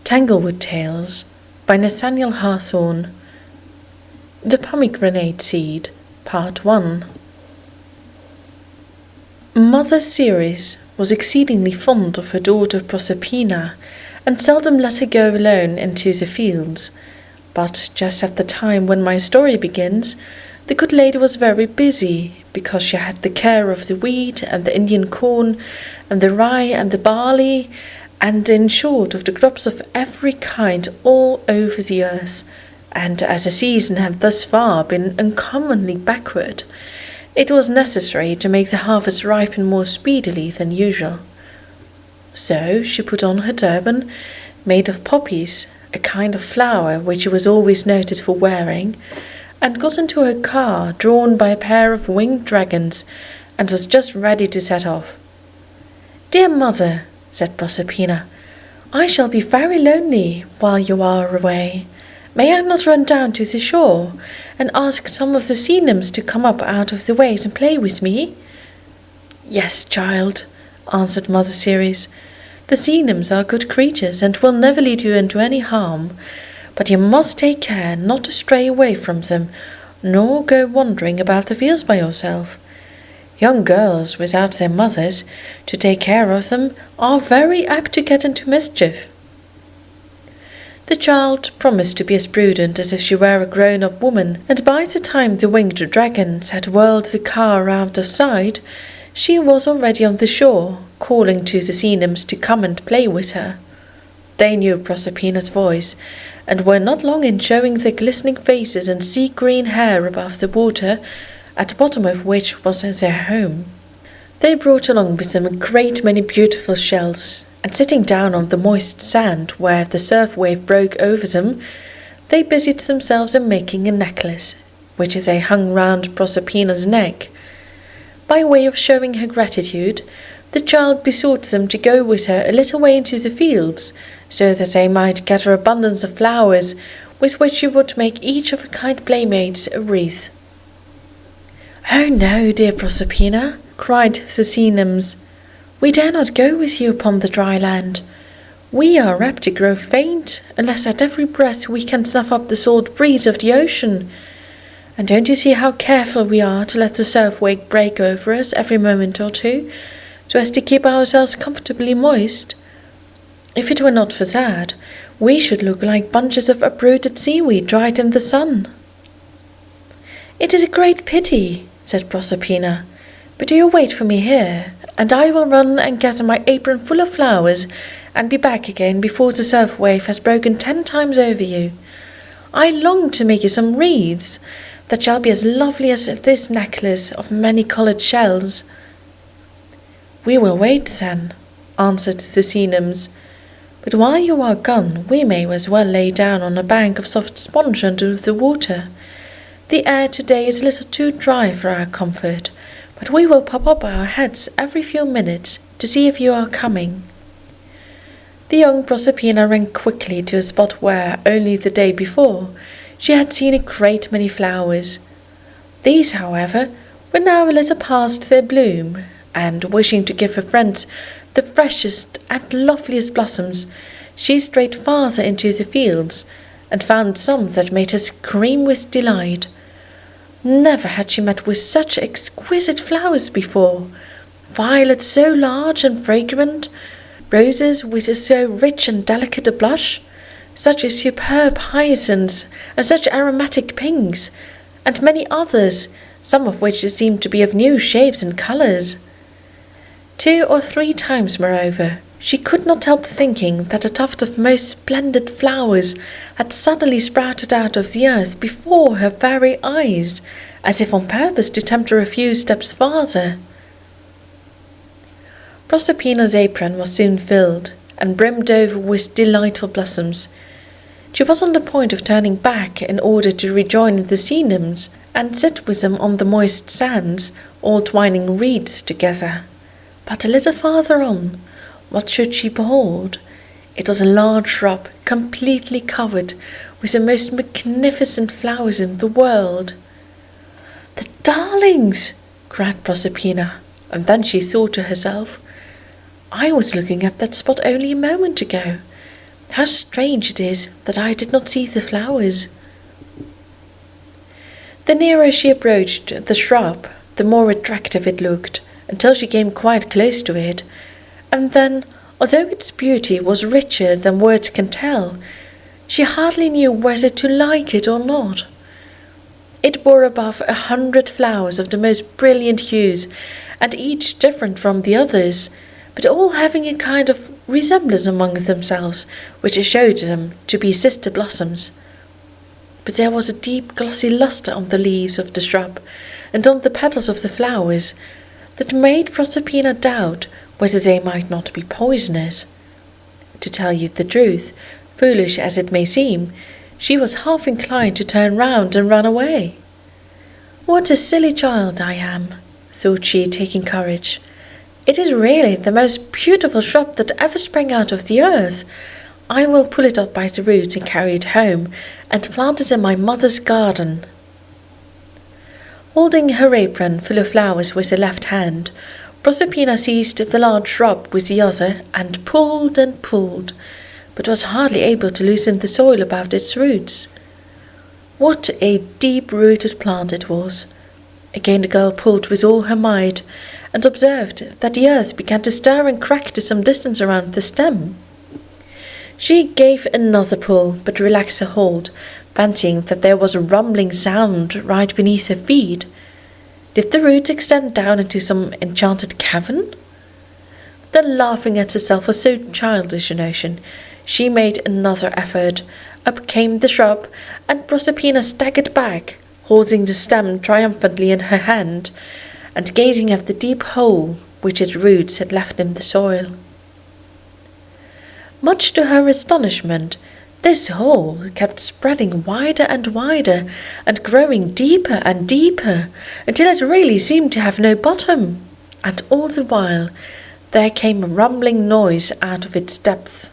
Tanglewood Tales by Nathaniel Hawthorne. The Pomegranate Seed, Part 1. Mother Ceres was exceedingly fond of her daughter Proserpina, and seldom let her go alone into the fields. But just at the time when my story begins, the good lady was very busy, because she had the care of the wheat and the Indian corn, and the rye and the barley, and in short of the crops of every kind all over the earth. And as the season had thus far been uncommonly backward, it was necessary to make the harvest ripen more speedily than usual. So she put on her turban, made of poppies, a kind of flower which she was always noted for wearing, and got into her car, drawn by a pair of winged dragons, and was just ready to set off. "Dear mother," said Proserpina, "I shall be very lonely while you are away. May I not run down to the shore, and ask some of the sea nymphs to come up out of the waves and play with me?" "Yes, child," answered Mother Ceres. "The sea nymphs are good creatures, and will never lead you into any harm. But you must take care not to stray away from them, nor go wandering about the fields by yourself. Young girls without their mothers to take care of them are very apt to get into mischief." The child promised to be as prudent as if she were a grown-up woman, and by the time the winged dragons had whirled the car out of sight, she was already on the shore, calling to the sea nymphs to come and play with her. They knew Proserpina's voice, and were not long in showing their glistening faces and sea-green hair above the water, at the bottom of which was their home. They brought along with them a great many beautiful shells, and sitting down on the moist sand where the surf wave broke over them, they busied themselves in making a necklace, which they hung round Proserpina's neck. By way of showing her gratitude, the child besought them to go with her a little way into the fields, so that they might gather abundance of flowers, with which she would make each of her kind playmates a wreath. "Oh no, dear Proserpina," cried the sea nymphs, "we dare not go with you upon the dry land. We are apt to grow faint, unless at every breath we can snuff up the salt breeze of the ocean. And don't you see how careful we are to let the surf wave break over us every moment or two, so as to keep ourselves comfortably moist? If it were not for that, we should look like bunches of uprooted seaweed dried in the sun." "It is a great pity," said Proserpina, "but do you wait for me here, and I will run and gather my apron full of flowers, and be back again before the surf wave has broken 10 times over you. I long to make you some wreaths that shall be as lovely as this necklace of many-coloured shells." "We will wait then," answered the sea nymphs, "but while you are gone, we may as well lay down on a bank of soft sponge under the water. The air today is a little too dry for our comfort, but we will pop up our heads every few minutes to see if you are coming." The young Proserpina ran quickly to a spot where, only the day before, she had seen a great many flowers. These, however, were now a little past their bloom, and, wishing to give her friends the freshest and loveliest blossoms, she strayed farther into the fields, and found some that made her scream with delight. Never had she met with such exquisite flowers before, violets so large and fragrant, roses with so rich and delicate a blush, such a superb hyacinths, and such aromatic pinks, and many others, some of which seemed to be of new shapes and colours. 2 or 3 times, moreover, she could not help thinking that a tuft of most splendid flowers had suddenly sprouted out of the earth before her very eyes, as if on purpose to tempt her a few steps farther. Proserpina's apron was soon filled, and brimmed over with delightful blossoms. She was on the point of turning back in order to rejoin the sea nymphs, and sit with them on the moist sands, all twining reeds together. But a little farther on, what should she behold? It was a large shrub, completely covered with the most magnificent flowers in the world. "The darlings!" cried Proserpina, and then she thought to herself, "I was looking at that spot only a moment ago. How strange it is that I did not see the flowers." The nearer she approached the shrub, the more attractive it looked, until she came quite close to it, and then, although its beauty was richer than words can tell, she hardly knew whether to like it or not. It bore above 100 flowers of the most brilliant hues, and each different from the others, but all having a kind of resemblance among themselves, which showed them to be sister blossoms. But there was a deep glossy lustre on the leaves of the shrub, and on the petals of the flowers, that made Proserpina doubt whether they might not be poisonous. To tell you the truth, foolish as it may seem, she was half inclined to turn round and run away. "What a silly child I am," thought she, taking courage. "It is really the most beautiful shrub that ever sprang out of the earth. I will pull it up by the roots and carry it home, and plant it in my mother's garden." Holding her apron full of flowers with her left hand, Proserpina seized the large shrub with the other and pulled, but was hardly able to loosen the soil about its roots. What a deep-rooted plant it was! Again the girl pulled with all her might, and observed that the earth began to stir and crack to some distance around the stem. She gave another pull, but relaxed her hold, fancying that there was a rumbling sound right beneath her feet. Did the roots extend down into some enchanted cavern? Then, laughing at herself for so childish a notion, she made another effort. Up came the shrub, and Proserpina staggered back, holding the stem triumphantly in her hand, and gazing at the deep hole which its roots had left in the soil. Much to her astonishment, this hole kept spreading wider and wider, and growing deeper and deeper, until it really seemed to have no bottom, and all the while there came a rumbling noise out of its depths,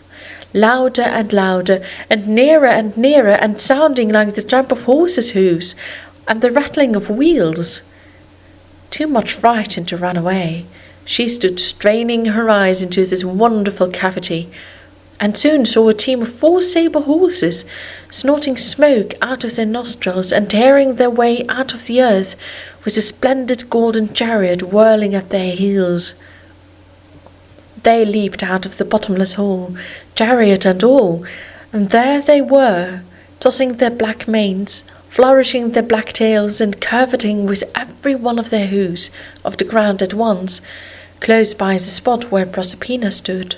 louder and louder, and nearer, and sounding like the tramp of horses' hoofs, and the rattling of wheels. Too much frightened to run away, she stood straining her eyes into this wonderful cavity, and soon saw a team of 4 sable horses, snorting smoke out of their nostrils and tearing their way out of the earth, with a splendid golden chariot whirling at their heels. They leaped out of the bottomless hole, chariot and all, and there they were, tossing their black manes, flourishing their black tails, and curveting with every one of their hoofs off the ground at once, close by the spot where Proserpina stood.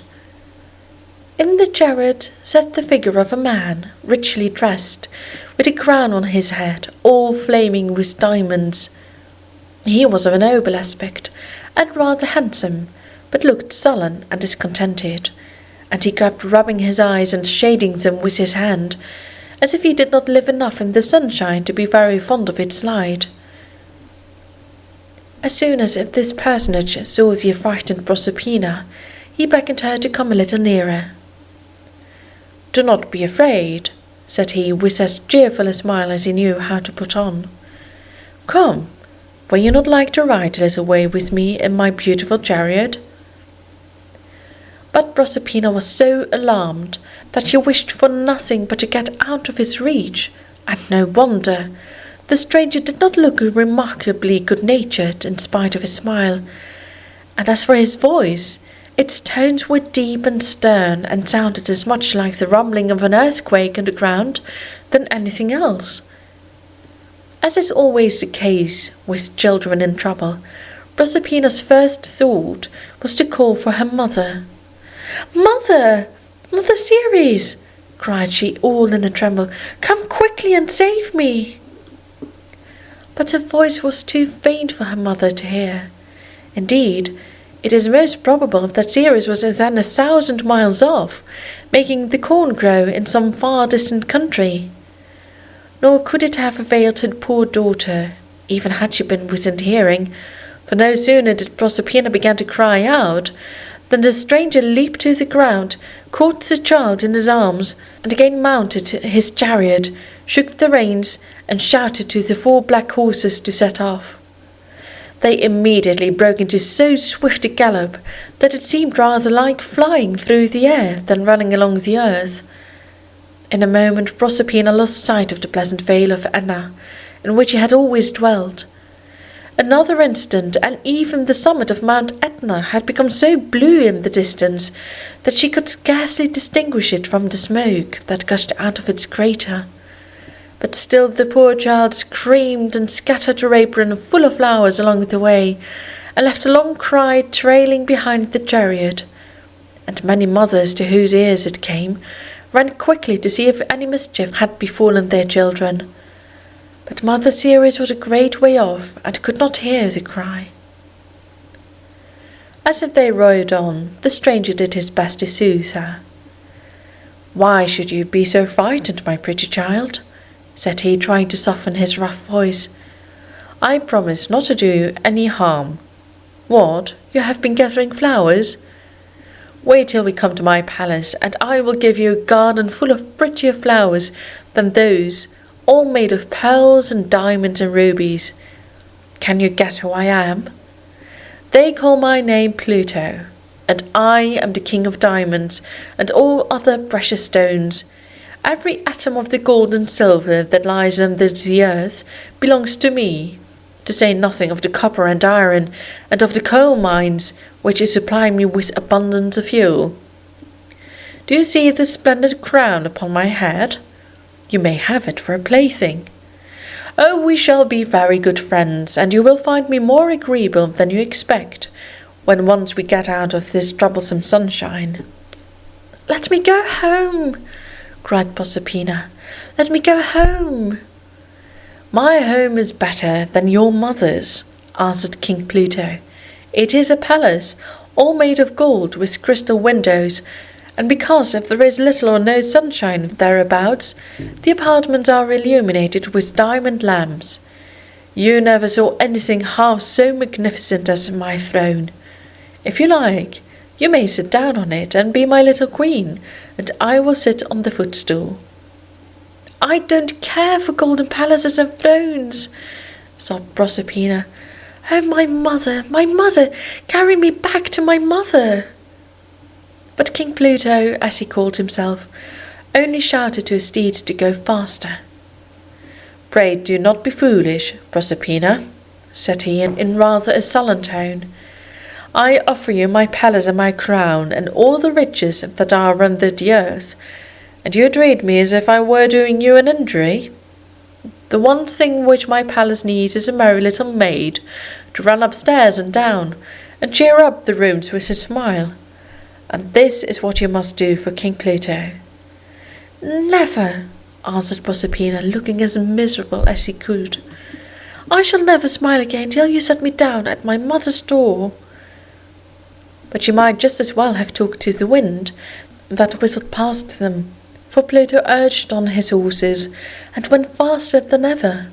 In the chariot sat the figure of a man, richly dressed, with a crown on his head, all flaming with diamonds. He was of a noble aspect, and rather handsome, but looked sullen and discontented, and he kept rubbing his eyes and shading them with his hand, as if he did not live enough in the sunshine to be very fond of its light. As soon as this personage saw the affrighted Proserpina, he beckoned her to come a little nearer. "Do not be afraid," said he, with as cheerful a smile as he knew how to put on. "Come, will you not like to ride a little way with me in my beautiful chariot?" But Proserpina was so alarmed that she wished for nothing but to get out of his reach, and no wonder. The stranger did not look remarkably good-natured in spite of his smile, and as for his voice, its tones were deep and stern, and sounded as much like the rumbling of an earthquake on the ground than anything else. As is always the case with children in trouble, Proserpina's first thought was to call for her mother. "Mother! Mother Ceres!" cried she, all in a tremble. "Come quickly and save me!" But her voice was too faint for her mother to hear. Indeed, it is most probable that Ceres was then 1,000 miles off, making the corn grow in some far distant country. Nor could it have availed her poor daughter, even had she been within hearing, for no sooner did Proserpina begin to cry out, than the stranger leaped to the ground, caught the child in his arms, and again mounted his chariot, shook the reins, and shouted to the 4 black horses to set off. They immediately broke into so swift a gallop that it seemed rather like flying through the air than running along the earth. In a moment Proserpina lost sight of the pleasant vale of Enna, in which she had always dwelt. Another instant, and even the summit of Mount Etna had become so blue in the distance that she could scarcely distinguish it from the smoke that gushed out of its crater. But still the poor child screamed and scattered her apron full of flowers along the way, and left a long cry trailing behind the chariot. And many mothers to whose ears it came ran quickly to see if any mischief had befallen their children. But Mother Ceres was a great way off and could not hear the cry. As if they rode on, the stranger did his best to soothe her. "Why should you be so frightened, my pretty child?" said he, trying to soften his rough voice. "I promise not to do any harm. What, you have been gathering flowers? Wait till we come to my palace, and I will give you a garden full of prettier flowers than those, all made of pearls and diamonds and rubies. Can you guess who I am? They call my name Pluto, and I am the king of diamonds and all other precious stones. Every atom of the gold and silver that lies under the earth belongs to me, to say nothing of the copper and iron, and of the coal mines, which supply me with abundance of fuel. Do you see this splendid crown upon my head? You may have it for a plaything. Oh, we shall be very good friends, and you will find me more agreeable than you expect, when once we get out of this troublesome sunshine." "Let me go home," cried Proserpina. "Let me go home." "My home is better than your mother's," answered King Pluto. "It is a palace, all made of gold, with crystal windows, and because if there is little or no sunshine thereabouts, the apartments are illuminated with diamond lamps. You never saw anything half so magnificent as my throne. If you like, you may sit down on it and be my little queen, and I will sit on the footstool." "I don't care for golden palaces and thrones," sobbed Proserpina. "Oh, my mother, carry me back to my mother." But King Pluto, as he called himself, only shouted to his steed to go faster. "Pray do not be foolish, Proserpina," said he in rather a sullen tone. "I offer you my palace and my crown and all the riches that are under the earth, and you treat me as if I were doing you an injury. The one thing which my palace needs is a merry little maid to run upstairs and down, and cheer up the rooms with a smile. And this is what you must do for King Pluto." "Never," answered Proserpina, looking as miserable as she could. "I shall never smile again till you set me down at my mother's door." But she might just as well have talked to the wind that whistled past them, for Pluto urged on his horses and went faster than ever.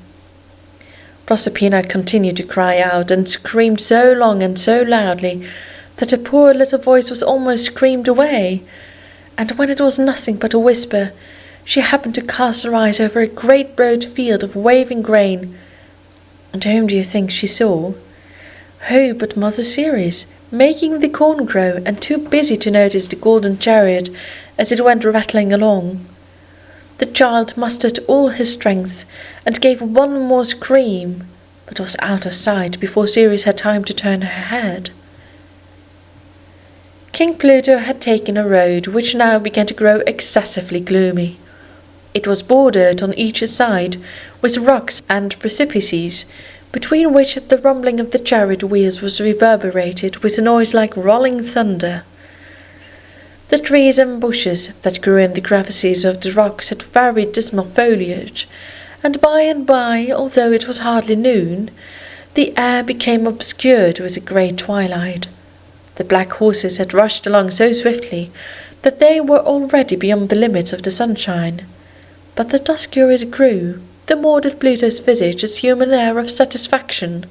Proserpina continued to cry out and screamed so long and so loudly that her poor little voice was almost screamed away, and when it was nothing but a whisper, she happened to cast her eyes over a great broad field of waving grain. And whom do you think she saw? Who but Mother Ceres, making the corn grow, and too busy to notice the golden chariot as it went rattling along. The child mustered all his strength and gave one more scream, but was out of sight before Ceres had time to turn her head. King Pluto had taken a road which now began to grow excessively gloomy. It was bordered on each side with rocks and precipices, between which the rumbling of the chariot wheels was reverberated with a noise like rolling thunder. The trees and bushes that grew in the crevices of the rocks had very dismal foliage, and by, although it was hardly noon, the air became obscured with a grey twilight. The black horses had rushed along so swiftly that they were already beyond the limits of the sunshine. But the duskier it grew, the more did Pluto's visage assume an air of satisfaction.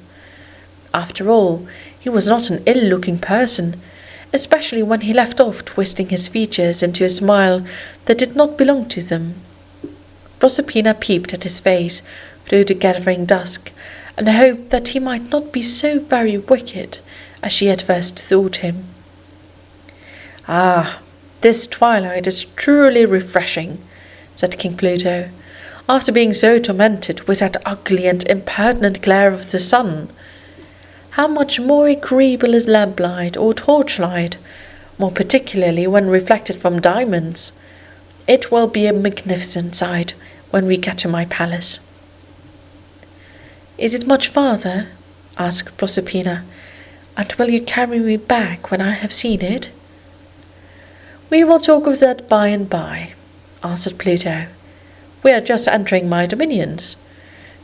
After all, he was not an ill-looking person, especially when he left off twisting his features into a smile that did not belong to them. Proserpina peeped at his face through the gathering dusk, and hoped that he might not be so very wicked as she at first thought him. "Ah, this twilight is truly refreshing," said King Pluto, "after being so tormented with that ugly and impertinent glare of the sun. How much more agreeable is lamplight or torchlight, more particularly when reflected from diamonds. It will be a magnificent sight when we get to my palace." "Is it much farther?" asked Proserpina, "and will you carry me back when I have seen it?" "We will talk of that by and by," answered Pluto. "We are just entering my dominions.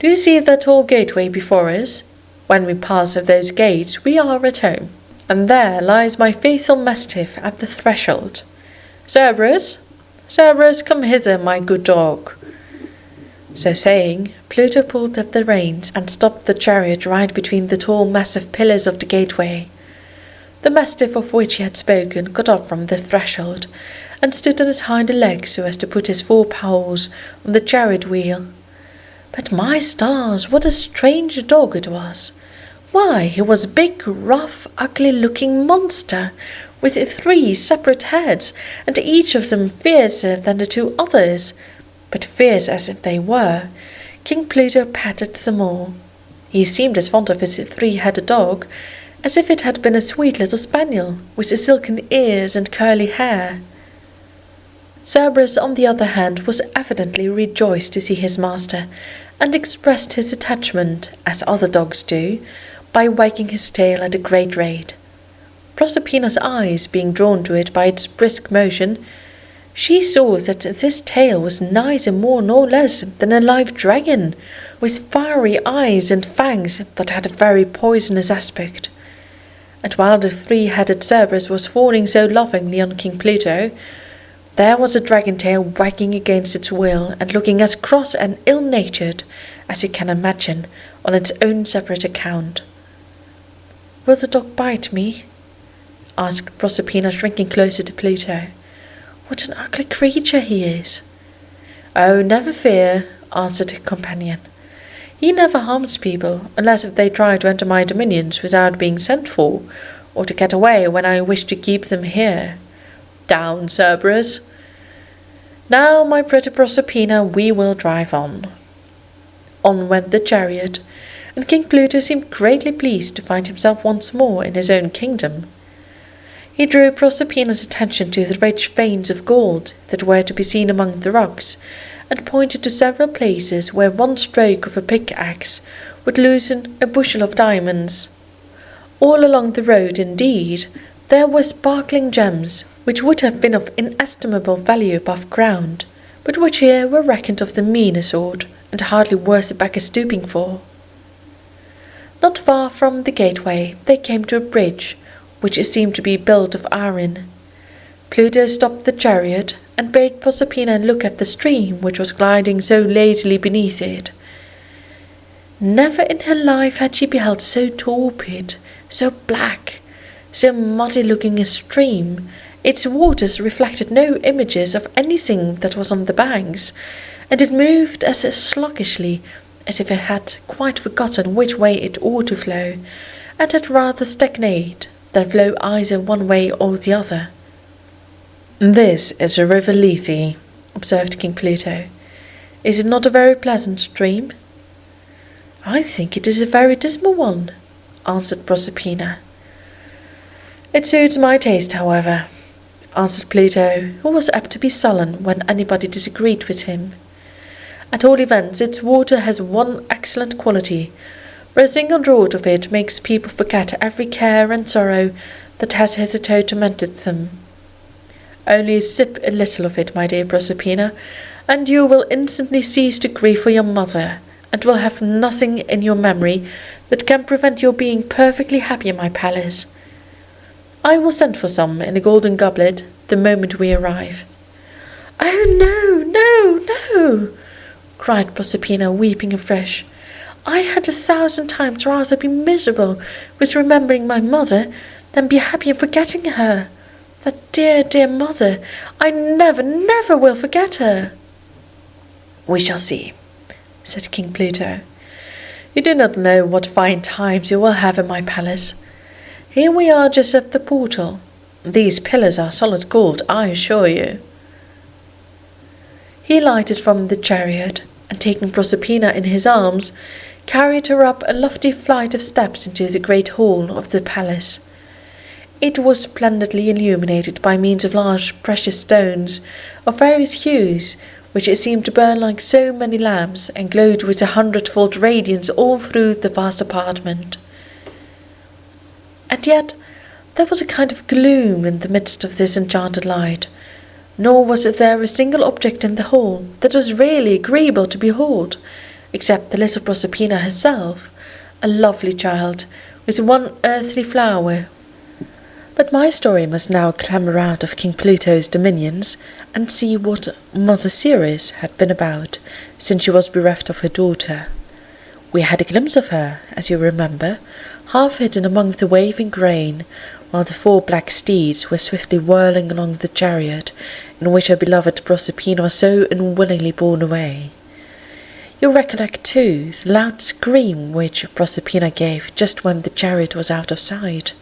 Do you see that tall gateway before us? When we pass those gates we are at home, and there lies my faithful mastiff at the threshold. Cerberus, Cerberus, come hither, my good dog." So saying, Pluto pulled at the reins and stopped the chariot right between the tall massive pillars of the gateway. The mastiff of which he had spoken got up from the threshold, and stood on his hinder legs so as to put his forepaws on the chariot wheel. But my stars, what a strange dog it was! Why, he was a big, rough, ugly-looking monster, with 3 separate heads, and each of them fiercer than the 2 others. But fierce as if they were, King Pluto patted them all. He seemed as fond of his 3-headed dog as if it had been a sweet little spaniel, with silken ears and curly hair. Cerberus, on the other hand, was evidently rejoiced to see his master, and expressed his attachment, as other dogs do, by wagging his tail at a great rate. Proserpina's eyes being drawn to it by its brisk motion, she saw that this tail was neither more nor less than a live dragon, with fiery eyes and fangs that had a very poisonous aspect. And while the 3-headed Cerberus was fawning so lovingly on King Pluto, there was a dragon tail wagging against its will and looking as cross and ill-natured as you can imagine on its own separate account. "Will the dog bite me?" asked Proserpina, shrinking closer to Pluto. "What an ugly creature he is!" "Oh, never fear," answered her companion. "He never harms people, unless if they try to enter my dominions without being sent for, or to get away when I wish to keep them here. Down, Cerberus! Now, my pretty Proserpina, we will drive on." On went the chariot, and King Pluto seemed greatly pleased to find himself once more in his own kingdom. He drew Proserpina's attention to the rich veins of gold that were to be seen among the rocks, and pointed to several places where one stroke of a pickaxe would loosen a bushel of diamonds. All along the road, indeed, there were sparkling gems, which would have been of inestimable value above ground, but which here were reckoned of the meaner sort, and hardly worth a beggar stooping for. Not far from the gateway they came to a bridge, which seemed to be built of iron. Pluto stopped the chariot, and bade Proserpina look at the stream which was gliding so lazily beneath it. Never in her life had she beheld so torpid, so black, so muddy-looking a stream. Its waters reflected no images of anything that was on the banks, and it moved as sluggishly as if it had quite forgotten which way it ought to flow, and had rather stagnate than flow either one way or the other. "This is the river Lethe," observed King Pluto. "Is it not a very pleasant stream?" "I think it is a very dismal one," answered Proserpina. "It suits my taste, however," answered Pluto, who was apt to be sullen when anybody disagreed with him. "At all events, its water has one excellent quality, for a single draught of it makes people forget every care and sorrow that has hitherto tormented them. Only sip a little of it, my dear Proserpina, and you will instantly cease to grieve for your mother, and will have nothing in your memory that can prevent your being perfectly happy in my palace. I will send for some in a golden goblet the moment we arrive." "Oh, no, no, no!" cried Proserpina, weeping afresh. "I had 1,000 times rather be miserable with remembering my mother than be happy in forgetting her. That dear, dear mother, I never, never will forget her." "We shall see," said King Pluto. You do not know what fine times you will have in my palace. Here we are just at the portal. These pillars are solid gold, I assure you." He alighted from the chariot, and taking Proserpina in his arms, carried her up a lofty flight of steps into the great hall of the palace. It was splendidly illuminated by means of large precious stones of various hues, which seemed to burn like so many lamps, and glowed with 100-fold radiance all through the vast apartment. And yet there was a kind of gloom in the midst of this enchanted light, nor was there a single object in the hall that was really agreeable to behold, except the little Proserpina herself, a lovely child, with one earthly flower. But my story must now clamber out of King Pluto's dominions, and see what Mother Ceres had been about since she was bereft of her daughter. We had a glimpse of her, as you remember, half hidden among the waving grain, while the 4 black steeds were swiftly whirling along the chariot in which her beloved Proserpina was so unwillingly borne away. You recollect, too, the loud scream which Proserpina gave just when the chariot was out of sight.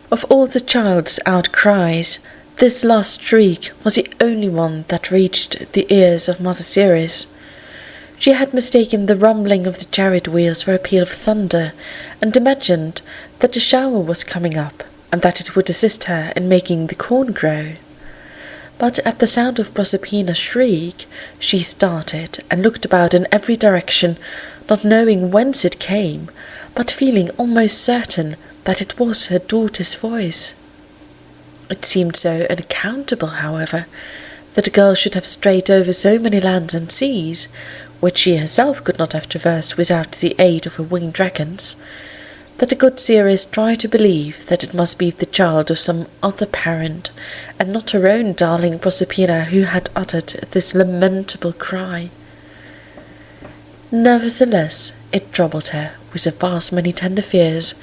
Of all the child's outcries, this last shriek was the only one that reached the ears of Mother Ceres. She had mistaken the rumbling of the chariot wheels for a peal of thunder, and imagined that a shower was coming up, and that it would assist her in making the corn grow. But at the sound of Proserpina's shriek, she started and looked about in every direction, not knowing whence it came, but feeling almost certain that it was her daughter's voice. It seemed so unaccountable, however, that a girl should have strayed over so many lands and seas, which she herself could not have traversed without the aid of her winged dragons, that the good Ceres tried to believe that it must be the child of some other parent, and not her own darling Proserpina, who had uttered this lamentable cry. Nevertheless, it troubled her with a vast many tender fears,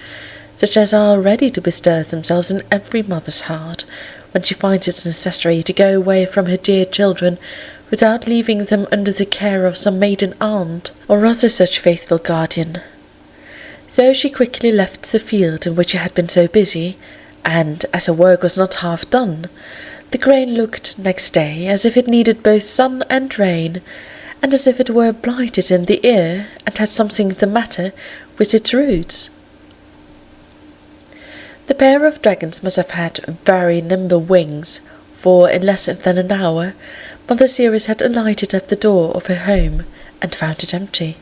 such as are ready to bestir themselves in every mother's heart, when she finds it necessary to go away from her dear children, without leaving them under the care of some maiden aunt, or other such faithful guardian. So she quickly left the field in which she had been so busy, and, as her work was not half done, the grain looked next day as if it needed both sun and rain, and as if it were blighted in the ear, and had something the matter with its roots. The pair of dragons must have had very nimble wings, for in less than an hour Mother Ceres had alighted at the door of her home, and found it empty.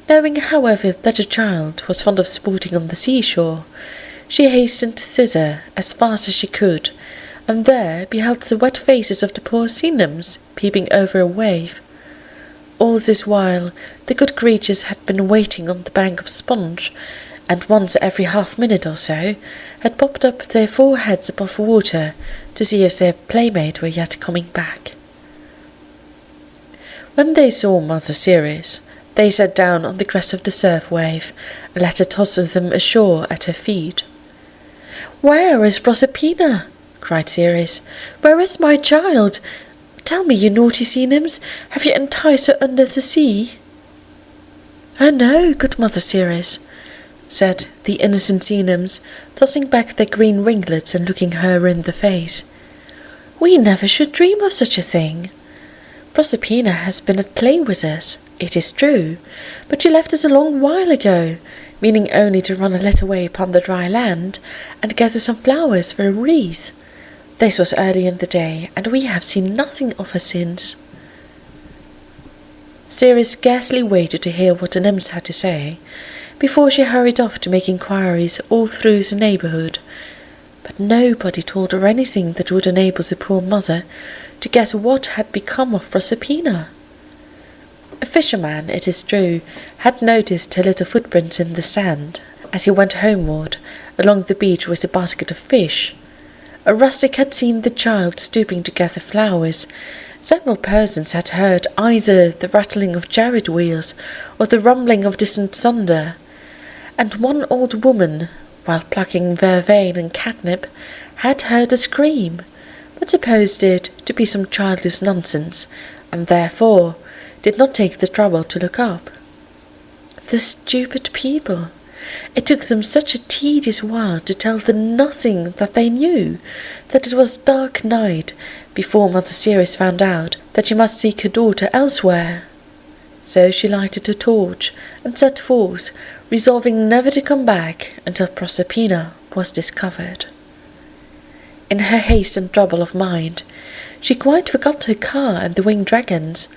Knowing, however, that a child was fond of sporting on the seashore, she hastened thither as fast as she could, and there beheld the wet faces of the poor sea nymphs peeping over a wave. All this while the good creatures had been waiting on the bank of sponge, and once every half-minute or so had popped up their 4 heads above water to see if their playmate were yet coming back. When they saw Mother Ceres, they sat down on the crest of the surf-wave, and let her toss them ashore at her feet. "Where is Proserpina?" cried Ceres. "Where is my child? Tell me, you naughty sea nymphs, have you enticed her under the sea?" "Oh no, good Mother Ceres," said the innocent sea nymphs, tossing back their green ringlets and looking her in the face. "We never should dream of such a thing. Proserpina has been at play with us, it is true, but she left us a long while ago, meaning only to run a little way upon the dry land, and gather some flowers for a wreath. This was early in the day, and we have seen nothing of her since." Ceres scarcely waited to hear what the nymphs had to say, before she hurried off to make inquiries all through the neighbourhood, but nobody told her anything that would enable the poor mother to guess what had become of Proserpina. A fisherman, it is true, had noticed her little footprints in the sand, as he went homeward along the beach with a basket of fish. A rustic had seen the child stooping to gather flowers. Several persons had heard either the rattling of chariot wheels or the rumbling of distant thunder, and one old woman, while plucking vervain and catnip, had heard a scream, but supposed it to be some childish nonsense, and therefore did not take the trouble to look up. The stupid people! It took them such a tedious while to tell the nothing that they knew, that it was dark night before Mother Ceres found out that she must seek her daughter elsewhere. So she lighted a torch and set forth, resolving never to come back until Proserpina was discovered. In her haste and trouble of mind, she quite forgot her car and the winged dragons,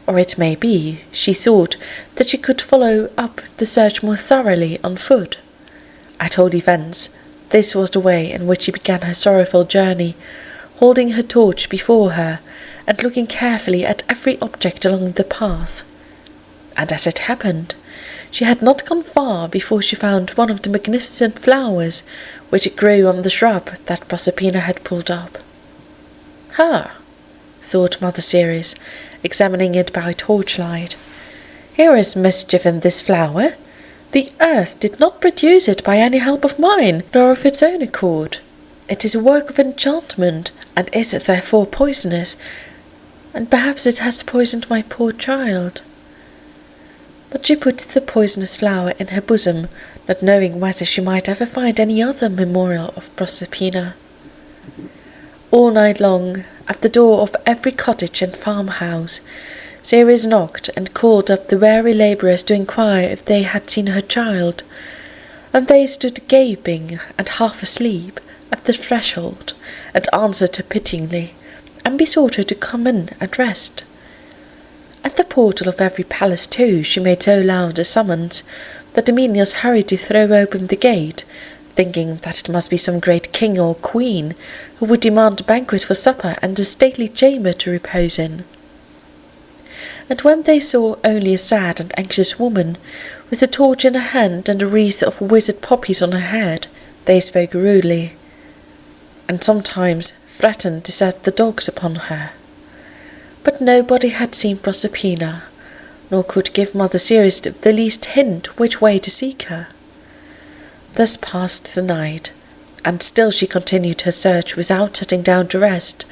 or it may be she thought that she could follow up the search more thoroughly on foot. At all events, this was the way in which she began her sorrowful journey, holding her torch before her and looking carefully at every object along the path. And as it happened, she had not gone far before she found one of the magnificent flowers which grew on the shrub that Proserpina had pulled up. "Ha!" thought Mother Ceres, examining it by torchlight. "Here is mischief in this flower. The earth did not produce it by any help of mine, nor of its own accord. It is a work of enchantment, and is therefore poisonous, and perhaps it has poisoned my poor child." But she put the poisonous flower in her bosom, not knowing whether she might ever find any other memorial of Proserpina. All night long, at the door of every cottage and farmhouse, Ceres knocked and called up the weary labourers to inquire if they had seen her child, and they stood gaping and half asleep at the threshold, and answered her pityingly, and besought her to come in and rest. At the portal of every palace, too, she made so loud a summons that the menials hurried to throw open the gate, thinking that it must be some great king or queen who would demand a banquet for supper and a stately chamber to repose in. And when they saw only a sad and anxious woman, with a torch in her hand and a wreath of withered poppies on her head, they spoke rudely, and sometimes threatened to set the dogs upon her. But nobody had seen Proserpina, nor could give Mother Ceres the least hint which way to seek her. Thus passed the night, and still she continued her search without sitting down to rest,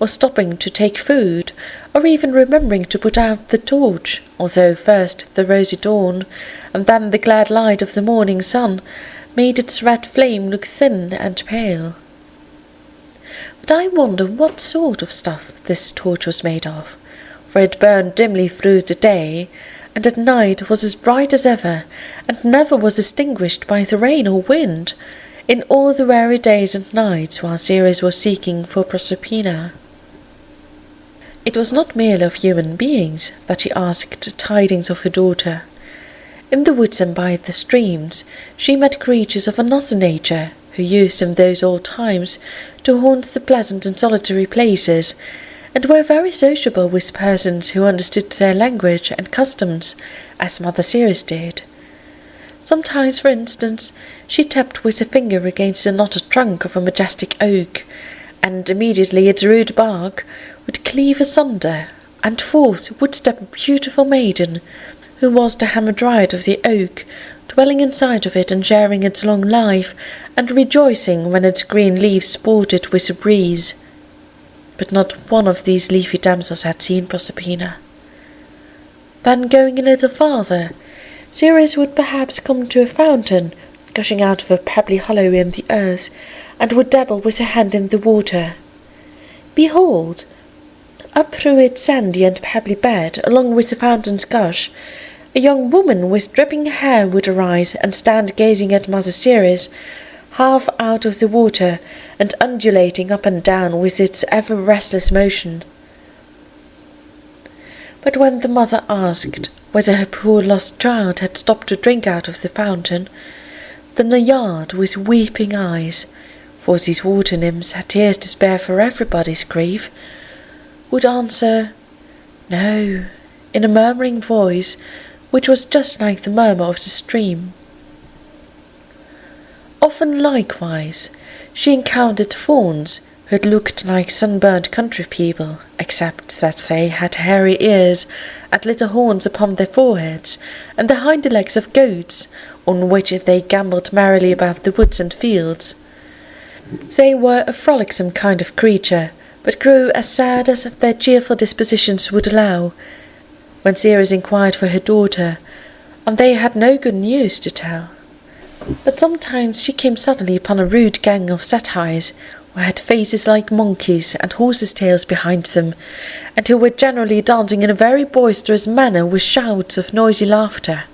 or stopping to take food, or even remembering to put out the torch, although first the rosy dawn, and then the glad light of the morning sun, made its red flame look thin and pale. But I wonder what sort of stuff this torch was made of, for it burned dimly through the day, and at night was as bright as ever, and never was extinguished by the rain or wind, in all the weary days and nights while Ceres was seeking for Proserpina. It was not merely of human beings that she asked tidings of her daughter. In the woods and by the streams she met creatures of another nature, who used in those old times to haunt the pleasant and solitary places, and were very sociable with persons who understood their language and customs, as Mother Ceres did. Sometimes, for instance, she tapped with her finger against the knotted trunk of a majestic oak, and immediately its rude bark would cleave asunder, and forth would step a beautiful maiden, who was the hamadryad of the oak, dwelling inside of it and sharing its long life, and rejoicing when its green leaves sported with the breeze. But not one of these leafy damsels had seen Proserpina. Then, going a little farther, Ceres would perhaps come to a fountain, gushing out of a pebbly hollow in the earth, and would dabble with her hand in the water. Behold! Up through its sandy and pebbly bed, along with the fountain's gush, a young woman with dripping hair would arise and stand gazing at Mother Ceres, half out of the water, and undulating up and down with its ever restless motion. But when the mother asked whether her poor lost child had stopped to drink out of the fountain, the Naiad with weeping eyes, for these water nymphs had tears to spare for everybody's grief, would answer, "No," in a murmuring voice, which was just like the murmur of the stream. Often likewise she encountered fauns who had looked like sunburnt country people, except that they had hairy ears and little horns upon their foreheads, and the hinder legs of goats, on which they gambolled merrily about the woods and fields. They were a frolicsome kind of creature, but grew as sad as their cheerful dispositions would allow, when Ceres inquired for her daughter, and they had no good news to tell. But sometimes she came suddenly upon a rude gang of satyrs, who had faces like monkeys and horses' tails behind them, and who were generally dancing in a very boisterous manner with shouts of noisy laughter.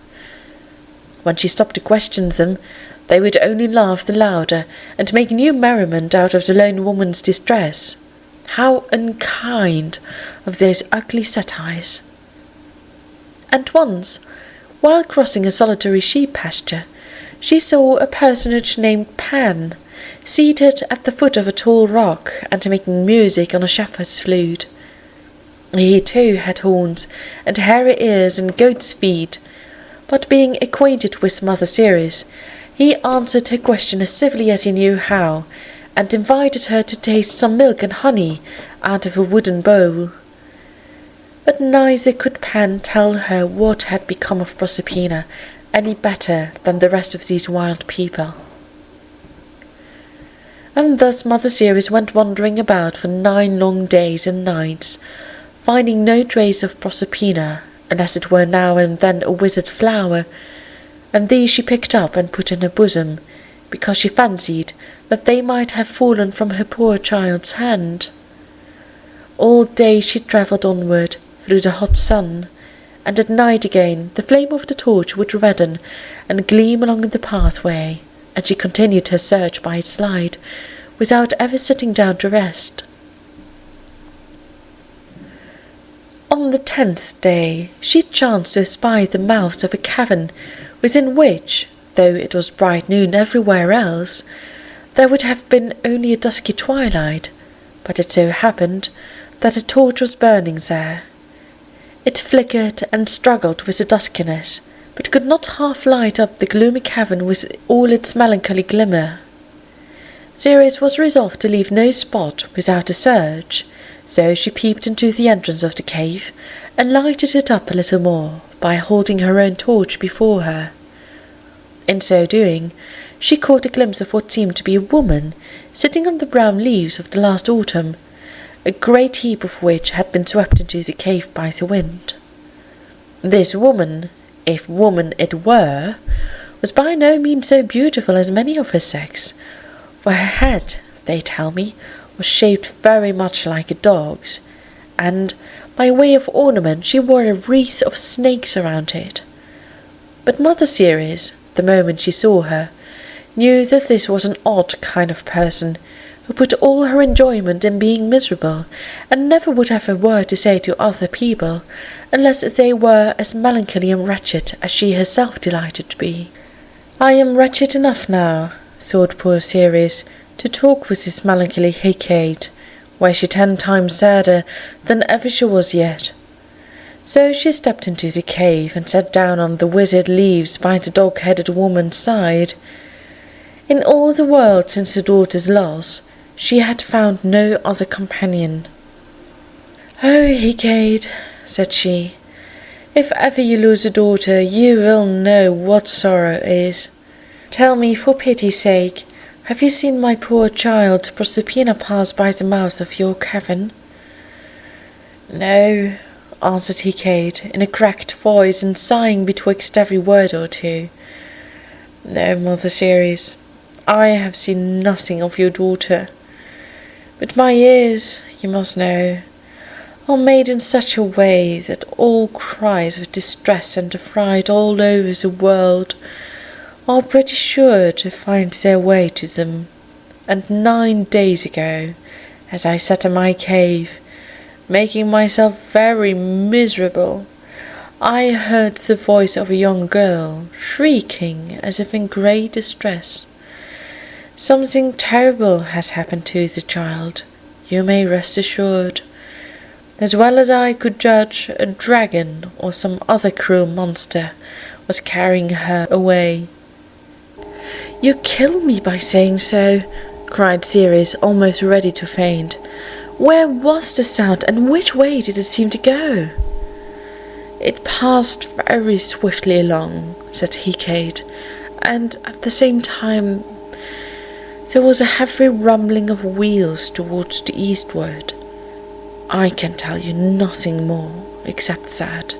When she stopped to question them, they would only laugh the louder and make new merriment out of the lone woman's distress. How unkind of those ugly satyrs! And once, while crossing a solitary sheep pasture, she saw a personage named Pan, seated at the foot of a tall rock and making music on a shepherd's flute. He too had horns and hairy ears and goat's feet, but being acquainted with Mother Ceres, he answered her question as civilly as he knew how, and invited her to taste some milk and honey out of a wooden bowl. But neither could Pan tell her what had become of Proserpina any better than the rest of these wild people. And thus Mother Ceres went wandering about for 9 long days and nights, finding no trace of Proserpina, unless it were now and then a withered flower, and these she picked up and put in her bosom, because she fancied that they might have fallen from her poor child's hand. All day she travelled onward through the hot sun, and at night again the flame of the torch would redden and gleam along the pathway, and she continued her search by its light, without ever sitting down to rest. On the 10th day she chanced to espy the mouth of a cavern, within which, though it was bright noon everywhere else, there would have been only a dusky twilight, but it so happened that a torch was burning there. It flickered and struggled with the duskiness, but could not half light up the gloomy cavern with all its melancholy glimmer. Ceres was resolved to leave no spot without a search, so she peeped into the entrance of the cave, and lighted it up a little more by holding her own torch before her. In so doing, she caught a glimpse of what seemed to be a woman sitting on the brown leaves of the last autumn, a great heap of which had been swept into the cave by the wind. This woman, if woman it were, was by no means so beautiful as many of her sex, for her head, they tell me, was shaped very much like a dog's, and, by way of ornament, she wore a wreath of snakes around it. But Mother Ceres, the moment she saw her, knew that this was an odd kind of person, who put all her enjoyment in being miserable, and never would have a word to say to other people, unless they were as melancholy and wretched as she herself delighted to be. "I am wretched enough now," thought poor Ceres, "to talk with this melancholy Hecate, were she 10 times sadder than ever she was yet." So she stepped into the cave and sat down on the withered leaves by the dog-headed woman's side. In all the world since her daughter's loss, she had found no other companion. "Oh, Hecate," said she, "if ever you lose a daughter, you will know what sorrow is. Tell me, for pity's sake, have you seen my poor child Proserpina pass by the mouth of your cavern?" "No," answered Hecate, in a cracked voice and sighing betwixt every word or two. "No, Mother Ceres, I have seen nothing of your daughter. But my ears, you must know, are made in such a way that all cries of distress and affright all over the world are pretty sure to find their way to them, and 9 days ago, as I sat in my cave, making myself very miserable, I heard the voice of a young girl, shrieking as if in great distress. Something terrible has happened to the child, you may rest assured. As well as I could judge, a dragon or some other cruel monster was carrying her away." "You kill me by saying so," cried Ceres, almost ready to faint. "Where was the sound, and which way did it seem to go?" "It passed very swiftly along," said Hecate, "and at the same time there was a heavy rumbling of wheels towards the eastward. I can tell you nothing more except that,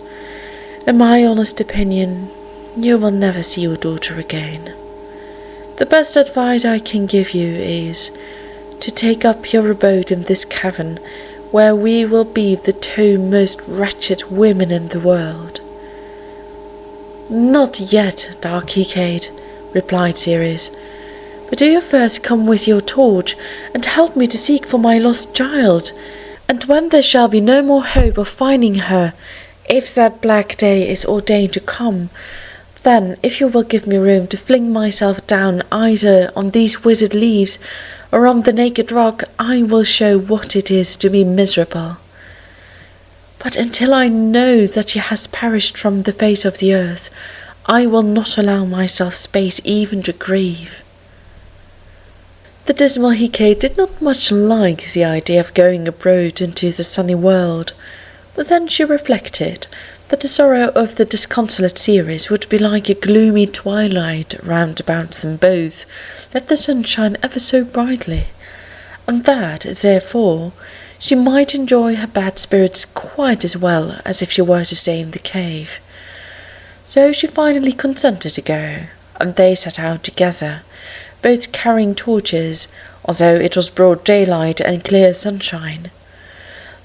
In my honest opinion, you will never see your daughter again. The best advice I can give you is to take up your abode in this cavern, where we will be the two most wretched women in the world." "Not yet, dark Hecate," replied Ceres, "but do you first come with your torch and help me to seek for my lost child, and when there shall be no more hope of finding her, if that black day is ordained to come, then, if you will give me room to fling myself down either on these withered leaves or on the naked rock, I will show what it is to be miserable. But until I know that she has perished from the face of the earth, I will not allow myself space even to grieve." The dismal Hecate did not much like the idea of going abroad into the sunny world, but then she reflected that the sorrow of the disconsolate Ceres would be like a gloomy twilight round about them both, let the sun shine ever so brightly, and that, therefore, she might enjoy her bad spirits quite as well as if she were to stay in the cave. So she finally consented to go, and they set out together, both carrying torches, although it was broad daylight and clear sunshine.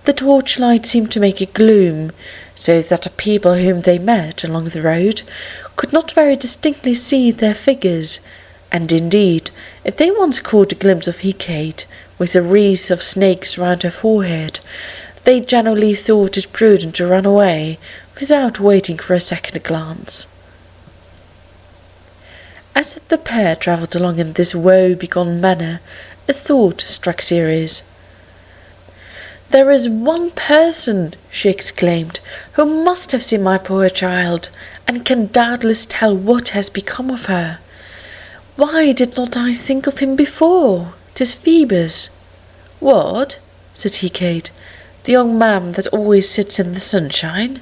The torchlight seemed to make a gloom, so that the people whom they met along the road could not very distinctly see their figures, and indeed, if they once caught a glimpse of Hecate, with a wreath of snakes round her forehead, they generally thought it prudent to run away, without waiting for a second glance. As the pair travelled along in this woe-begone manner, a thought struck Ceres. "There is one person," she exclaimed, "who must have seen my poor child, and can doubtless tell what has become of her. Why did not I think of him before? 'Tis Phoebus." "What?" said Hecate, "the young man that always sits in the sunshine?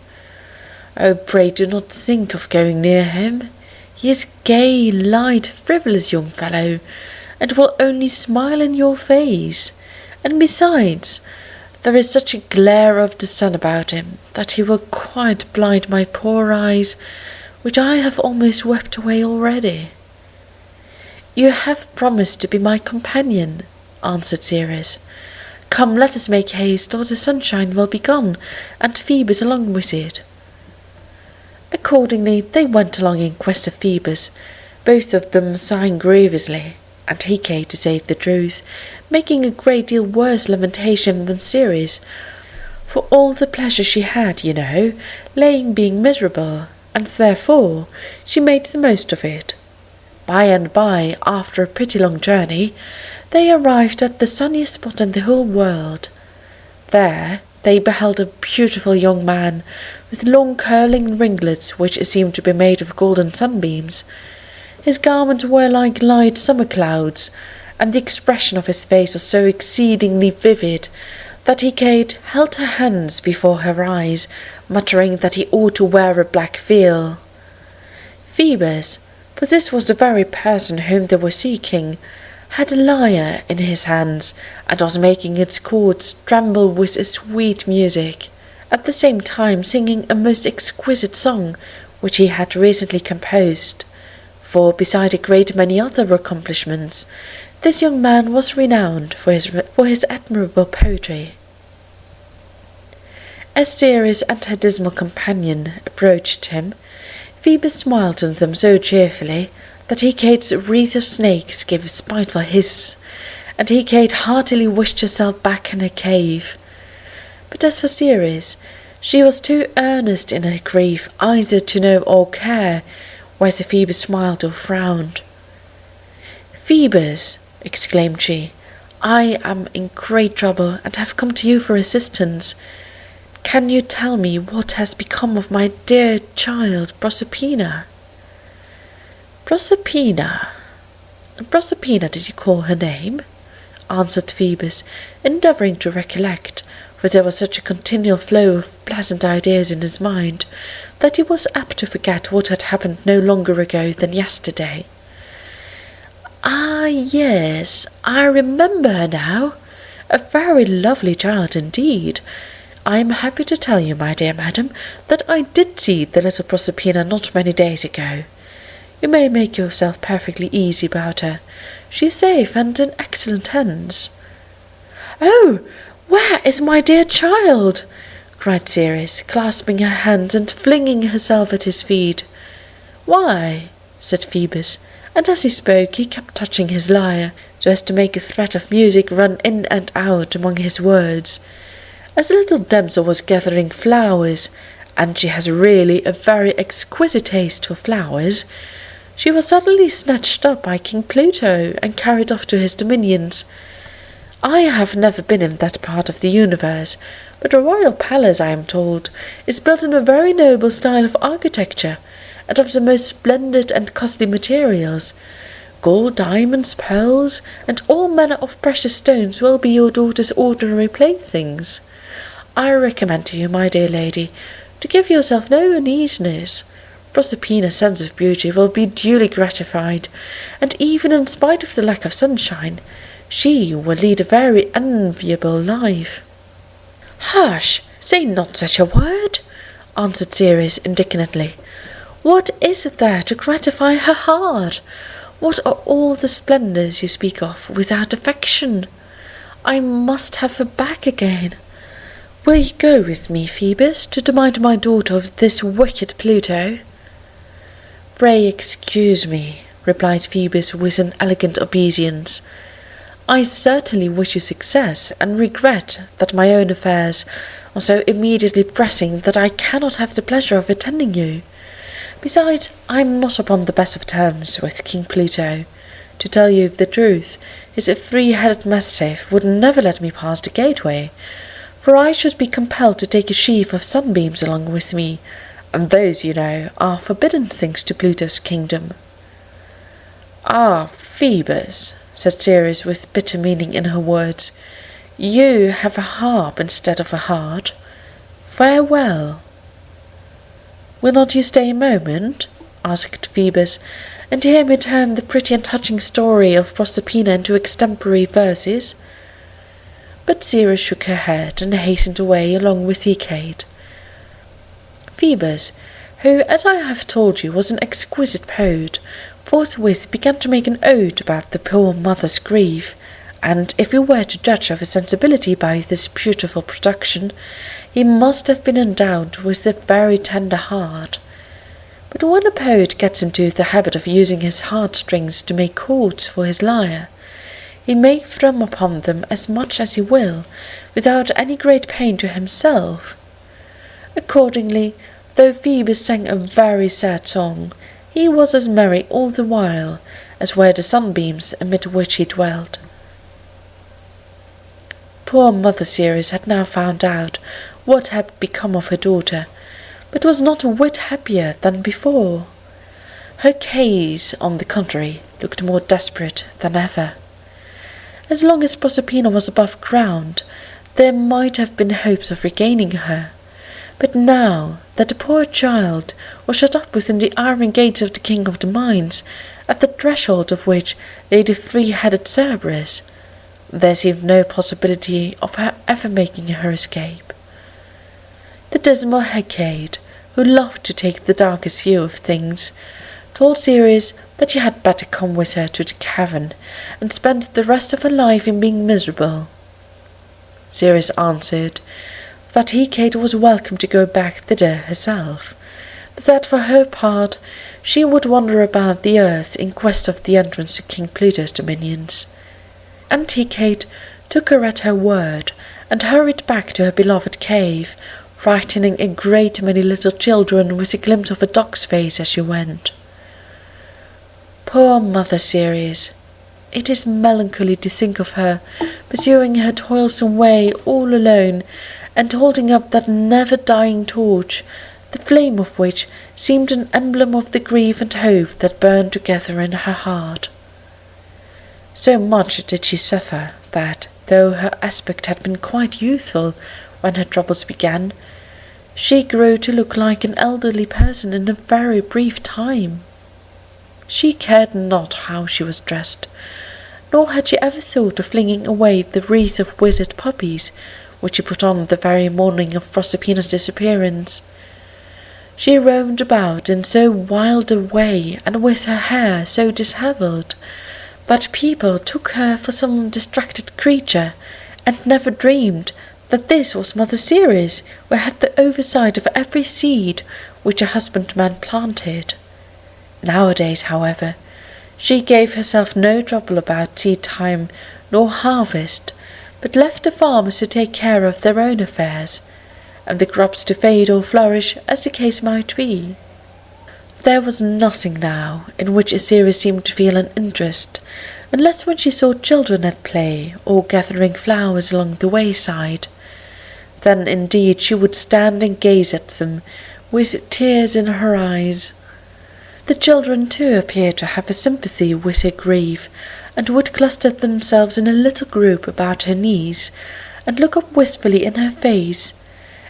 Oh, pray do not think of going near him. He is gay, light, frivolous young fellow, and will only smile in your face, and besides, there is such a glare of the sun about him that he will quite blind my poor eyes, which I have almost wept away already." "You have promised to be my companion," answered Ceres. "Come, let us make haste, or the sunshine will be gone, and Phoebus along with it." Accordingly they went along in quest of Phoebus, both of them sighing grievously, and Hecate, to say the truth, making a great deal worse lamentation than Ceres, for all the pleasure she had, you know, lay in being miserable, and therefore she made the most of it. By and by, after a pretty long journey, they arrived at the sunniest spot in the whole world. There they beheld a beautiful young man, with long curling ringlets which seemed to be made of golden sunbeams. His garments were like light summer clouds, and the expression of his face was so exceedingly vivid that Hecate held her hands before her eyes, muttering that he ought to wear a black veil. Phoebus, for this was the very person whom they were seeking, had a lyre in his hands, and was making its chords tremble with a sweet music, at the same time singing a most exquisite song which he had recently composed, for beside a great many other accomplishments, this young man was renowned for his admirable poetry. As Ceres and her dismal companion approached him, Phoebus smiled on them so cheerfully that Hecate's wreath of snakes gave a spiteful hiss, and Hecate heartily wished herself back in her cave. But as for Ceres, she was too earnest in her grief either to know or care whether Phoebus smiled or frowned. "Phoebus," exclaimed she, "I am in great trouble, and have come to you for assistance. Can you tell me what has become of my dear child Proserpina?" "Proserpina? Proserpina, did you call her name?" answered Phoebus, endeavouring to recollect, for there was such a continual flow of pleasant ideas in his mind, that he was apt to forget what had happened no longer ago than yesterday. "Ah, yes, I remember her now. A very lovely child indeed. I am happy to tell you, my dear madam, that I did see the little Proserpina not many days ago. You may make yourself perfectly easy about her. She is safe and in excellent hands." "Oh, where is my dear child?" cried Ceres, clasping her hands and flinging herself at his feet. "Why?" said Phoebus, and as he spoke he kept touching his lyre, so as to make a thread of music run in and out among his words. "As the little damsel was gathering flowers, and she has really a very exquisite taste for flowers, she was suddenly snatched up by King Pluto and carried off to his dominions. I have never been in that part of the universe, but the royal palace, I am told, is built in a very noble style of architecture, and of the most splendid and costly materials. Gold, diamonds, pearls, and all manner of precious stones will be your daughter's ordinary playthings. I recommend to you, my dear lady, to give yourself no uneasiness. Proserpina's sense of beauty will be duly gratified, and even in spite of the lack of sunshine, she will lead a very enviable life." "Hush! Say not such a word," answered Ceres indignantly. "What is there to gratify her heart? What are all the splendours you speak of without affection? I must have her back again. Will you go with me, Phoebus, to demand my daughter of this wicked Pluto?" "Pray excuse me," replied Phoebus with an elegant obeisance. "I certainly wish you success, and regret that my own affairs are so immediately pressing that I cannot have the pleasure of attending you. Besides, I am not upon the best of terms with King Pluto. To tell you the truth, his three-headed mastiff would never let me pass the gateway, for I should be compelled to take a sheaf of sunbeams along with me, and those, you know, are forbidden things to Pluto's kingdom." "Ah, Phoebus," said Ceres with bitter meaning in her words, "you have a harp instead of a heart. Farewell." "Will not you stay a moment?" asked Phoebus, "and hear me turn the pretty and touching story of Proserpina into extempore verses?" But Ceres shook her head and hastened away along with Hecate. Phoebus, who, as I have told you, was an exquisite poet, forthwith began to make an ode about the poor mother's grief, and if we were to judge of his sensibility by this beautiful production, he must have been endowed with a very tender heart. But when a poet gets into the habit of using his heartstrings to make chords for his lyre, he may thrum upon them as much as he will, without any great pain to himself. Accordingly, though Phoebus sang a very sad song, he was as merry all the while as were the sunbeams amid which he dwelt. Poor Mother Ceres had now found out what had become of her daughter, but was not a whit happier than before. Her case, on the contrary, looked more desperate than ever. As long as Proserpina was above ground, there might have been hopes of regaining her, but now that the poor child was shut up within the iron gates of the King of the Mines, at the threshold of which lay the three-headed Cerberus, there seemed no possibility of her ever making her escape. The dismal Hecate, who loved to take the darkest view of things, told Ceres that she had better come with her to the cavern and spend the rest of her life in being miserable. Ceres answered that Hecate was welcome to go back thither herself, but that for her part she would wander about the earth in quest of the entrance to King Pluto's dominions. And Hecate took her at her word, and hurried back to her beloved cave, frightening a great many little children with a glimpse of a dog's face as she went. Poor Mother Ceres! It is melancholy to think of her pursuing her toilsome way all alone, and holding up that never-dying torch, the flame of which seemed an emblem of the grief and hope that burned together in her heart. So much did she suffer that, though her aspect had been quite youthful when her troubles began, she grew to look like an elderly person in a very brief time. She cared not how she was dressed, nor had she ever thought of flinging away the wreath of withered poppies which she put on the very morning of Proserpina's disappearance. She roamed about in so wild a way, and with her hair so dishevelled, that people took her for some distracted creature, and never dreamed that this was Mother Ceres, who had the oversight of every seed which a husbandman planted. Nowadays, however, she gave herself no trouble about seed time nor harvest, but left the farmers to take care of their own affairs, and the crops to fade or flourish as the case might be. There was nothing now in which Ceres seemed to feel an interest, unless when she saw children at play or gathering flowers along the wayside. Then indeed she would stand and gaze at them, with tears in her eyes. The children too appeared to have a sympathy with her grief, and would cluster themselves in a little group about her knees, and look up wistfully in her face,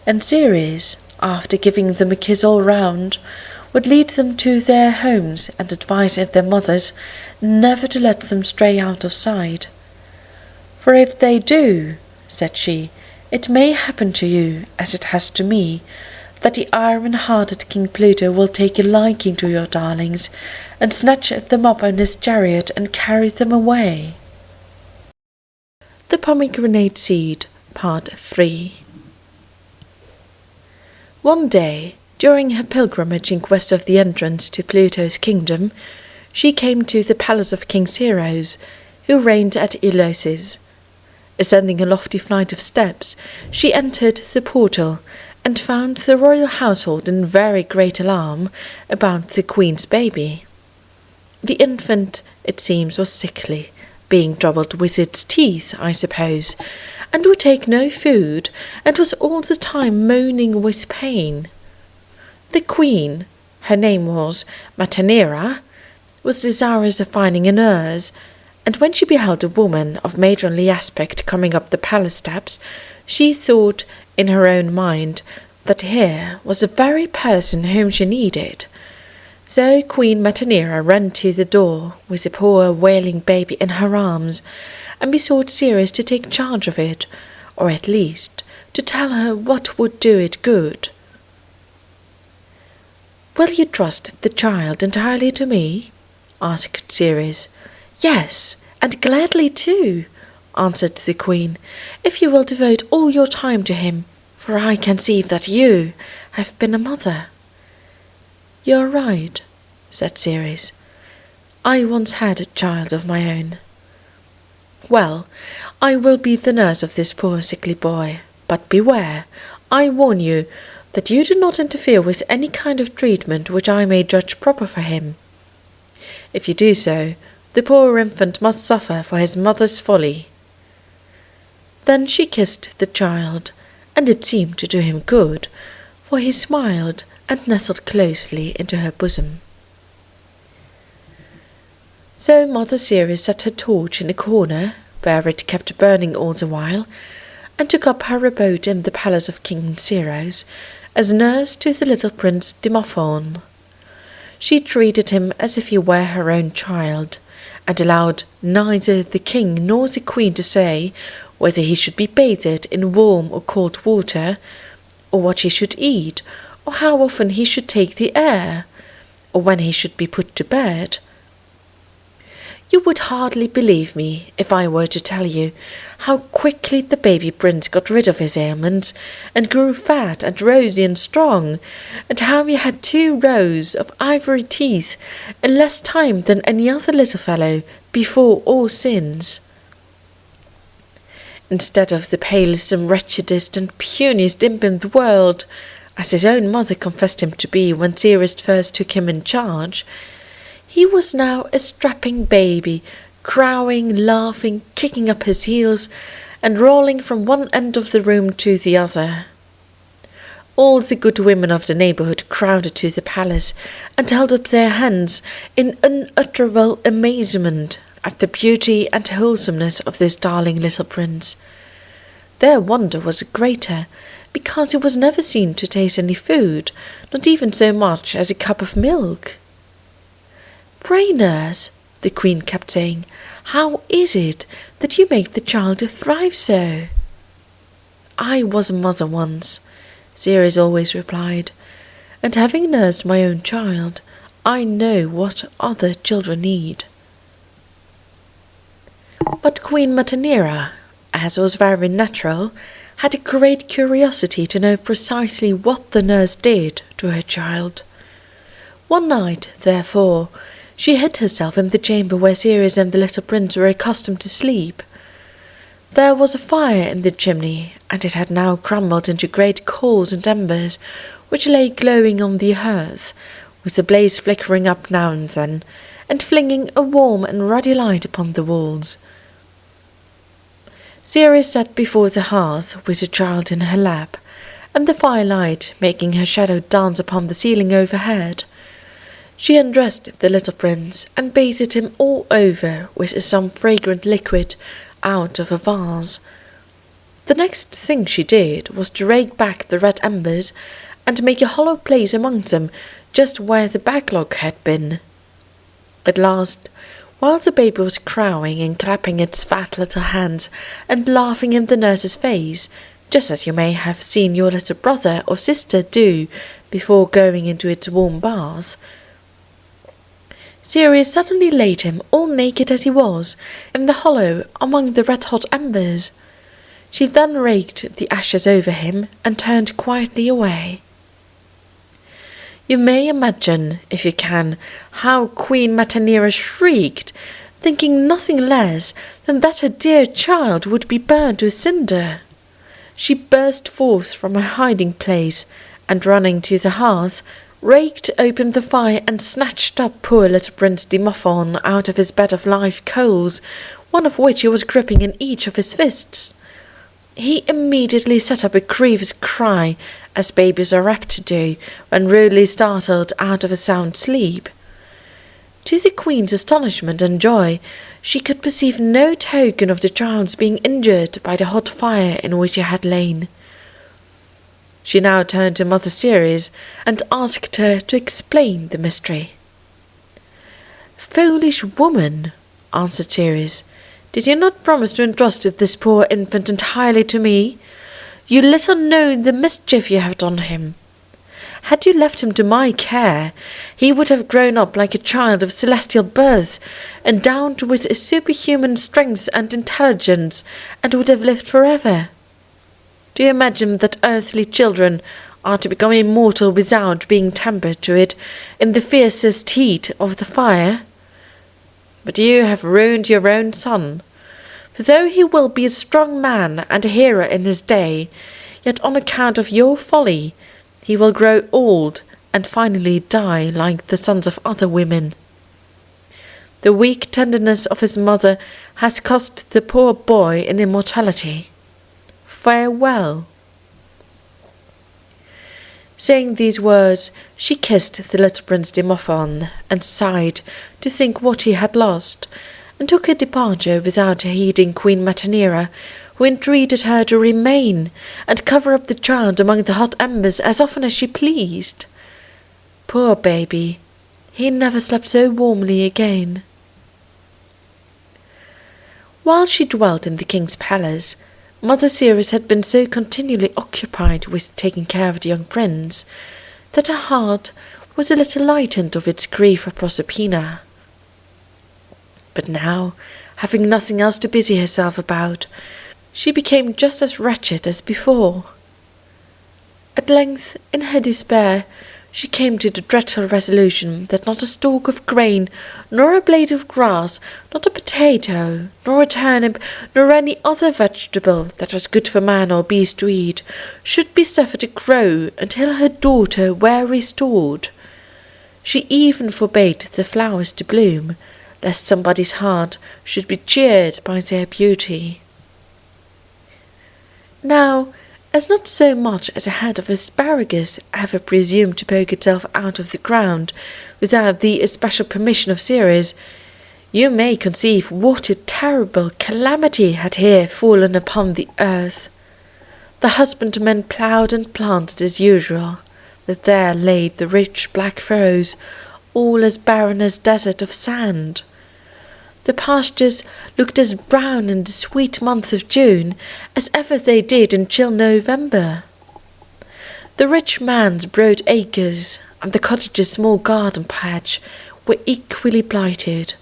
and Ceres, after giving them a kiss all round, would lead them to their homes, and advise their mothers never to let them stray out of sight. "For if they do," said she, "it may happen to you, as it has to me, that the iron-hearted King Pluto will take a liking to your darlings, and snatch them up in his chariot and carry them away." The Pomegranate Seed, Part 3. One day, during her pilgrimage in quest of the entrance to Pluto's kingdom, she came to the palace of King Ceres, who reigned at Ulysses. Ascending a lofty flight of steps, she entered the portal, and found the royal household in very great alarm about the queen's baby. The infant, it seems, was sickly, being troubled with its teeth, I suppose, and would take no food, and was all the time moaning with pain. The queen, her name was Metaneira, was desirous of finding a nurse, and when she beheld a woman of matronly aspect coming up the palace steps, she thought in her own mind that here was the very person whom she needed. So Queen Metaneira ran to the door with the poor wailing baby in her arms, and besought Ceres to take charge of it, or at least to tell her what would do it good. "Will you trust the child entirely to me?" asked Ceres. "Yes, and gladly too," answered the queen, "if you will devote all your time to him, for I conceive that you have been a mother." "You are right," said Ceres. "I once had a child of my own. Well, I will be the nurse of this poor sickly boy, but beware, I warn you, that you do not interfere with any kind of treatment which I may judge proper for him. If you do so, the poor infant must suffer for his mother's folly." Then she kissed the child, and it seemed to do him good, for he smiled and nestled closely into her bosom. So Mother Ceres set her torch in a corner, where it kept burning all the while, and took up her abode in the palace of King Ceres, as nurse to the little prince Demophoon. She treated him as if he were her own child, and allowed neither the king nor the queen to say whether he should be bathed in warm or cold water, or what he should eat, or how often he should take the air, or when he should be put to bed. You would hardly believe me if I were to tell you how quickly the baby prince got rid of his ailments, and grew fat and rosy and strong, and how he had 2 rows of ivory teeth in less time than any other little fellow before or since. Instead of the palest and wretchedest and puniest imp in the world, as his own mother confessed him to be when Ceres first took him in charge, he was now a strapping baby, crowing, laughing, kicking up his heels, and rolling from one end of the room to the other. All the good women of the neighbourhood crowded to the palace, and held up their hands in unutterable amazement at the beauty and wholesomeness of this darling little prince. Their wonder was greater, because he was never seen to taste any food, not even so much as a cup of milk. "Pray, nurse," the queen kept saying, "how is it that you make the child thrive so?" I was a mother once," Ceres always replied, "and having nursed my own child, I know what other children need." But Queen Metaneira, as was very natural, had a great curiosity to know precisely what the nurse did to her child. One night, therefore, she hid herself in the chamber where Ceres and the little prince were accustomed to sleep. There was a fire in the chimney, and it had now crumbled into great coals and embers, which lay glowing on the hearth, with the blaze flickering up now and then, and flinging a warm and ruddy light upon the walls. Ceres sat before the hearth with the child in her lap, and the firelight making her shadow dance upon the ceiling overhead. She undressed the little prince and bathed him all over with some fragrant liquid out of a vase. The next thing she did was to rake back the red embers and make a hollow place among them just where the backlog had been. At last, while the baby was crowing and clapping its fat little hands and laughing in the nurse's face, just as you may have seen your little brother or sister do before going into its warm bath, Ceres suddenly laid him, all naked as he was, in the hollow among the red-hot embers. She then raked the ashes over him and turned quietly away. You may imagine, if you can, how Queen Metaneira shrieked, thinking nothing less than that her dear child would be burned to a cinder. She burst forth from her hiding-place, and running to the hearth, raked open the fire and snatched up poor little Prince Demophoon out of his bed of live coals, one of which he was gripping in each of his fists. He immediately set up a grievous cry, as babies are apt to do when rudely startled out of a sound sleep. To the queen's astonishment and joy, she could perceive no token of the child's being injured by the hot fire in which he had lain. She now turned to Mother Ceres and asked her to explain the mystery. "Foolish woman," answered Ceres, "did you not promise to entrust this poor infant entirely to me? You little know the mischief you have done him. Had you left him to my care, he would have grown up like a child of celestial birth, endowed with a superhuman strength and intelligence, and would have lived forever. Do you imagine that earthly children are to become immortal without being tempered to it in the fiercest heat of the fire? But you have ruined your own son. For though he will be a strong man and a hero in his day, yet on account of your folly he will grow old and finally die like the sons of other women. The weak tenderness of his mother has cost the poor boy an immortality. Farewell." Saying these words, she kissed the little Prince Demophoon, and sighed to think what he had lost, and took her departure without heeding Queen Metaneira, who entreated her to remain and cover up the child among the hot embers as often as she pleased. Poor baby, he never slept so warmly again. While she dwelt in the king's palace, Mother Ceres had been so continually occupied with taking care of the young prince, that her heart was a little lightened of its grief for Proserpina. But now, having nothing else to busy herself about, she became just as wretched as before. At length, in her despair, she came to the dreadful resolution that not a stalk of grain, nor a blade of grass, not a potato, nor a turnip, nor any other vegetable that was good for man or beast to eat, should be suffered to grow until her daughter were restored. She even forbade the flowers to bloom, lest somebody's heart should be cheered by their beauty. Now, as not so much as a head of asparagus ever presumed to poke itself out of the ground without the especial permission of Ceres, you may conceive what a terrible calamity had here fallen upon the earth. The husbandmen ploughed and planted as usual, but there lay the rich black furrows, all as barren as desert of sand. The pastures looked as brown in the sweet month of June as ever they did in chill November. The rich man's broad acres and the cottage's small garden patch were equally blighted.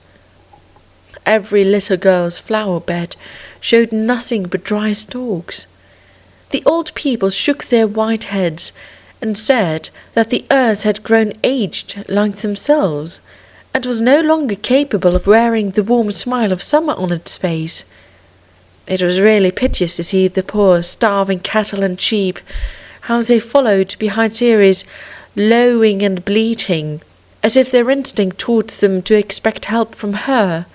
Every little girl's flower bed showed nothing but dry stalks. The old people shook their white heads and said that the earth had grown aged like themselves, and was no longer capable of wearing the warm smile of summer on its face. It was really piteous to see the poor starving cattle and sheep, how they followed behind Ceres, lowing and bleating, as if their instinct taught them to expect help from her,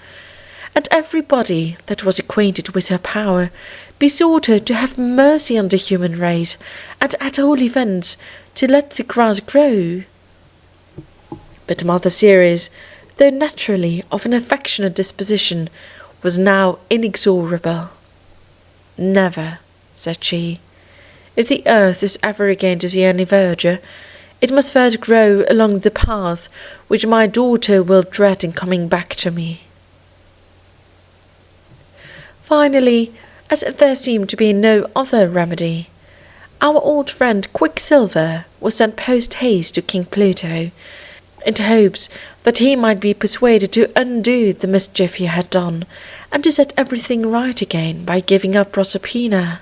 and everybody that was acquainted with her power besought her to have mercy on the human race, and at all events to let the grass grow. But Mother Ceres, though naturally of an affectionate disposition, was now inexorable. "Never," said she. "If the earth is ever again to see any verdure, it must first grow along the path which my daughter will dread in coming back to me." Finally, as there seemed to be no other remedy, our old friend Quicksilver was sent post-haste to King Pluto, in hopes that he might be persuaded to undo the mischief he had done, and to set everything right again by giving up Proserpina.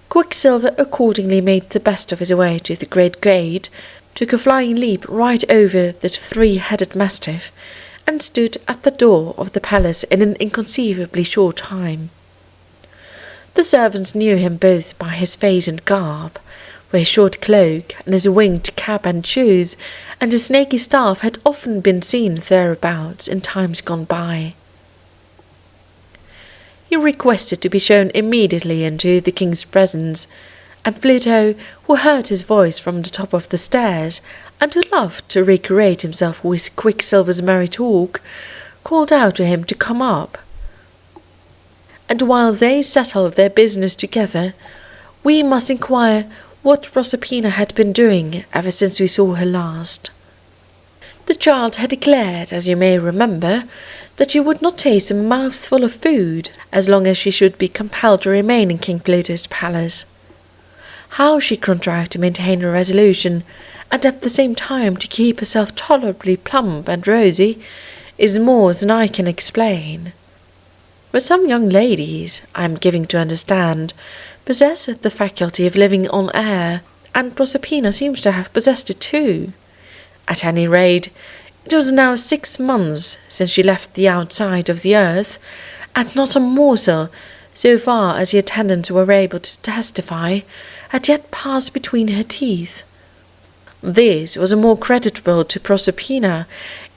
Quicksilver accordingly made the best of his way to the great gate, took a flying leap right over the three-headed mastiff, and stood at the door of the palace in an inconceivably short time. The servants knew him both by his face and garb, for his short cloak and his winged cap and shoes and his snaky staff had often been seen thereabouts in times gone by. He requested to be shown immediately into the king's presence, and Pluto, who heard his voice from the top of the stairs, and who loved to recreate himself with Quicksilver's merry talk, called out to him to come up. And while they settled their business together, we must inquire what Proserpina had been doing ever since we saw her last. The child had declared, as you may remember, that she would not taste a mouthful of food as long as she should be compelled to remain in King Pluto's palace. How she contrived to maintain her resolution, and at the same time to keep herself tolerably plump and rosy, is more than I can explain. But some young ladies, I am giving to understand, possess the faculty of living on air, and Proserpina seems to have possessed it too. At any rate, it was now 6 months since she left the outside of the earth, and not a morsel, so far as the attendants were able to testify, had yet passed between her teeth. This was more creditable to Proserpina,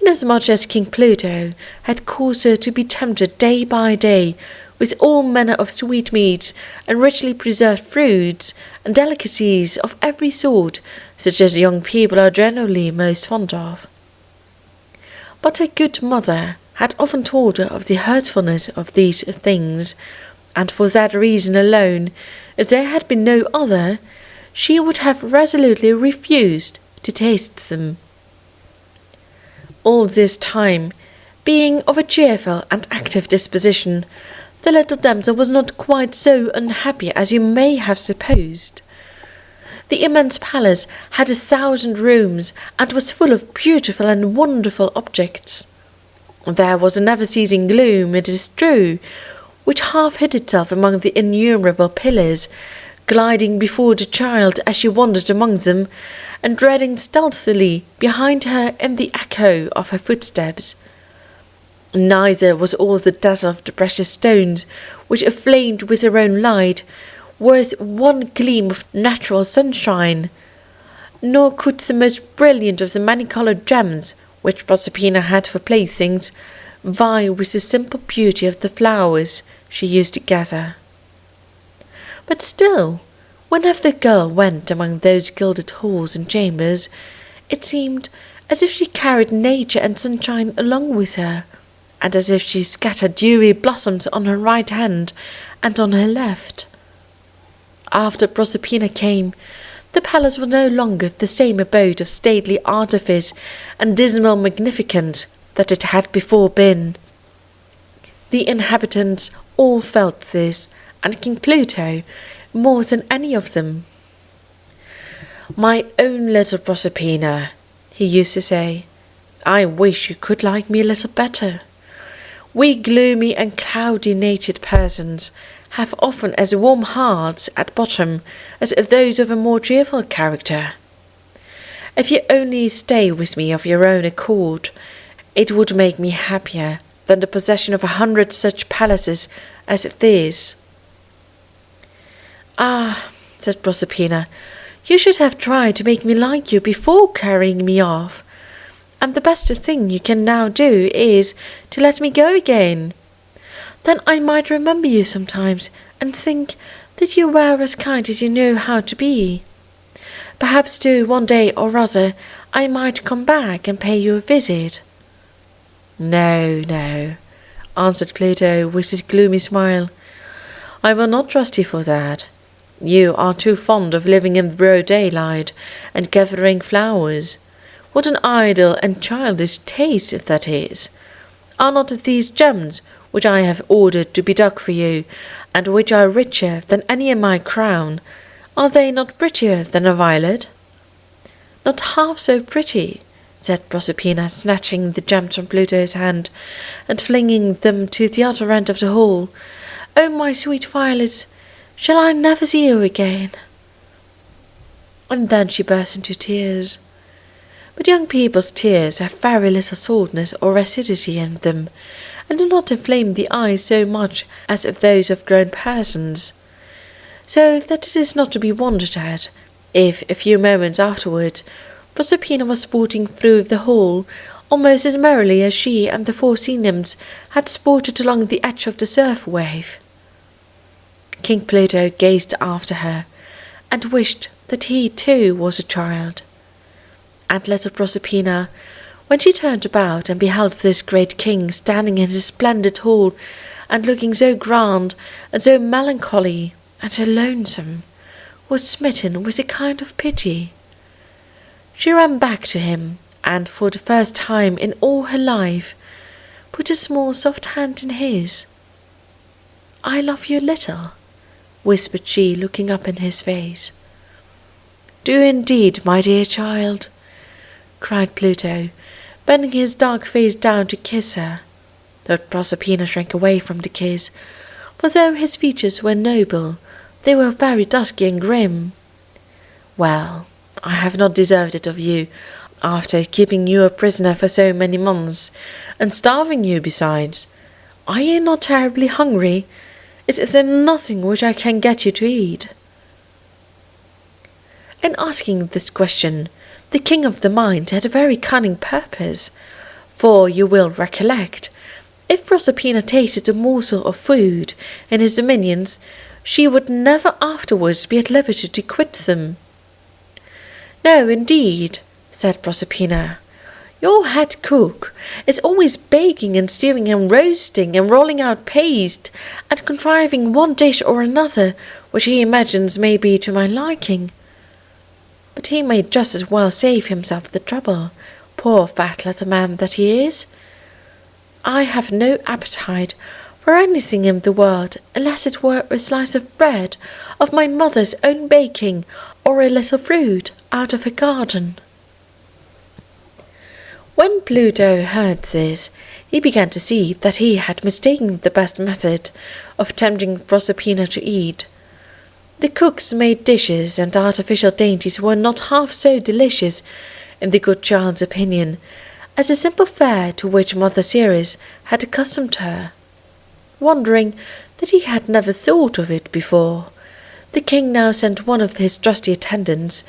inasmuch as King Pluto had caused her to be tempted day by day with all manner of sweetmeats and richly preserved fruits and delicacies of every sort, such as young people are generally most fond of. But her good mother had often told her of the hurtfulness of these things, and for that reason alone, if there had been no other, she would have resolutely refused to taste them. All this time, being of a cheerful and active disposition, the little damsel was not quite so unhappy as you may have supposed. The immense palace had 1,000 rooms, and was full of beautiful and wonderful objects. There was a never-ceasing gloom, it is true, which half hid itself among the innumerable pillars, gliding before the child as she wandered among them, and treading stealthily behind her in the echo of her footsteps. Neither was all the dazzle of the precious stones, which aflamed with their own light, worth one gleam of natural sunshine, nor could the most brilliant of the many-coloured gems, which Proserpina had for playthings, vie with the simple beauty of the flowers she used to gather. But still, whenever the girl went among those gilded halls and chambers, it seemed as if she carried nature and sunshine along with her, and as if she scattered dewy blossoms on her right hand and on her left. After Proserpina came, the palace was no longer the same abode of stately artifice and dismal magnificence that it had before been. The inhabitants all felt this, and King Pluto more than any of them. "My own little Proserpina," he used to say, "I wish you could like me a little better. We gloomy and cloudy-natured persons have often as warm hearts at bottom as those of a more cheerful character. If you only stay with me of your own accord, it would make me happier than the possession of 100 such palaces as this." "Ah," said Proserpina, "you should have tried to make me like you before carrying me off. And the best thing you can now do is to let me go again. Then I might remember you sometimes and think that you were as kind as you know how to be. Perhaps too, one day or other, I might come back and pay you a visit." "No, no," answered Pluto with his gloomy smile. "I will not trust you for that. You are too fond of living in the broad daylight and gathering flowers. What an idle and childish taste that is! Are not these gems, which I have ordered to be dug for you, and which are richer than any in my crown, are they not prettier than a violet?" "Not half so pretty," said Proserpina, snatching the gems from Pluto's hand and flinging them to the other end of the hall. "Oh, my sweet violets, shall I never see you again?" And then she burst into tears. But young people's tears have very little saltness or acidity in them, and do not inflame the eyes so much as those of grown persons, so that it is not to be wondered at if, a few moments afterwards, Proserpina was sporting through the hall almost as merrily as she and the 4 sea nymphs had sported along the edge of the surf wave. King Pluto gazed after her, and wished that he too was a child. And little Proserpina, when she turned about and beheld this great king standing in his splendid hall, and looking so grand and so melancholy and so lonesome, was smitten with a kind of pity. She ran back to him, and for the first time in all her life, put a small soft hand in his. "I love you a little," whispered she, looking up in his face. "Do you indeed, my dear child?" cried Pluto, bending his dark face down to kiss her. But Proserpina shrank away from the kiss, for though his features were noble, they were very dusky and grim. "Well, I have not deserved it of you, after keeping you a prisoner for so many months, and starving you besides. Are you not terribly hungry? Is there nothing which I can get you to eat?" In asking this question, the king of the mines had a very cunning purpose, for you will recollect, if Proserpina tasted a morsel of food in his dominions, she would never afterwards be at liberty to quit them. "No, indeed," said Proserpina. "Your head cook is always baking and stewing and roasting and rolling out paste and contriving one dish or another which he imagines may be to my liking. But he may just as well save himself the trouble, poor fat little man that he is. I have no appetite for anything in the world unless it were a slice of bread of my mother's own baking, or a little fruit out of her garden." When Pluto heard this, he began to see that he had mistaken the best method of tempting Proserpina to eat. The cooks made dishes and artificial dainties were not half so delicious, in the good child's opinion, as the simple fare to which Mother Ceres had accustomed her. Wondering that he had never thought of it before, the king now sent one of his trusty attendants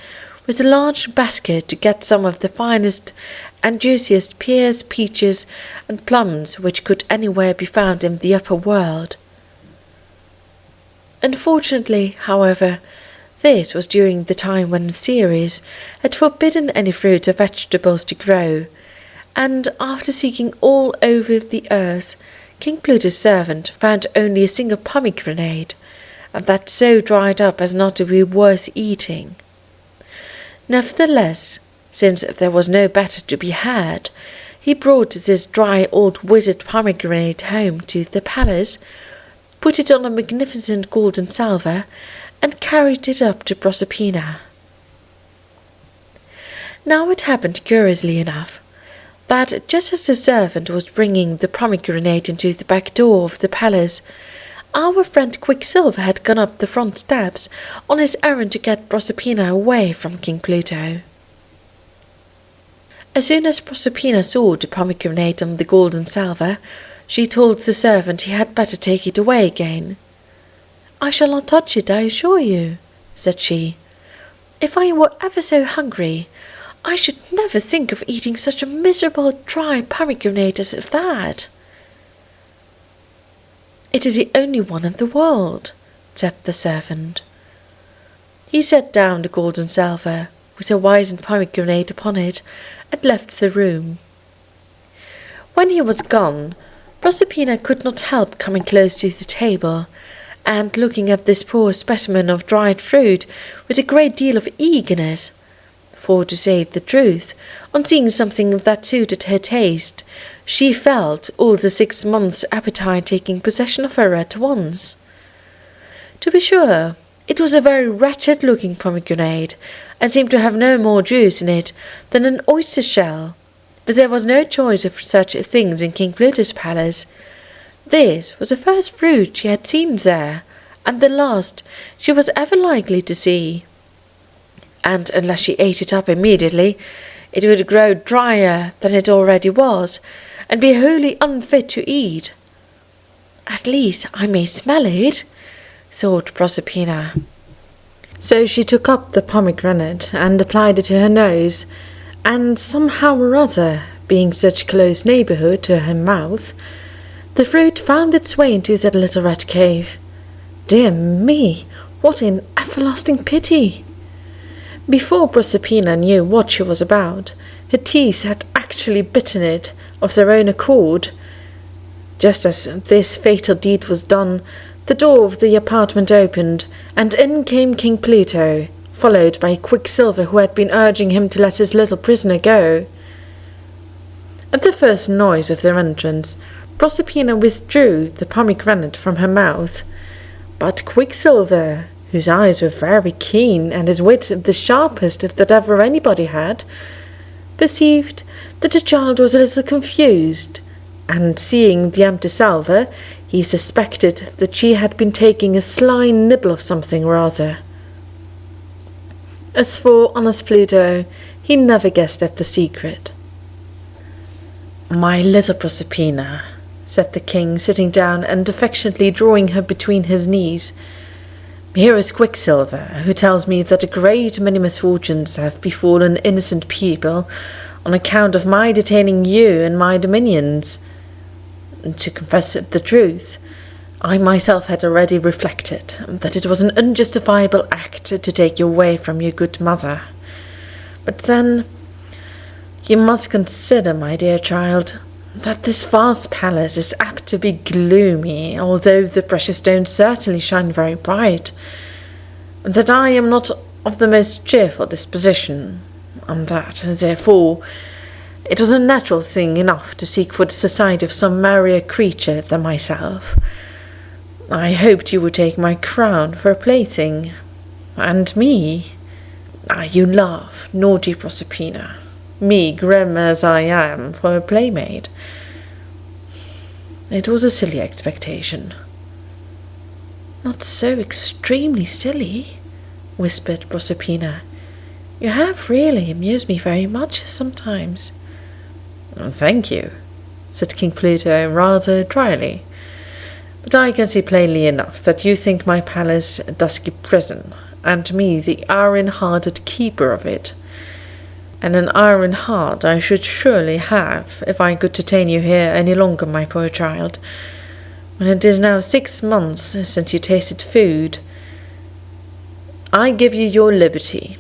with a large basket to get some of the finest and juiciest pears, peaches, and plums which could anywhere be found in the upper world. Unfortunately, however, this was during the time when Ceres had forbidden any fruits or vegetables to grow, and after seeking all over the earth, King Pluto's servant found only a single pomegranate, and that so dried up as not to be worth eating. Nevertheless, since there was no better to be had, He brought this dry old withered pomegranate home to the palace, put it on a magnificent golden salver, and carried it up to Proserpina. Now it happened, curiously enough, that just as the servant was bringing the pomegranate into the back door of the palace, our friend Quicksilver had gone up the front steps on his errand to get Proserpina away from King Pluto. As soon as Proserpina saw the pomegranate on the golden salver, she told the servant he had better take it away again. "I shall not touch it, I assure you," said she. "If I were ever so hungry, I should never think of eating such a miserable dry pomegranate as that." "It is the only one in the world," said the servant. He set down the golden salver, with a wizened pomegranate upon it, and left the room. When he was gone, Proserpina could not help coming close to the table, and looking at this poor specimen of dried fruit with a great deal of eagerness, for, to say the truth, on seeing something that suited her taste, she felt all the 6 months' appetite taking possession of her at once. To be sure, it was a very wretched-looking pomegranate, and seemed to have no more juice in it than an oyster shell, but there was no choice of such things in King Pluto's palace. This was the first fruit she had seen there, and the last she was ever likely to see. And unless she ate it up immediately, it would grow drier than it already was, and be wholly unfit to eat. "At least I may smell it," thought Proserpina. So she took up the pomegranate and applied it to her nose, and somehow or other, being such close neighbourhood to her mouth, the fruit found its way into that little rat cave. Dear me, what an everlasting pity! Before Proserpina knew what she was about, her teeth had actually bitten it of their own accord. Just as this fatal deed was done, the door of the apartment opened, and in came King Pluto, followed by Quicksilver, who had been urging him to let his little prisoner go. At the first noise of their entrance, Proserpina withdrew the pomegranate from her mouth, but Quicksilver, whose eyes were very keen and his wit the sharpest that ever anybody had, perceived that the child was a little confused, and seeing the empty salver, he suspected that she had been taking a sly nibble of something or other. As for honest Pluto, he never guessed at the secret. "My little Proserpina," said the king, sitting down and affectionately drawing her between his knees, "here is Quicksilver, who tells me that a great many misfortunes have befallen innocent people on account of my detaining you in my dominions. To confess the truth, I myself had already reflected that it was an unjustifiable act to take you away from your good mother. But then, you must consider, my dear child, that this vast palace is apt to be gloomy, although the precious stones certainly shine very bright, and that I am not of the most cheerful disposition, and that, therefore, it was a natural thing enough to seek for the society of some merrier creature than myself. I hoped you would take my crown for a plaything, and me. You laugh, naughty Proserpina. Me, grim as I am, for a playmate. It was a silly expectation." "Not so extremely silly," whispered Proserpina. "You have really amused me very much sometimes." "Thank you," said King Pluto rather dryly. "But I can see plainly enough that you think my palace a dusky prison, and me the iron-hearted keeper of it. And an iron heart I should surely have if I could detain you here any longer, my poor child, when it is now 6 months since you tasted food. I give you your liberty.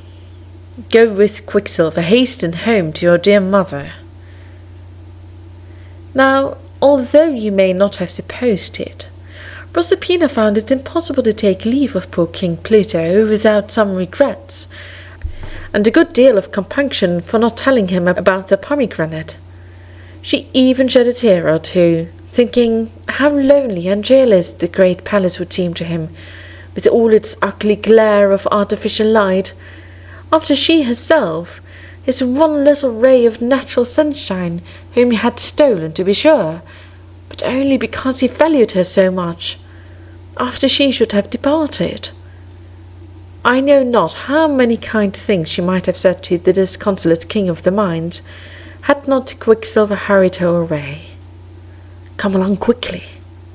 Go with Quicksilver, hasten home to your dear mother." Now, although you may not have supposed it, Proserpina found it impossible to take leave of poor King Pluto without some regrets, and a good deal of compunction for not telling him about the pomegranate. She even shed a tear or two, thinking how lonely and cheerless the great palace would seem to him, with all its ugly glare of artificial light, after she herself, his one little ray of natural sunshine, whom he had stolen, to be sure, but only because he valued her so much, after she should have departed. I know not how many kind things she might have said to the disconsolate king of the mines, had not Quicksilver hurried her away. "Come along quickly,"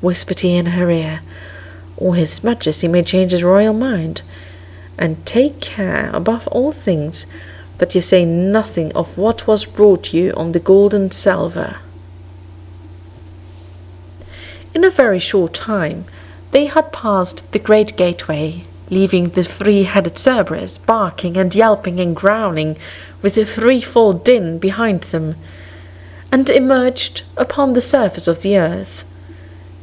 whispered he in her ear, "or his majesty may change his royal mind, and take care, above all things, that you say nothing of what was brought you on the golden salver." In a very short time they had passed the great gateway, leaving the three-headed Cerberus barking and yelping and growling with a threefold din behind them, and emerged upon the surface of the earth.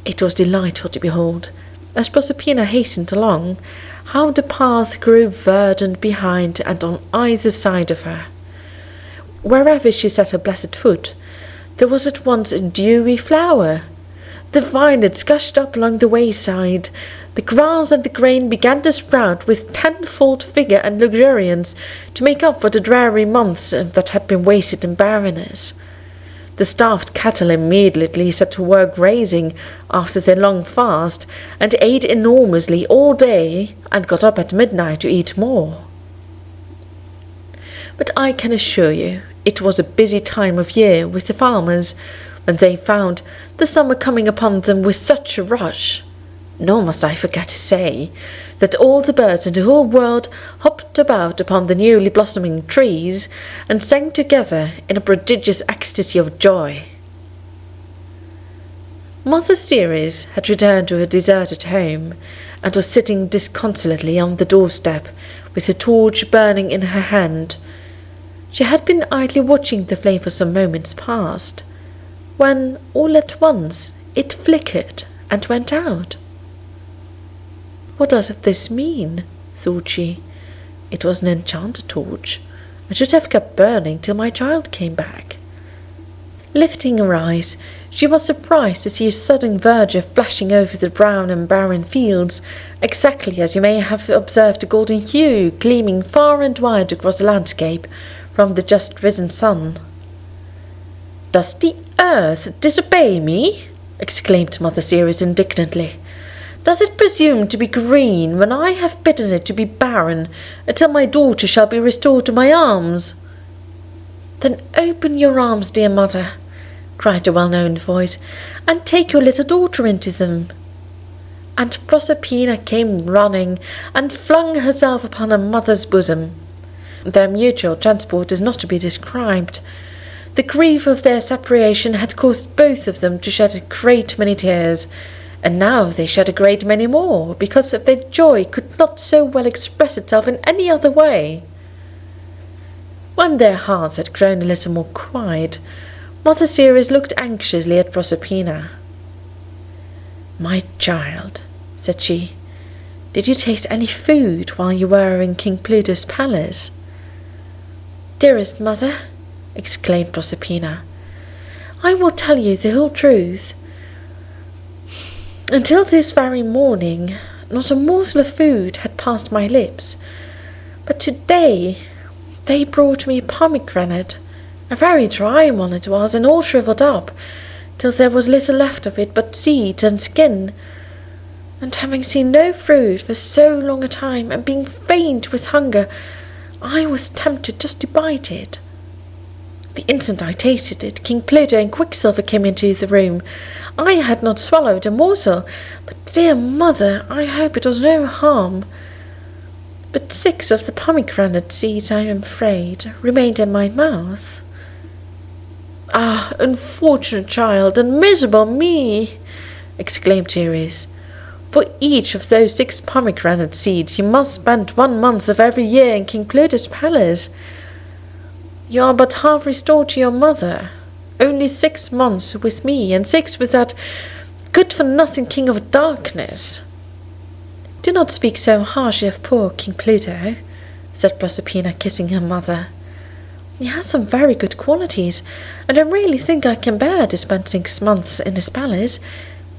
It was delightful to behold, as Proserpina hastened along, how the path grew verdant behind and on either side of her. Wherever she set her blessed foot, there was at once a dewy flower. The violets gushed up along the wayside, the grass and the grain began to sprout with tenfold vigour and luxuriance to make up for the dreary months that had been wasted in barrenness. The starved cattle immediately set to work grazing after their long fast, and ate enormously all day, and got up at midnight to eat more. But I can assure you it was a busy time of year with the farmers, when they found the summer coming upon them with such a rush. Nor must I forget to say that all the birds in the whole world hopped about upon the newly blossoming trees, and sang together in a prodigious ecstasy of joy. Mother Ceres had returned to her deserted home, and was sitting disconsolately on the doorstep, with a torch burning in her hand. She had been idly watching the flame for some moments past, when all at once it flickered and went out. "What does this mean?" thought she. "It was an enchanted torch. I should have kept burning till my child came back." Lifting her eyes, she was surprised to see a sudden verdure flashing over the brown and barren fields, exactly as you may have observed a golden hue gleaming far and wide across the landscape from the just risen sun. "Does the earth disobey me?" exclaimed Mother Ceres indignantly. "Does it presume to be green when I have bidden it to be barren until my daughter shall be restored to my arms?" "Then open your arms, dear mother," cried a well-known voice, "and take your little daughter into them." And Proserpina came running, and flung herself upon her mother's bosom. Their mutual transport is not to be described. The grief of their separation had caused both of them to shed a great many tears, and now they shed a great many more, because their joy could not so well express itself in any other way. When their hearts had grown a little more quiet, Mother Ceres looked anxiously at Proserpina. "My child," said she, "did you taste any food while you were in King Pluto's palace?" "Dearest mother," exclaimed Proserpina, "I will tell you the whole truth. Until this very morning, not a morsel of food had passed my lips, but today they brought me a pomegranate. A very dry one it was, and all shriveled up, till there was little left of it but seeds and skin. And having seen no fruit for so long a time, and being faint with hunger, I was tempted just to bite it. The instant I tasted it, King Pluto and Quicksilver came into the room. I had not swallowed a morsel, but, dear mother, I hope it was no harm. But 6 of the pomegranate seeds, I am afraid, remained in my mouth." "Ah, unfortunate child, and miserable me!" exclaimed Ceres. "For each of those 6 pomegranate seeds you must spend 1 month of every year in King Pluto's palace. You are but half restored to your mother. Only 6 months with me, and 6 with that good-for-nothing king of darkness." "Do not speak so harshly of poor King Pluto," said Proserpina, kissing her mother. He has some very good qualities, and I really think I can bear to spend 6 months in his palace,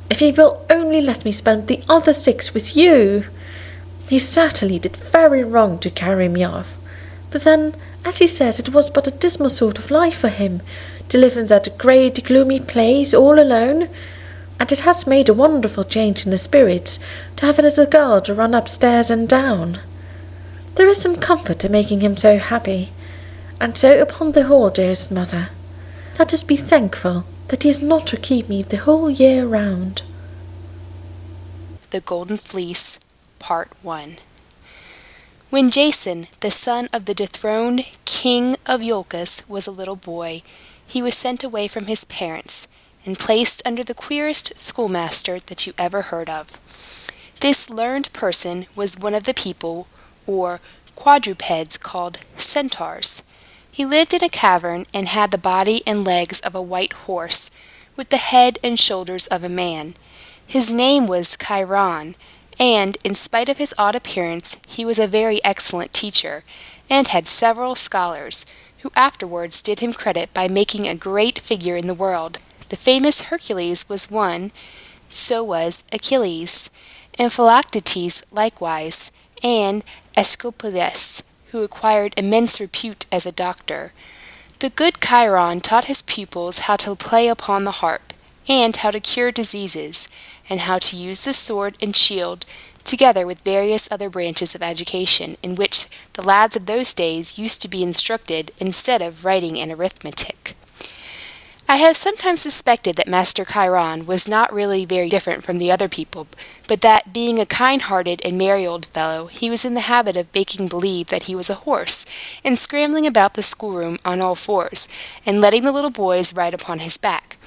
if he will only let me spend the other 6 with you. He certainly did very wrong to carry me off, but then, as he says, it was but a dismal sort of life for him, to live in that great gloomy place all alone, and it has made a wonderful change in his spirits to have a little girl to run upstairs and down. There is some comfort in making him so happy, and so upon the whole, dearest mother, let us be thankful that he is not to keep me the whole year round. The Golden Fleece, Part 1. When Jason, the son of the dethroned king of Iolcus, was a little boy, he was sent away from his parents and placed under the queerest schoolmaster that you ever heard of. This learned person was one of the people, or quadrupeds, called centaurs. He lived in a cavern and had the body and legs of a white horse, with the head and shoulders of a man. His name was Chiron, and, in spite of his odd appearance, he was a very excellent teacher, and had several scholars, who afterwards did him credit by making a great figure in the world. The famous Hercules was one, so was Achilles, and Philoctetes likewise, and Aesculapius, who acquired immense repute as a doctor. The good Chiron taught his pupils how to play upon the harp, and how to cure diseases, and how to use the sword and shield, together with various other branches of education, in which the lads of those days used to be instructed instead of writing and arithmetic. I have sometimes suspected that Master Chiron was not really very different from the other people, but that, being a kind-hearted and merry old fellow, he was in the habit of making believe that he was a horse, and scrambling about the schoolroom on all fours, and letting the little boys ride upon his back.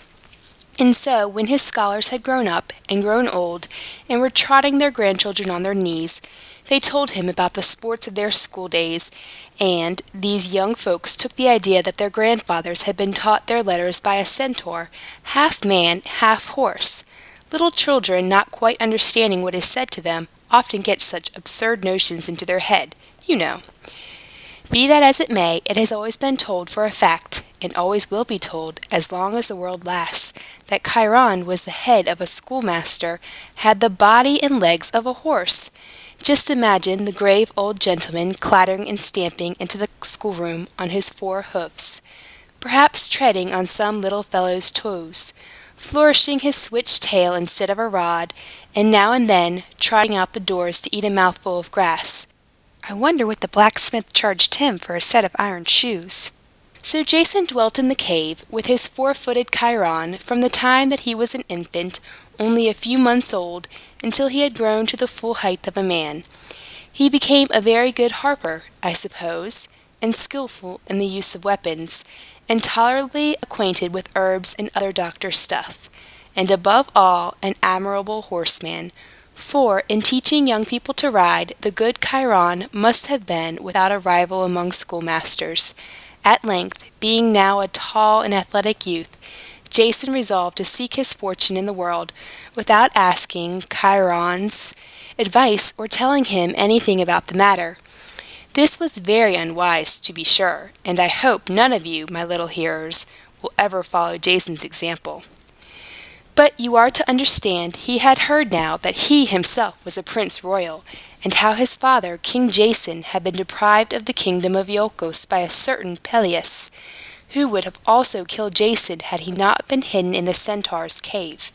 And so, when his scholars had grown up and grown old, and were trotting their grandchildren on their knees, they told him about the sports of their school days, and these young folks took the idea that their grandfathers had been taught their letters by a centaur, half man, half horse. Little children, not quite understanding what is said to them, often get such absurd notions into their head, you know. Be that as it may, it has always been told for a fact, and always will be told as long as the world lasts, that Chiron was the head of a schoolmaster, had the body and legs of a horse. Just imagine the grave old gentleman clattering and stamping into the schoolroom on his 4 hoofs, perhaps treading on some little fellow's toes, flourishing his switch tail instead of a rod, and now and then trotting out the doors to eat a mouthful of grass. I wonder what the blacksmith charged him for a set of iron shoes. So Jason dwelt in the cave with his 4-footed Chiron from the time that he was an infant, only a few months old, until he had grown to the full height of a man. He became a very good harper, I suppose, and skilful in the use of weapons, and tolerably acquainted with herbs and other doctor's stuff, and above all an admirable horseman, for in teaching young people to ride, the good Chiron must have been without a rival among schoolmasters. At length, being now a tall and athletic youth, Jason resolved to seek his fortune in the world without asking Chiron's advice or telling him anything about the matter. This was very unwise, to be sure, and I hope none of you, my little hearers, will ever follow Jason's example. But you are to understand he had heard now that he himself was a prince royal, and how his father, King Jason, had been deprived of the kingdom of Iolcos by a certain Peleus, who would have also killed Jason had he not been hidden in the centaur's cave.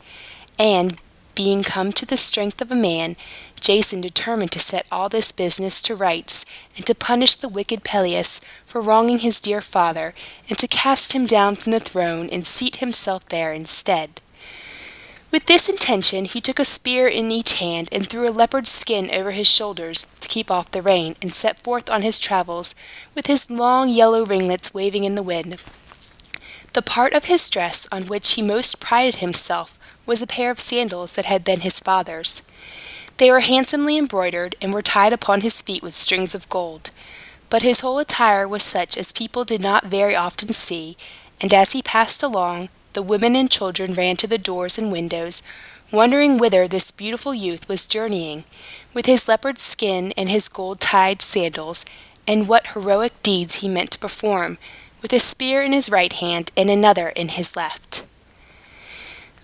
And, being come to the strength of a man, Jason determined to set all this business to rights, and to punish the wicked Peleus for wronging his dear father, and to cast him down from the throne and seat himself there instead. With this intention he took a spear in each hand, and threw a leopard's skin over his shoulders to keep off the rain, and set forth on his travels, with his long yellow ringlets waving in the wind. The part of his dress on which he most prided himself was a pair of sandals that had been his father's. They were handsomely embroidered, and were tied upon his feet with strings of gold. But his whole attire was such as people did not very often see, and as he passed along, the women and children ran to the doors and windows, wondering whither this beautiful youth was journeying, with his leopard skin and his gold-tied sandals, and what heroic deeds he meant to perform, with a spear in his right hand and another in his left.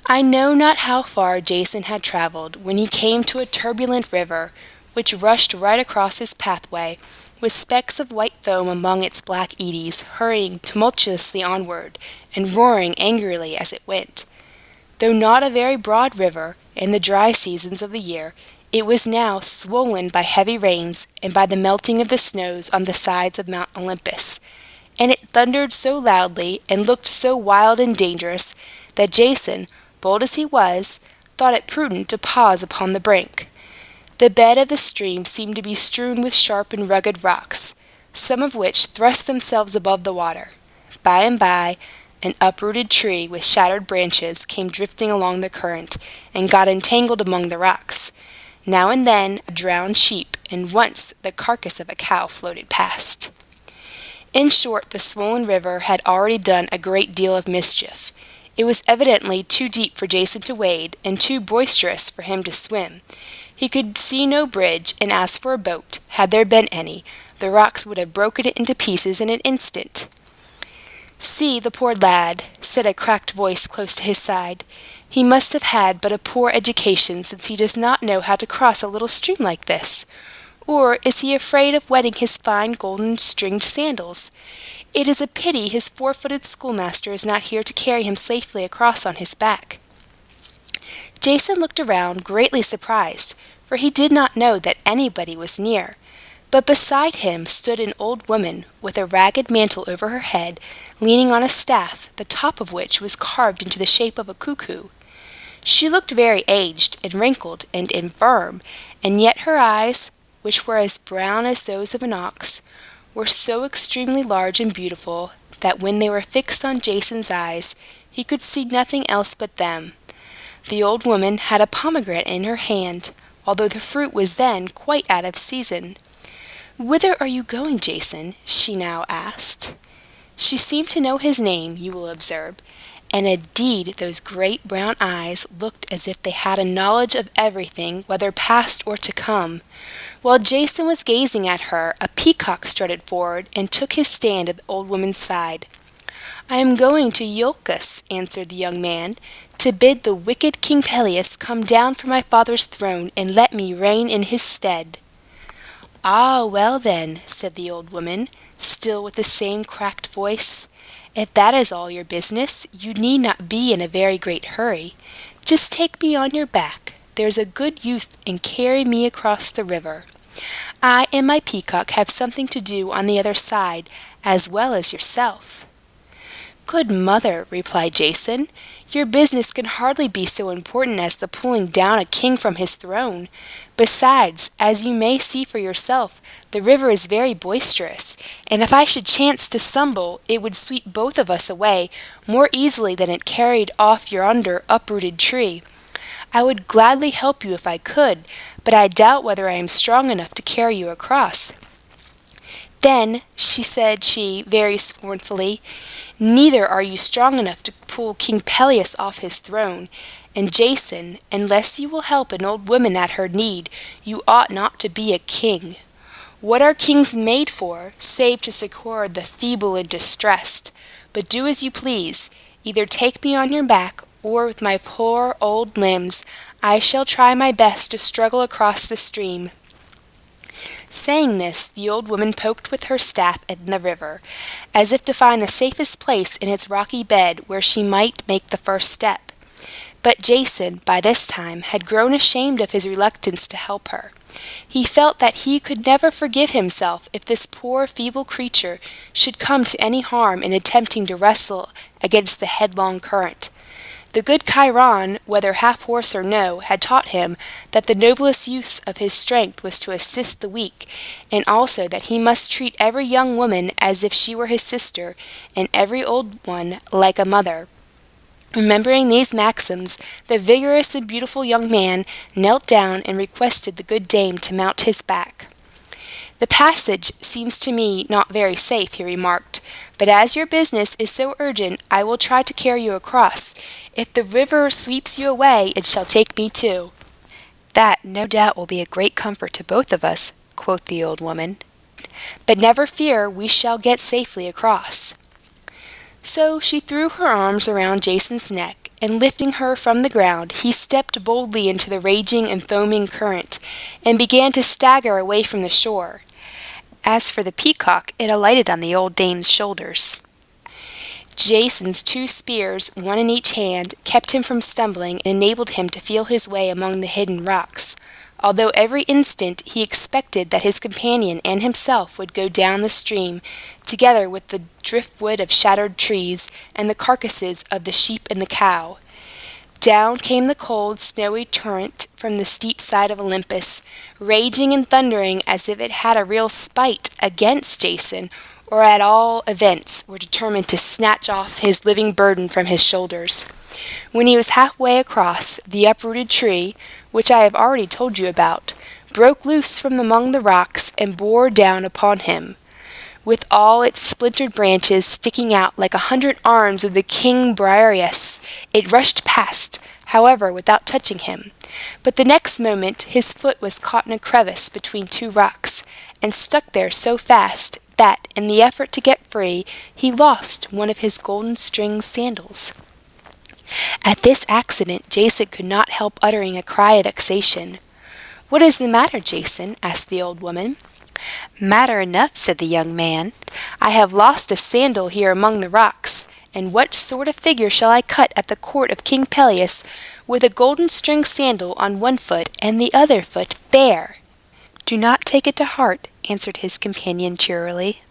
I know not how far Jason had traveled when he came to a turbulent river, which rushed right across his pathway, with specks of white foam among its black eddies, hurrying tumultuously onward, and roaring angrily as it went. Though not a very broad river, in the dry seasons of the year, it was now swollen by heavy rains and by the melting of the snows on the sides of Mount Olympus, and it thundered so loudly and looked so wild and dangerous that Jason, bold as he was, thought it prudent to pause upon the brink. The bed of the stream seemed to be strewn with sharp and rugged rocks, some of which thrust themselves above the water. By and by, an uprooted tree with shattered branches came drifting along the current, and got entangled among the rocks. Now and then a drowned sheep, and once the carcass of a cow floated past. In short, the swollen river had already done a great deal of mischief. It was evidently too deep for Jason to wade, and too boisterous for him to swim. He could see no bridge, and as for a boat, had there been any, the rocks would have broken it into pieces in an instant. "See the poor lad," said a cracked voice close to his side. "He must have had but a poor education, since he does not know how to cross a little stream like this. Or is he afraid of wetting his fine golden stringed sandals? It is a pity his 4-footed schoolmaster is not here to carry him safely across on his back." Jason looked around, greatly surprised, for he did not know that anybody was near. But beside him stood an old woman, with a ragged mantle over her head, leaning on a staff, the top of which was carved into the shape of a cuckoo. She looked very aged, and wrinkled, and infirm, and yet her eyes, which were as brown as those of an ox, were so extremely large and beautiful, that when they were fixed on Jason's eyes, he could see nothing else but them. The old woman had a pomegranate in her hand, although the fruit was then quite out of season. "Whither are you going, Jason?" she now asked. She seemed to know his name, you will observe, and indeed those great brown eyes looked as if they had a knowledge of everything, whether past or to come. While Jason was gazing at her, a peacock strutted forward and took his stand at the old woman's side. "I am going to Iolcus," answered the young man, "to bid the wicked King Peleus come down from my father's throne and let me reign in his stead." "Ah, well then," said the old woman, still with the same cracked voice, "if that is all your business, you need not be in a very great hurry. Just take me on your back, there's a good youth, and carry me across the river. I and my peacock have something to do on the other side, as well as yourself." "Good mother," replied Jason, "your business can hardly be so important as the pulling down a king from his throne. Besides, as you may see for yourself, the river is very boisterous, and if I should chance to stumble, it would sweep both of us away more easily than it carried off yonder uprooted tree. I would gladly help you if I could, but I doubt whether I am strong enough to carry you across." "Then," said she, very scornfully, "neither are you strong enough to pull King Peleus off his throne. And Jason, unless you will help an old woman at her need, you ought not to be a king. What are kings made for, save to succor the feeble and distressed? But do as you please. Either take me on your back, or with my poor old limbs I shall try my best to struggle across the stream." Saying this, the old woman poked with her staff in the river, as if to find the safest place in its rocky bed where she might make the first step. But Jason, by this time, had grown ashamed of his reluctance to help her. He felt that he could never forgive himself if this poor feeble creature should come to any harm in attempting to wrestle against the headlong current. The good Chiron, whether half horse or no, had taught him that the noblest use of his strength was to assist the weak, and also that he must treat every young woman as if she were his sister, and every old one like a mother. Remembering these maxims, the vigorous and beautiful young man knelt down and requested the good dame to mount his back. "The passage seems to me not very safe," he remarked, "but as your business is so urgent, I will try to carry you across. If the river sweeps you away, it shall take me too." "That, no doubt, will be a great comfort to both of us," quoth the old woman. "But never fear, we shall get safely across." So she threw her arms around Jason's neck, and lifting her from the ground, he stepped boldly into the raging and foaming current, and began to stagger away from the shore. As for the peacock, it alighted on the old dame's shoulders. Jason's 2 spears, one in each hand, kept him from stumbling and enabled him to feel his way among the hidden rocks, although every instant he expected that his companion and himself would go down the stream, together with the driftwood of shattered trees and the carcasses of the sheep and the cow. Down came the cold, snowy torrent from the steep side of Olympus, raging and thundering as if it had a real spite against Jason, or at all events were determined to snatch off his living burden from his shoulders. When he was halfway across, the uprooted tree, which I have already told you about, broke loose from among the rocks and bore down upon him. With all its splintered branches sticking out like 100 arms of the king Briareus, it rushed past, however, without touching him. But the next moment his foot was caught in a crevice between 2 rocks, and stuck there so fast that, in the effort to get free, he lost one of his golden string sandals. At this accident, Jason could not help uttering a cry of vexation. "What is the matter, Jason?" asked the old woman. "Matter enough," said the young man. "I have lost a sandal here among the rocks, and what sort of figure shall I cut at the court of King Peleus with a golden string sandal on one foot and the other foot bare?" "Do not take it to heart," answered his companion cheerily.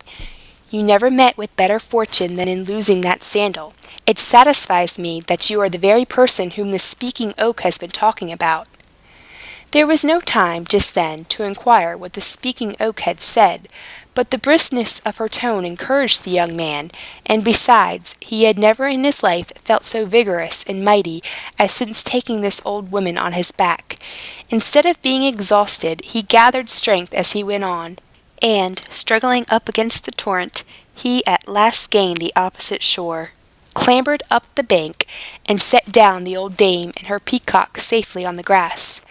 "You never met with better fortune than in losing that sandal. It satisfies me that you are the very person whom the speaking oak has been talking about." There was no time, just then, to inquire what the speaking oak had said, but the briskness of her tone encouraged the young man, and besides, he had never in his life felt so vigorous and mighty as since taking this old woman on his back. Instead of being exhausted, he gathered strength as he went on, and, struggling up against the torrent, he at last gained the opposite shore, clambered up the bank, and set down the old dame and her peacock safely on the grass.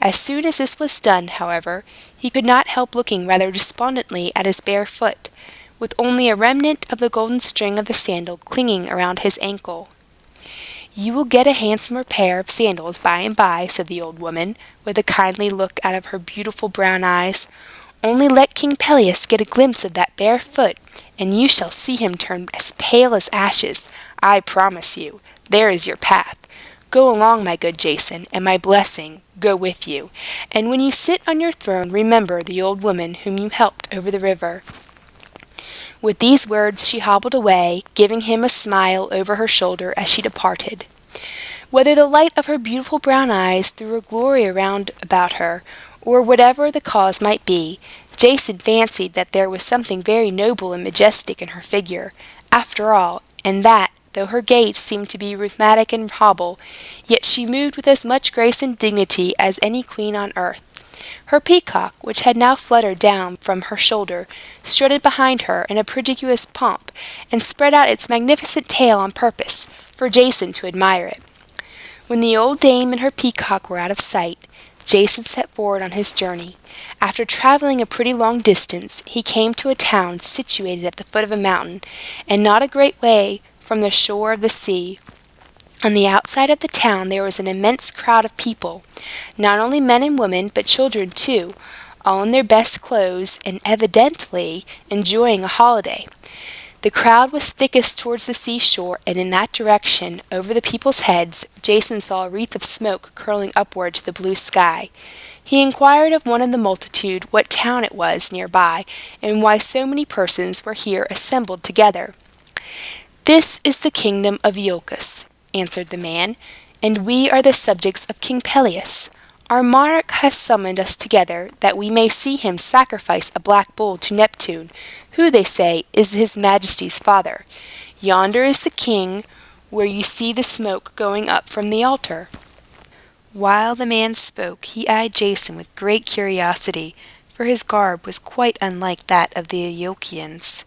As soon as this was done, however, he could not help looking rather despondently at his bare foot, with only a remnant of the golden string of the sandal clinging around his ankle. "You will get a handsomer pair of sandals by and by," said the old woman, with a kindly look out of her beautiful brown eyes. "Only let King Peleus get a glimpse of that bare foot, and you shall see him turn as pale as ashes, I promise you. There is your path. Go along, my good Jason, and my blessing go with you. And when you sit on your throne, remember the old woman whom you helped over the river." With these words she hobbled away, giving him a smile over her shoulder as she departed. Whether the light of her beautiful brown eyes threw a glory around about her, or whatever the cause might be, Jason fancied that there was something very noble and majestic in her figure, after all, and that, though her gait seemed to be rheumatic and hobble, yet she moved with as much grace and dignity as any queen on earth. Her peacock, which had now fluttered down from her shoulder, strutted behind her in a prodigious pomp, and spread out its magnificent tail on purpose for Jason to admire it. When the old dame and her peacock were out of sight, Jason set forward on his journey. After traveling a pretty long distance, he came to a town situated at the foot of a mountain, and not a great way from the shore of the sea. On the outside of the town there was an immense crowd of people, not only men and women, but children too, all in their best clothes, and evidently enjoying a holiday. The crowd was thickest towards the seashore, and in that direction, over the people's heads, Jason saw a wreath of smoke curling upward to the blue sky. He inquired of one of the multitude what town it was nearby, and why so many persons were here assembled together. "This is the kingdom of Iolcus," answered the man, "and we are the subjects of King Peleus. Our monarch has summoned us together that we may see him sacrifice a black bull to Neptune, who, they say, is his majesty's father. Yonder is the king, where you see the smoke going up from the altar." While the man spoke, he eyed Jason with great curiosity, for his garb was quite unlike that of the Iolcians,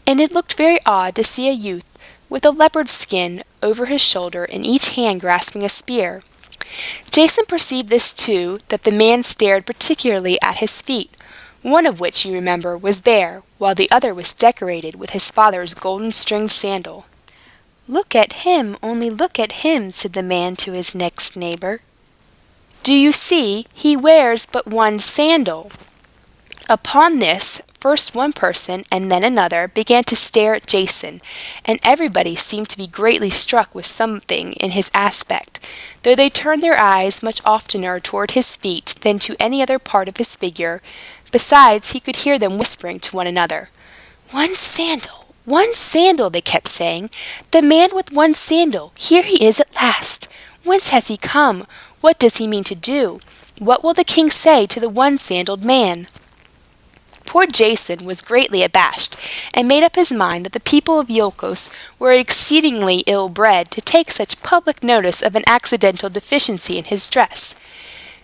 and it looked very odd to see a youth with a leopard skin over his shoulder and each hand grasping a spear. Jason perceived this too, that the man stared particularly at his feet, one of which, you remember, was bare, while the other was decorated with his father's golden-stringed sandal. "Look at him, only look at him," said the man to his next neighbor. "Do you see, he wears but one sandal?" Upon this, first one person and then another began to stare at Jason, and everybody seemed to be greatly struck with something in his aspect, though they turned their eyes much oftener toward his feet than to any other part of his figure. Besides, he could hear them whispering to one another. One sandal," they kept saying. "The man with one sandal, here he is at last. Whence has he come? What does he mean to do? What will the king say to the one-sandaled man?" Poor Jason was greatly abashed, and made up his mind that the people of Iolcos were exceedingly ill-bred to take such public notice of an accidental deficiency in his dress.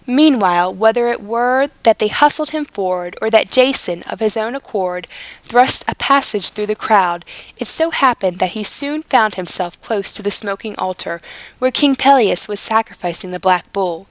Meanwhile, whether it were that they hustled him forward, or that Jason, of his own accord, thrust a passage through the crowd, it so happened that he soon found himself close to the smoking altar, where King Peleus was sacrificing the black bull.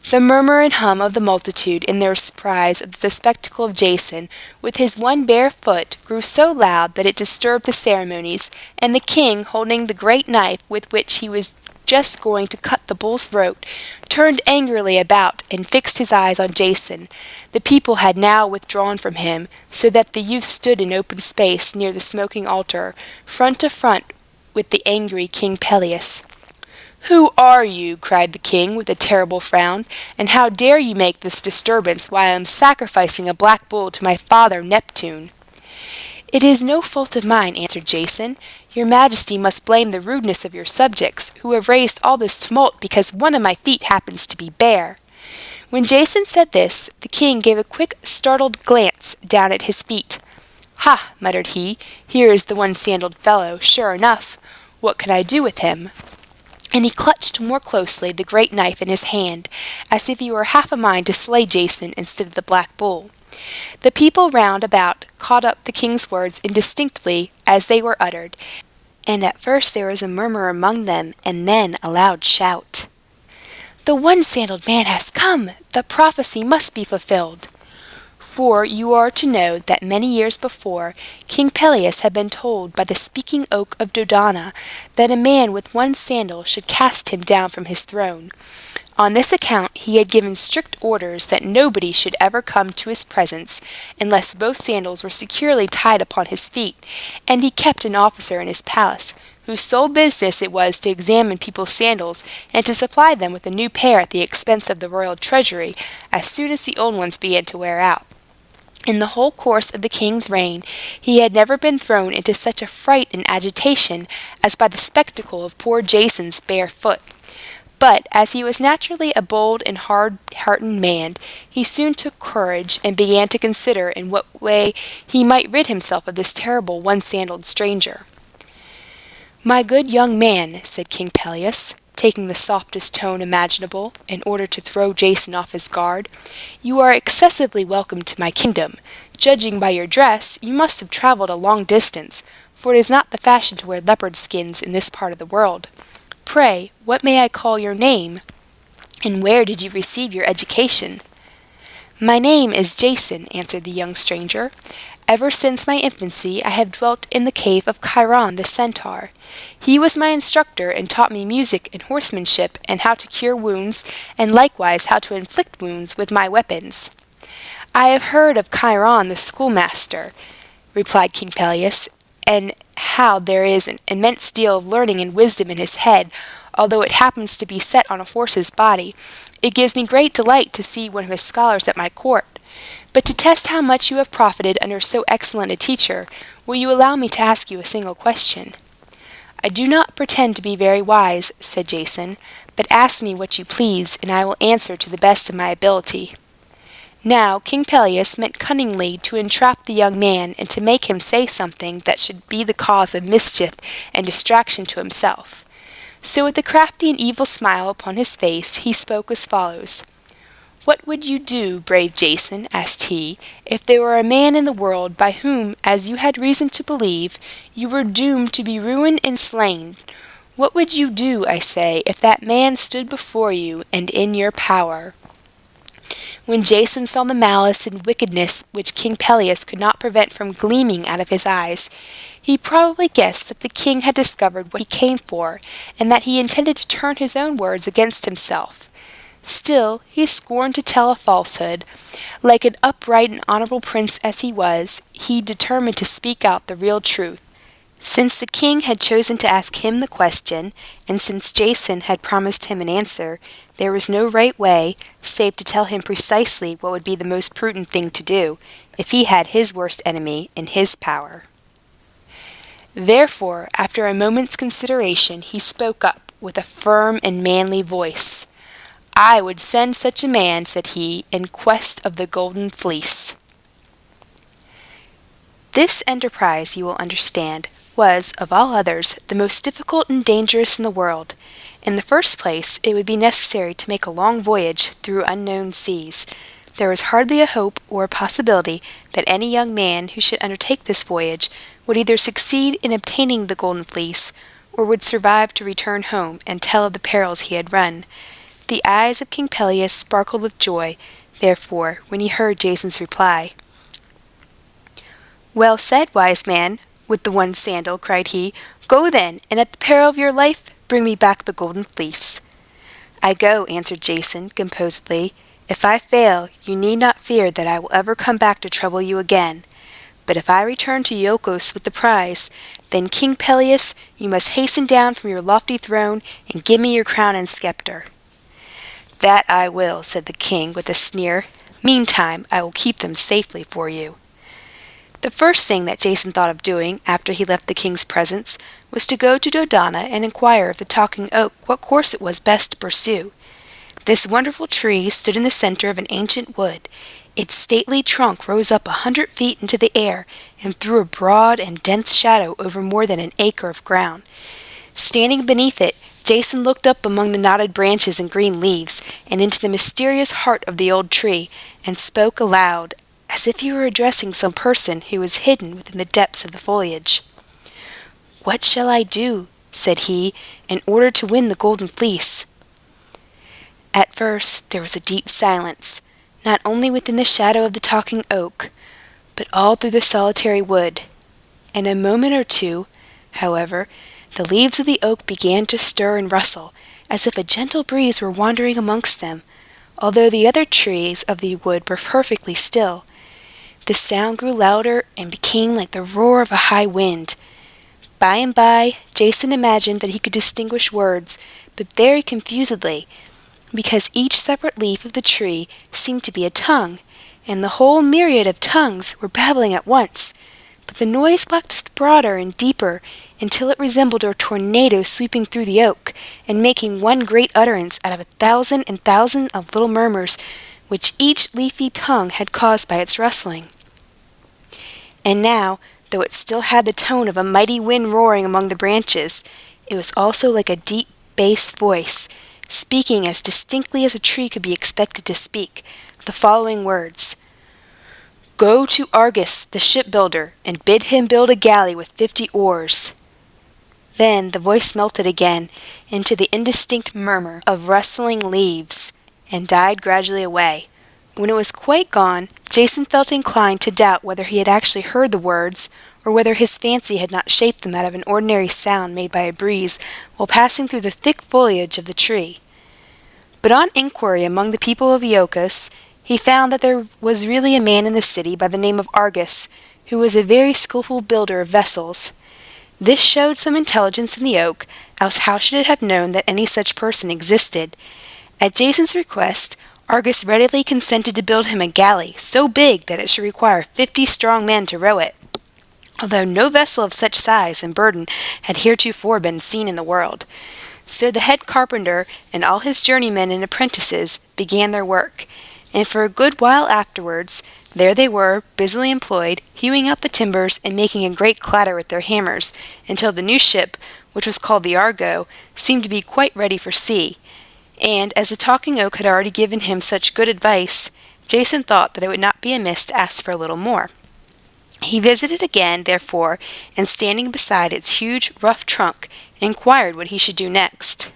The murmur and hum of the multitude, in their surprise at the spectacle of Jason, with his one bare foot, grew so loud that it disturbed the ceremonies, and the king, holding the great knife with which he was just going to cut the bull's throat, turned angrily about and fixed his eyes on Jason. The people had now withdrawn from him, so that the youth stood in open space near the smoking altar, front to front with the angry King Peleus. "Who are you?" cried the king with a terrible frown, "and how dare you make this disturbance while I am sacrificing a black bull to my father Neptune?" "It is no fault of mine," answered Jason. "Your majesty must blame the rudeness of your subjects, who have raised all this tumult because one of my feet happens to be bare." When Jason said this, the king gave a quick, startled glance down at his feet. "Ha!" muttered he, "here is the one-sandaled fellow, sure enough. What can I do with him?" And he clutched more closely the great knife in his hand, as if he were half a mind to slay Jason instead of the black bull. The people round about caught up the king's words indistinctly as they were uttered, and at first there was a murmur among them, and then a loud shout. "The one-sandaled man has come! The prophecy must be fulfilled!" For you are to know that many years before, King Peleus had been told by the speaking oak of Dodona that a man with one sandal should cast him down from his throne. On this account he had given strict orders that nobody should ever come to his presence unless both sandals were securely tied upon his feet, and he kept an officer in his palace, whose sole business it was to examine people's sandals and to supply them with a new pair at the expense of the royal treasury as soon as the old ones began to wear out. In the whole course of the king's reign, he had never been thrown into such a fright and agitation as by the spectacle of poor Jason's bare foot. But, as he was naturally a bold and hard-hearted man, he soon took courage, and began to consider in what way he might rid himself of this terrible one-sandaled stranger. "My good young man," said King Peleus, taking the softest tone imaginable, in order to throw Jason off his guard, "you are excessively welcome to my kingdom. Judging by your dress, you must have traveled a long distance, for it is not the fashion to wear leopard skins in this part of the world. Pray, what may I call your name, and where did you receive your education?" "My name is Jason," answered the young stranger. "Ever since my infancy I have dwelt in the cave of Chiron the centaur. He was my instructor and taught me music and horsemanship and how to cure wounds, and likewise how to inflict wounds with my weapons." "I have heard of Chiron the schoolmaster," replied King Peleus, "and how there is an immense deal of learning and wisdom in his head, although it happens to be set on a horse's body. It gives me great delight to see one of his scholars at my court. But to test how much you have profited under so excellent a teacher, will you allow me to ask you a single question?" "I do not pretend to be very wise," said Jason, "but ask me what you please, and I will answer to the best of my ability." Now King Peleus meant cunningly to entrap the young man, and to make him say something that should be the cause of mischief and distraction to himself. So with a crafty and evil smile upon his face, he spoke as follows. "What would you do, brave Jason," asked he, "if there were a man in the world by whom, as you had reason to believe, you were doomed to be ruined and slain? What would you do, I say, if that man stood before you and in your power?" When Jason saw the malice and wickedness which King Peleus could not prevent from gleaming out of his eyes, he probably guessed that the king had discovered what he came for, and that he intended to turn his own words against himself. Still, he scorned to tell a falsehood. Like an upright and honorable prince as he was, he determined to speak out the real truth. Since the king had chosen to ask him the question, and since Jason had promised him an answer, there was no right way, save to tell him precisely what would be the most prudent thing to do, if he had his worst enemy in his power. Therefore, after a moment's consideration, he spoke up with a firm and manly voice. "I would send such a man," said he, "in quest of the golden fleece." This enterprise, you will understand, was, of all others, the most difficult and dangerous in the world. In the first place, it would be necessary to make a long voyage through unknown seas. There was hardly a hope or a possibility that any young man who should undertake this voyage would either succeed in obtaining the golden fleece, or would survive to return home and tell of the perils he had run. The eyes of King Peleus sparkled with joy, therefore, when he heard Jason's reply. "Well said, wise man, with the one sandal," cried he. "Go then, and at the peril of your life, bring me back the golden fleece." "I go," answered Jason, composedly. "If I fail, you need not fear that I will ever come back to trouble you again. But if I return to Iolcos with the prize, then, King Peleus, you must hasten down from your lofty throne and give me your crown and scepter." "That I will," said the king with a sneer. "Meantime, I will keep them safely for you." The first thing that Jason thought of doing after he left the king's presence was to go to Dodona and inquire of the talking oak what course it was best to pursue. This wonderful tree stood in the center of an ancient wood. Its stately trunk rose up 100 feet into the air and threw a broad and dense shadow over more than an acre of ground. Standing beneath it, Jason looked up among the knotted branches and green leaves, and into the mysterious heart of the old tree, and spoke aloud, as if he were addressing some person who was hidden within the depths of the foliage. "What shall I do," said he, "in order to win the golden fleece?" At first there was a deep silence, not only within the shadow of the talking oak, but all through the solitary wood. In a moment or two, however, the leaves of the oak began to stir and rustle, as if a gentle breeze were wandering amongst them, although the other trees of the wood were perfectly still. The sound grew louder and became like the roar of a high wind. By and by, Jason imagined that he could distinguish words, but very confusedly, because each separate leaf of the tree seemed to be a tongue, and the whole myriad of tongues were babbling at once. But the noise waxed broader and deeper, until it resembled a tornado sweeping through the oak, and making one great utterance out of 1,000 and thousands of little murmurs, which each leafy tongue had caused by its rustling. And now, though it still had the tone of a mighty wind roaring among the branches, it was also like a deep bass voice, speaking as distinctly as a tree could be expected to speak, the following words: "Go to Argus, the shipbuilder, and bid him build a galley with 50 oars." Then the voice melted again into the indistinct murmur of rustling leaves, and died gradually away. When it was quite gone, Jason felt inclined to doubt whether he had actually heard the words, or whether his fancy had not shaped them out of an ordinary sound made by a breeze while passing through the thick foliage of the tree. But on inquiry among the people of Iolcos, he found that there was really a man in the city by the name of Argus, who was a very skillful builder of vessels. This showed some intelligence in the oak, else how should it have known that any such person existed? At Jason's request, Argus readily consented to build him a galley so big that it should require 50 strong men to row it, although no vessel of such size and burden had heretofore been seen in the world. So the head carpenter and all his journeymen and apprentices began their work, and for a good while afterwards there they were, busily employed, hewing out the timbers and making a great clatter with their hammers, until the new ship, which was called the Argo, seemed to be quite ready for sea. And as the talking oak had already given him such good advice, Jason thought that it would not be amiss to ask for a little more. He visited again, therefore, and standing beside its huge, rough trunk, inquired what he should do next.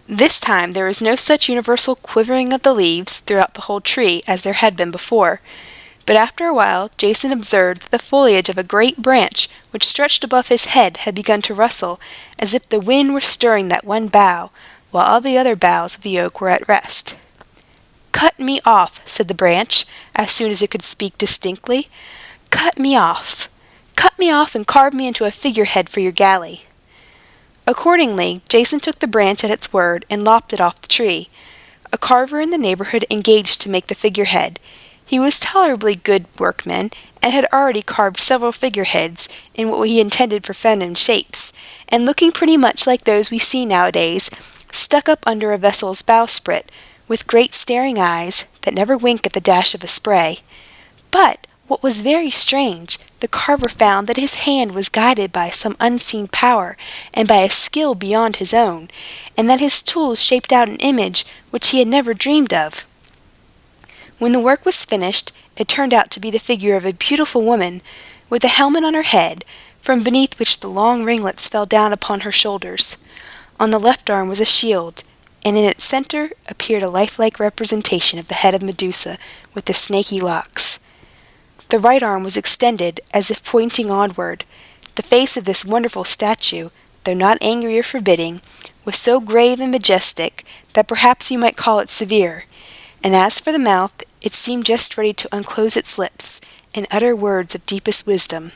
This time there was no such universal quivering of the leaves throughout the whole tree as there had been before. But after a while Jason observed that the foliage of a great branch which stretched above his head had begun to rustle, as if the wind were stirring that one bough, while all the other boughs of the oak were at rest. "Cut me off," said the branch, as soon as it could speak distinctly. "Cut me off. Cut me off and carve me into a figurehead for your galley." Accordingly, Jason took the branch at its word and lopped it off the tree. A carver in the neighborhood engaged to make the figurehead. He was tolerably good workman, and had already carved several figureheads in what he intended for feminine shapes, and looking pretty much like those we see nowadays, stuck up under a vessel's bowsprit, with great staring eyes that never wink at the dash of a spray. But what was very strange, the carver found that his hand was guided by some unseen power, and by a skill beyond his own, and that his tools shaped out an image which he had never dreamed of. When the work was finished, it turned out to be the figure of a beautiful woman, with a helmet on her head, from beneath which the long ringlets fell down upon her shoulders. On the left arm was a shield, and in its center appeared a lifelike representation of the head of Medusa, with the snaky locks. The right arm was extended, as if pointing onward. The face of this wonderful statue, though not angry or forbidding, was so grave and majestic that perhaps you might call it severe, and as for the mouth, it seemed just ready to unclose its lips, and utter words of deepest wisdom.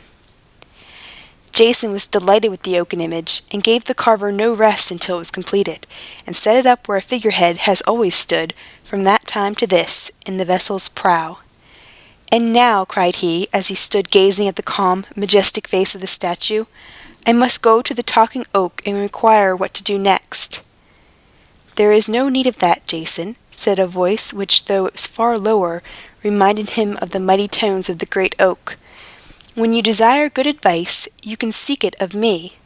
Jason was delighted with the oaken image, and gave the carver no rest until it was completed, and set it up where a figurehead has always stood, from that time to this, in the vessel's prow. "And now," cried he, as he stood gazing at the calm, majestic face of the statue, "I must go to the talking oak and inquire what to do next." "There is no need of that, Jason," said a voice which, though it was far lower, reminded him of the mighty tones of the great oak. "When you desire good advice, you can seek it of me."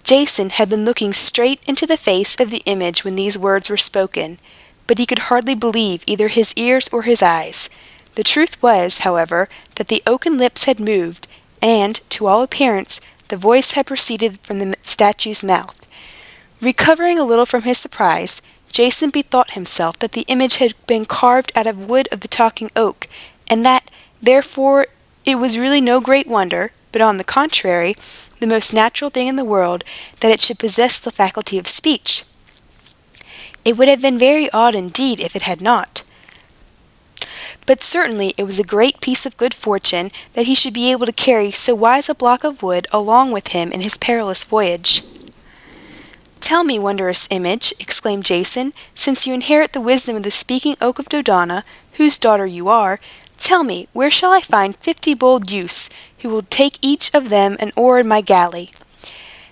Jason had been looking straight into the face of the image when these words were spoken, but he could hardly believe either his ears or his eyes. The truth was, however, that the oaken lips had moved, and, to all appearance, the voice had proceeded from the statue's mouth. Recovering a little from his surprise, Jason bethought himself that the image had been carved out of wood of the talking oak, and that, therefore, it was really no great wonder, but on the contrary, the most natural thing in the world, that it should possess the faculty of speech. It would have been very odd indeed if it had not. But certainly it was a great piece of good fortune that he should be able to carry so wise a block of wood along with him in his perilous voyage. "Tell me, wondrous image," exclaimed Jason, "since you inherit the wisdom of the speaking oak of Dodona, whose daughter you are, tell me, where shall I find 50 bold youths, who will take each of them an oar in my galley?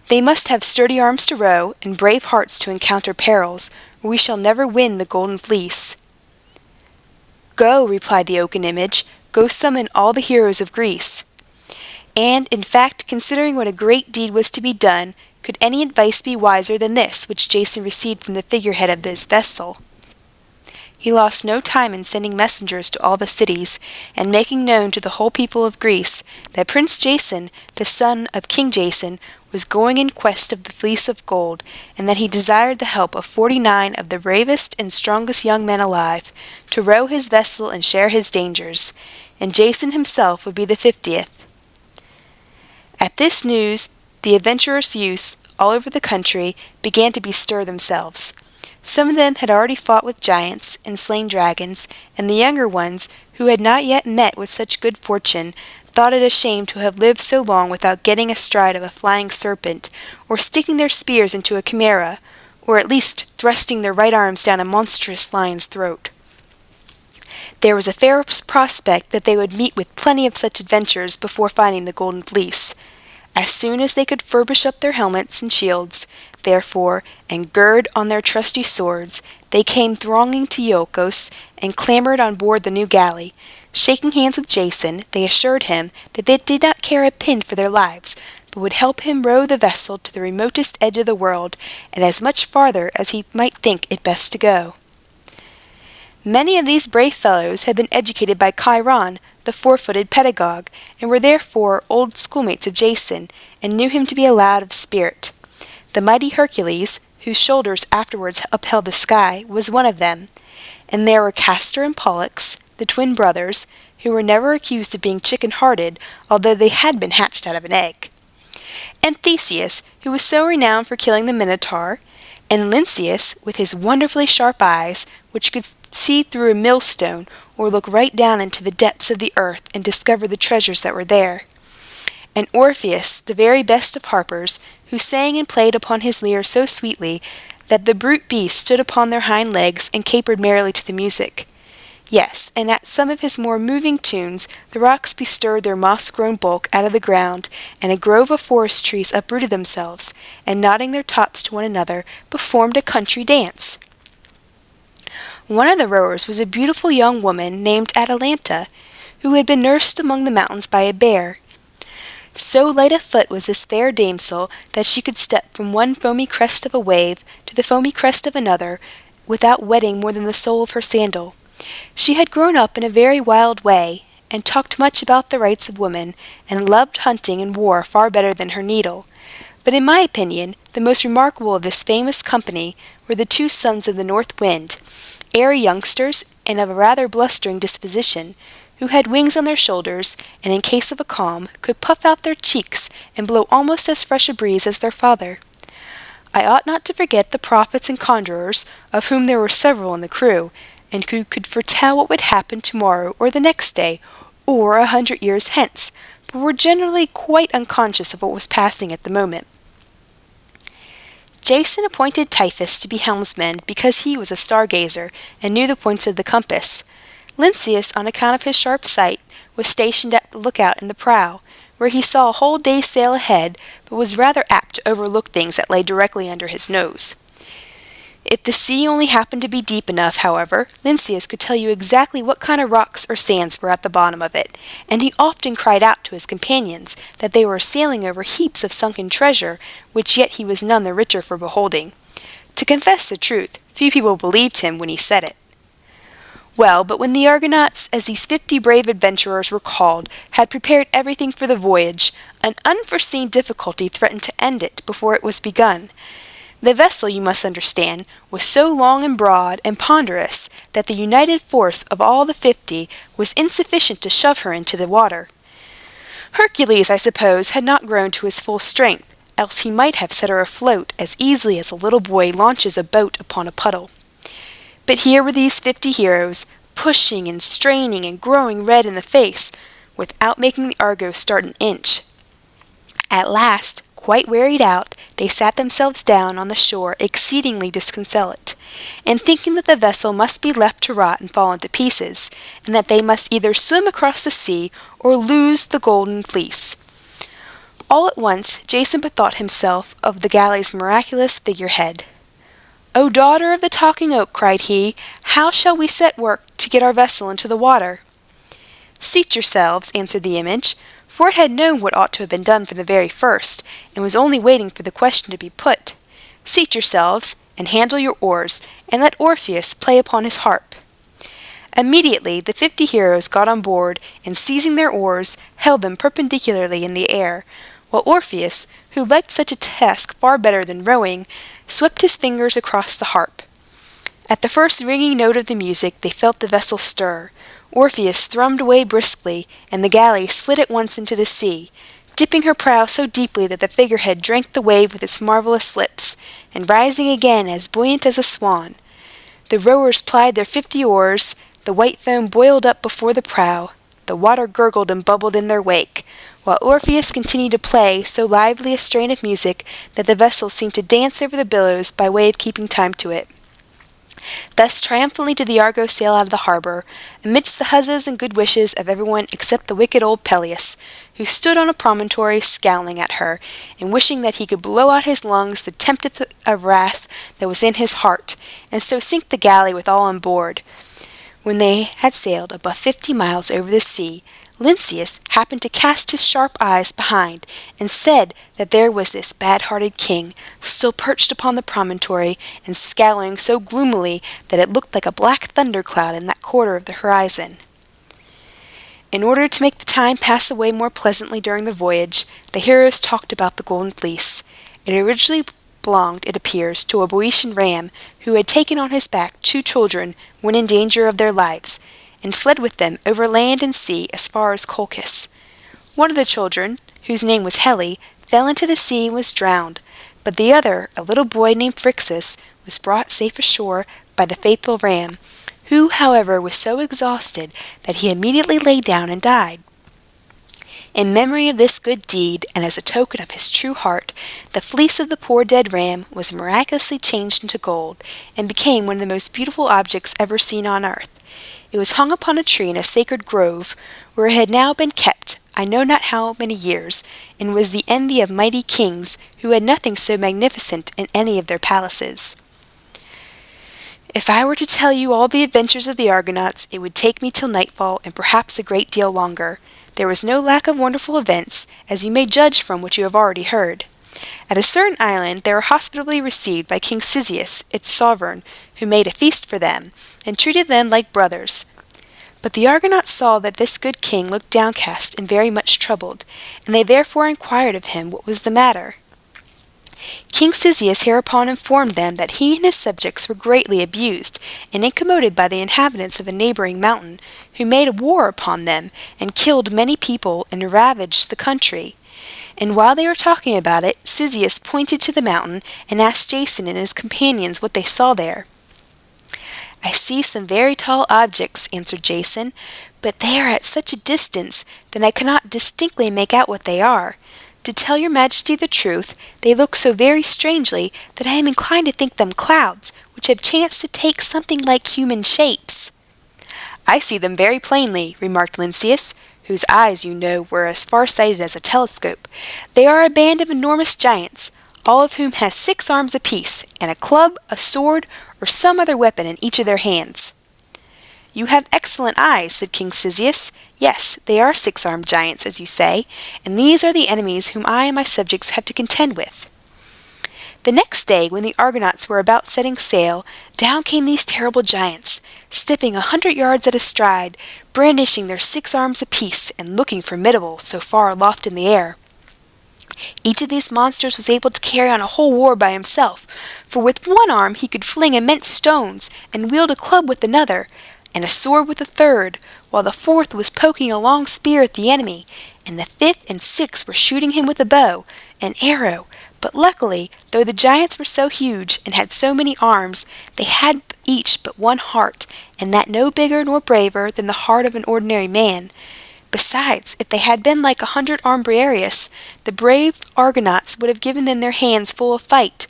They must have sturdy arms to row, and brave hearts to encounter perils, or we shall never win the golden fleece." "Go," replied the oaken image, "go summon all the heroes of Greece." And, in fact, considering what a great deed was to be done, could any advice be wiser than this which Jason received from the figurehead of this vessel? He lost no time in sending messengers to all the cities, and making known to the whole people of Greece that Prince Jason, the son of King Jason, was going in quest of the fleece of gold, and that he desired the help of 49 of the bravest and strongest young men alive, to row his vessel and share his dangers, and Jason himself would be the 50th. At this news, the adventurous youths all over the country began to bestir themselves. Some of them had already fought with giants and slain dragons, and the younger ones, who had not yet met with such good fortune, thought it a shame to have lived so long without getting astride of a flying serpent, or sticking their spears into a chimera, or at least thrusting their right arms down a monstrous lion's throat. There was a fair prospect that they would meet with plenty of such adventures before finding the golden fleece. As soon as they could furbish up their helmets and shields, therefore, and gird on their trusty swords, they came thronging to Iolcos, and clambered on board the new galley. Shaking hands with Jason, they assured him that they did not care a pin for their lives, but would help him row the vessel to the remotest edge of the world, and as much farther as he might think it best to go. Many of these brave fellows had been educated by Chiron, the four-footed pedagogue, and were therefore old schoolmates of Jason, and knew him to be a lad of spirit. The mighty Hercules, whose shoulders afterwards upheld the sky, was one of them, and there were Castor and Pollux, the twin brothers, who were never accused of being chicken-hearted, although they had been hatched out of an egg, and Theseus, who was so renowned for killing the Minotaur, and Lynceus, with his wonderfully sharp eyes, which could see through a millstone or look right down into the depths of the earth and discover the treasures that were there, and Orpheus, the very best of harpers, who sang and played upon his lyre so sweetly that the brute beasts stood upon their hind legs and capered merrily to the music. Yes, and at some of his more moving tunes the rocks bestirred their moss-grown bulk out of the ground, and a grove of forest trees uprooted themselves, and nodding their tops to one another, performed a country dance. One of the rowers was a beautiful young woman named Atalanta, who had been nursed among the mountains by a bear. So light of foot was this fair damsel that she could step from one foamy crest of a wave to the foamy crest of another without wetting more than the sole of her sandal. She had grown up in a very wild way, and talked much about the rights of women, and loved hunting and war far better than her needle. But in my opinion, the most remarkable of this famous company were the two sons of the north wind, airy youngsters, and of a rather blustering disposition, who had wings on their shoulders, and in case of a calm, could puff out their cheeks, and blow almost as fresh a breeze as their father. I ought not to forget the prophets and conjurers, of whom there were several in the crew, and who could foretell what would happen tomorrow or the next day, or 100 years hence, but were generally quite unconscious of what was passing at the moment. Jason appointed Typhus to be helmsman because he was a stargazer and knew the points of the compass. Lynceus, on account of his sharp sight, was stationed at the lookout in the prow, where he saw a whole day's sail ahead, but was rather apt to overlook things that lay directly under his nose. If the sea only happened to be deep enough, however, Lynceus could tell you exactly what kind of rocks or sands were at the bottom of it, and he often cried out to his companions that they were sailing over heaps of sunken treasure, which yet he was none the richer for beholding. To confess the truth, few people believed him when he said it. Well, but when the Argonauts, as these 50 brave adventurers were called, had prepared everything for the voyage, an unforeseen difficulty threatened to end it before it was begun. The vessel, you must understand, was so long and broad and ponderous that the united force of all the 50 was insufficient to shove her into the water. Hercules, I suppose, had not grown to his full strength, else he might have set her afloat as easily as a little boy launches a boat upon a puddle. But here were these 50 heroes, pushing and straining and growing red in the face, without making the Argo start an inch. At last, quite wearied out, they sat themselves down on the shore exceedingly disconsolate, and thinking that the vessel must be left to rot and fall into pieces, and that they must either swim across the sea or lose the golden fleece. All at once Jason bethought himself of the galley's miraculous figurehead. "O daughter of the talking oak," cried he, "how shall we set work to get our vessel into the water?" "Seat yourselves," answered the image, for it had known what ought to have been done from the very first, and was only waiting for the question to be put. "Seat yourselves, and handle your oars, and let Orpheus play upon his harp." Immediately the 50 heroes got on board, and seizing their oars, held them perpendicularly in the air, while Orpheus, who liked such a task far better than rowing, swept his fingers across the harp. At the first ringing note of the music they felt the vessel stir. Orpheus thrummed away briskly, and the galley slid at once into the sea, dipping her prow so deeply that the figurehead drank the wave with its marvelous lips, and rising again as buoyant as a swan. The rowers plied their 50 oars, the white foam boiled up before the prow, the water gurgled and bubbled in their wake, while Orpheus continued to play so lively a strain of music that the vessel seemed to dance over the billows by way of keeping time to it. Thus triumphantly did the Argo sail out of the harbor, amidst the huzzas and good wishes of everyone except the wicked old Peleus, who stood on a promontory scowling at her, and wishing that he could blow out his lungs the tempest of wrath that was in his heart, and so sink the galley with all on board. When they had sailed above 50 miles over the sea, Lynceus happened to cast his sharp eyes behind, and said that there was this bad-hearted king, still perched upon the promontory, and scowling so gloomily that it looked like a black thundercloud in that quarter of the horizon. In order to make the time pass away more pleasantly during the voyage, the heroes talked about the golden fleece. It originally belonged, it appears, to a Boeotian ram, who had taken on his back 2 children when in danger of their lives, and fled with them over land and sea as far as Colchis. One of the children, whose name was Helle, fell into the sea and was drowned, but the other, a little boy named Phrixus, was brought safe ashore by the faithful ram, who, however, was so exhausted that he immediately lay down and died. In memory of this good deed, and as a token of his true heart, the fleece of the poor dead ram was miraculously changed into gold, and became one of the most beautiful objects ever seen on earth. It was hung upon a tree in a sacred grove, where it had now been kept, I know not how many years, and was the envy of mighty kings, who had nothing so magnificent in any of their palaces. If I were to tell you all the adventures of the Argonauts, it would take me till nightfall, and perhaps a great deal longer. There was no lack of wonderful events, as you may judge from what you have already heard. At a certain island they were hospitably received by King Theseus, its sovereign, who made a feast for them, and treated them like brothers. But the Argonauts saw that this good king looked downcast and very much troubled, and they therefore inquired of him what was the matter. King Theseus hereupon informed them that he and his subjects were greatly abused and incommoded by the inhabitants of a neighboring mountain, who made war upon them, and killed many people, and ravaged the country. And while they were talking about it, Theseus pointed to the mountain, and asked Jason and his companions what they saw there. "I see some very tall objects," answered Jason, "but they are at such a distance that I cannot distinctly make out what they are. To tell your majesty the truth, they look so very strangely that I am inclined to think them clouds, which have chanced to take something like human shapes." "I see them very plainly," remarked Lynceus, whose eyes, you know, were as far-sighted as a telescope. "They are a band of enormous giants, all of whom has 6 arms apiece, and a club, a sword, or some other weapon in each of their hands." "You have excellent eyes," said King Theseus. "Yes, they are 6-armed giants, as you say, and these are the enemies whom I and my subjects have to contend with." The next day, when the Argonauts were about setting sail, down came these terrible giants, stepping 100 yards at a stride, brandishing their 6 arms apiece, and looking formidable, so far aloft in the air. Each of these monsters was able to carry on a whole war by himself, for with one arm he could fling immense stones, and wield a club with another, and a sword with a third, while the fourth was poking a long spear at the enemy, and the fifth and sixth were shooting him with a bow, an arrow. But luckily, though the giants were so huge, and had so many arms, they had each but one heart, and that no bigger nor braver than the heart of an ordinary man. Besides, if they had been like 100-armed Briareus, the brave Argonauts would have given them their hands full of fight.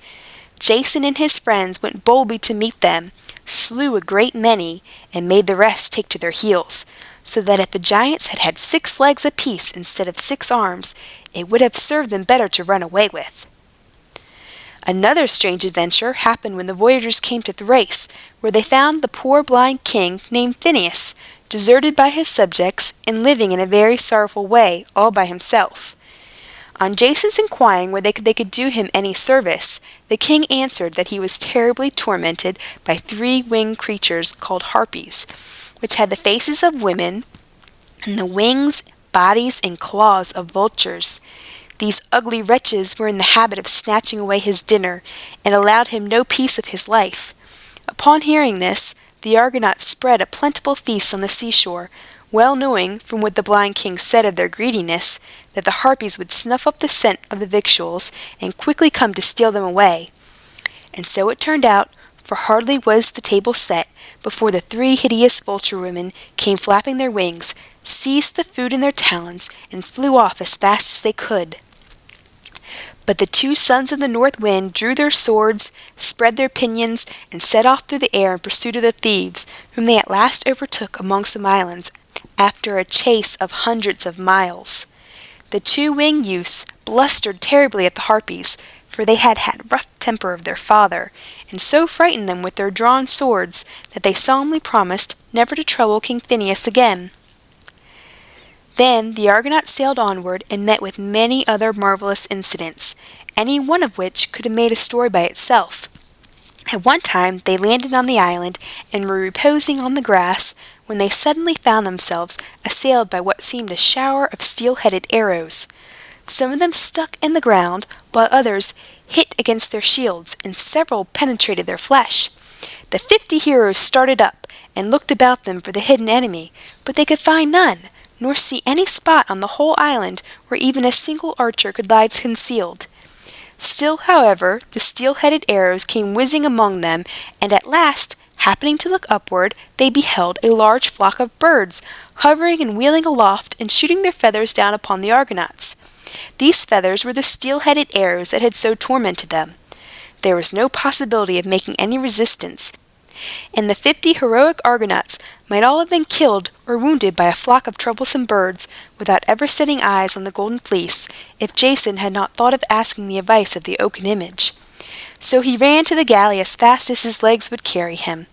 Jason and his friends went boldly to meet them, slew a great many, and made the rest take to their heels, so that if the giants had had 6 legs apiece instead of 6 arms, it would have served them better to run away with. Another strange adventure happened when the voyagers came to Thrace, where they found the poor blind king named Phineus, deserted by his subjects, and living in a very sorrowful way, all by himself. On Jason's inquiring whether they could do him any service, the king answered that he was terribly tormented by 3 winged creatures called harpies, which had the faces of women, and the wings, bodies, and claws of vultures. These ugly wretches were in the habit of snatching away his dinner, and allowed him no peace of his life. Upon hearing this, the Argonauts spread a plentiful feast on the seashore, well knowing, from what the blind king said of their greediness, that the harpies would snuff up the scent of the victuals, and quickly come to steal them away. And so it turned out, for hardly was the table set, before the 3 hideous vulture women came flapping their wings, seized the food in their talons, and flew off as fast as they could. But the 2 sons of the north wind drew their swords, spread their pinions, and set off through the air in pursuit of the thieves, whom they at last overtook among some islands, after a chase of hundreds of miles. The 2 winged youths blustered terribly at the harpies, for they had had rough temper of their father, and so frightened them with their drawn swords that they solemnly promised never to trouble King Phineus again. Then the Argonauts sailed onward and met with many other marvelous incidents, any one of which could have made a story by itself. At one time they landed on the island and were reposing on the grass when they suddenly found themselves assailed by what seemed a shower of steel-headed arrows. Some of them stuck in the ground, while others hit against their shields, and several penetrated their flesh. The 50 heroes started up and looked about them for the hidden enemy, but they could find none, nor see any spot on the whole island where even a single archer could lie concealed. Still, however, the steel-headed arrows came whizzing among them, and at last, happening to look upward, they beheld a large flock of birds, hovering and wheeling aloft and shooting their feathers down upon the Argonauts. These feathers were the steel-headed arrows that had so tormented them. There was no possibility of making any resistance, and the 50 heroic Argonauts might all have been killed or wounded by a flock of troublesome birds without ever setting eyes on the golden fleece, if Jason had not thought of asking the advice of the oaken image. So he ran to the galley as fast as his legs would carry him.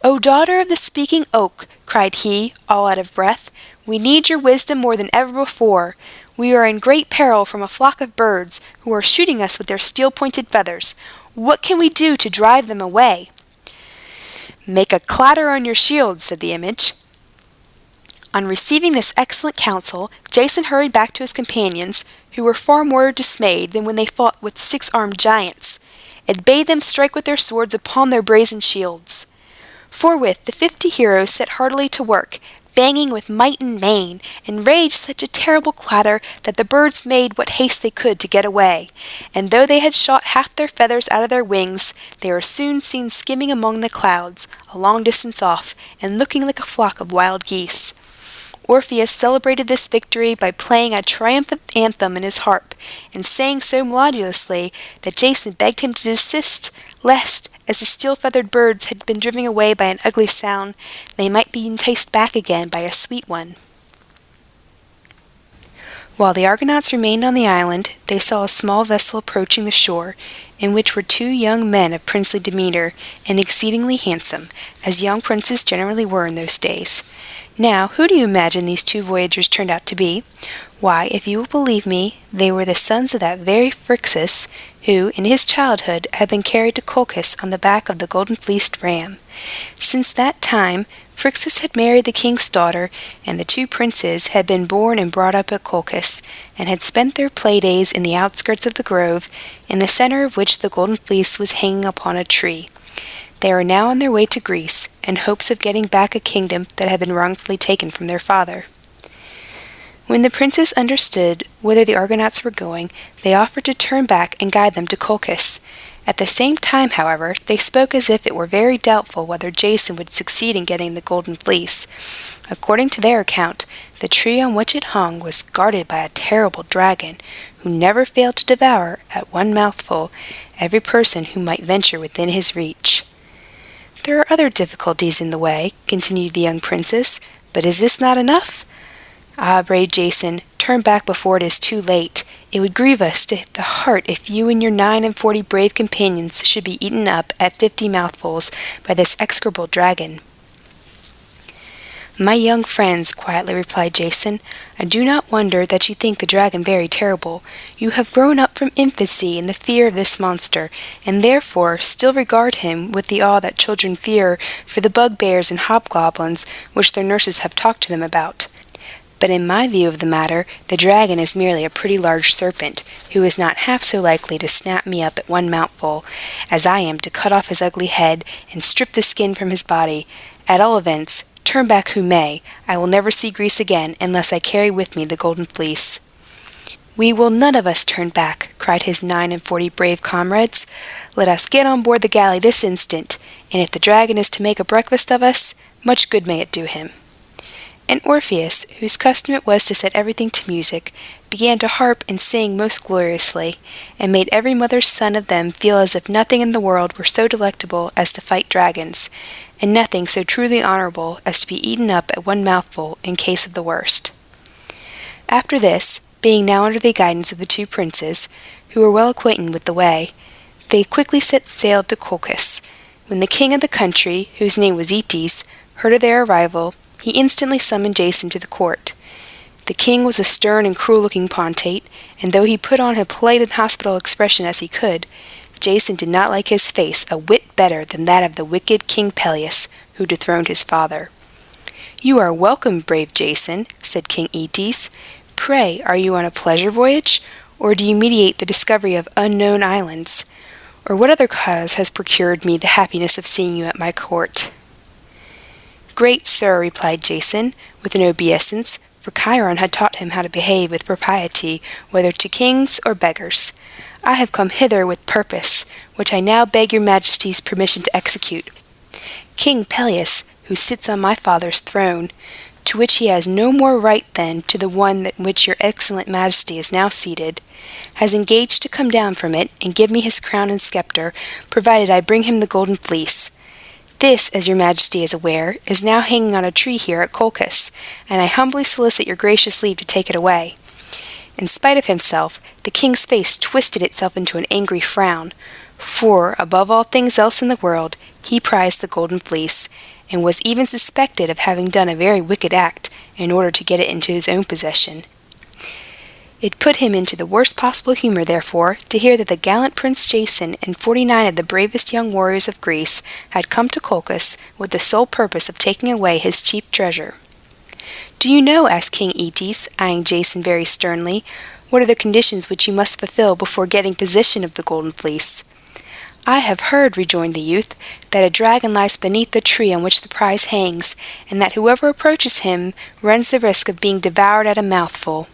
"O daughter of the speaking oak," cried he, all out of breath, "we need your wisdom more than ever before. We are in great peril from a flock of birds who are shooting us with their steel-pointed feathers. What can we do to drive them away?" "Make a clatter on your shields," said the image. On receiving this excellent counsel, Jason hurried back to his companions, who were far more dismayed than when they fought with 6-armed giants, and bade them strike with their swords upon their brazen shields. Forthwith the 50 heroes set heartily to work, banging with might and main, and raised such a terrible clatter that the birds made what haste they could to get away, and though they had shot half their feathers out of their wings, they were soon seen skimming among the clouds, a long distance off, and looking like a flock of wild geese. Orpheus celebrated this victory by playing a triumphant anthem in his harp, and sang so melodiously that Jason begged him to desist, lest, as the steel-feathered birds had been driven away by an ugly sound, they might be enticed back again by a sweet one. While the Argonauts remained on the island, they saw a small vessel approaching the shore, in which were 2 young men of princely demeanor, and exceedingly handsome, as young princes generally were in those days. Now, who do you imagine these 2 voyagers turned out to be? Why, if you will believe me, they were the sons of that very Phrixus, who, in his childhood, had been carried to Colchis on the back of the golden-fleeced ram. Since that time, Phrixus had married the king's daughter, and the 2 princes had been born and brought up at Colchis, and had spent their play-days in the outskirts of the grove, in the center of which the golden fleece was hanging upon a tree. They are now on their way to Greece, in hopes of getting back a kingdom that had been wrongfully taken from their father. When the princes understood whither the Argonauts were going, they offered to turn back and guide them to Colchis. At the same time, however, they spoke as if it were very doubtful whether Jason would succeed in getting the golden fleece. According to their account, the tree on which it hung was guarded by a terrible dragon, who never failed to devour, at one mouthful, every person who might venture within his reach. "There are other difficulties in the way," continued the young princess, "but is this not enough?" "Ah, brave Jason, turn back before it is too late. It would grieve us to the heart if you and your 49 brave companions should be eaten up at 50 mouthfuls by this execrable dragon." "My young friends," quietly replied Jason, "I do not wonder that you think the dragon very terrible. You have grown up from infancy in the fear of this monster, and therefore still regard him with the awe that children fear for the bugbears and hobgoblins which their nurses have talked to them about. But in my view of the matter, the dragon is merely a pretty large serpent, who is not half so likely to snap me up at one mouthful, as I am to cut off his ugly head and strip the skin from his body. At all events, turn back who may, I will never see Greece again unless I carry with me the golden fleece." "We will none of us turn back," cried his 49 brave comrades. "Let us get on board the galley this instant, and if the dragon is to make a breakfast of us, much good may it do him." And Orpheus, whose custom it was to set everything to music, began to harp and sing most gloriously, and made every mother's son of them feel as if nothing in the world were so delectable as to fight dragons, and nothing so truly honorable as to be eaten up at one mouthful in case of the worst. After this, being now under the guidance of the 2 princes, who were well acquainted with the way, they quickly set sail to Colchis. When the king of the country, whose name was Aeetes, heard of their arrival, he instantly summoned Jason to the court. The king was a stern and cruel-looking potentate, and though he put on a polite and hospitable expression as he could, Jason did not like his face a whit better than that of the wicked King Peleus, who dethroned his father. "You are welcome, brave Jason," said King Aeetes. Pray, are you on a pleasure voyage, or do you meditate the discovery of unknown islands? Or what other cause has procured me the happiness of seeing you at my court?" "Great sir," replied Jason, with an obeisance, for Chiron had taught him how to behave with propriety, whether to kings or beggars, "I have come hither with purpose, which I now beg your majesty's permission to execute. King Peleus, who sits on my father's throne, to which he has no more right than to the one at which your excellent majesty is now seated, has engaged to come down from it and give me his crown and scepter, provided I bring him the golden fleece. This, as your majesty is aware, is now hanging on a tree here at Colchis, and I humbly solicit your gracious leave to take it away." In spite of himself, the king's face twisted itself into an angry frown, for, above all things else in the world, he prized the golden fleece, and was even suspected of having done a very wicked act in order to get it into his own possession. It put him into the worst possible humor, therefore, to hear that the gallant Prince Jason and 49 of the bravest young warriors of Greece had come to Colchis with the sole purpose of taking away his chief treasure. "Do you know," asked King Aeetes, eyeing Jason very sternly, "what are the conditions which you must fulfill before getting possession of the golden fleece?" "I have heard," rejoined the youth, "that a dragon lies beneath the tree on which the prize hangs, and that whoever approaches him runs the risk of being devoured at a mouthful."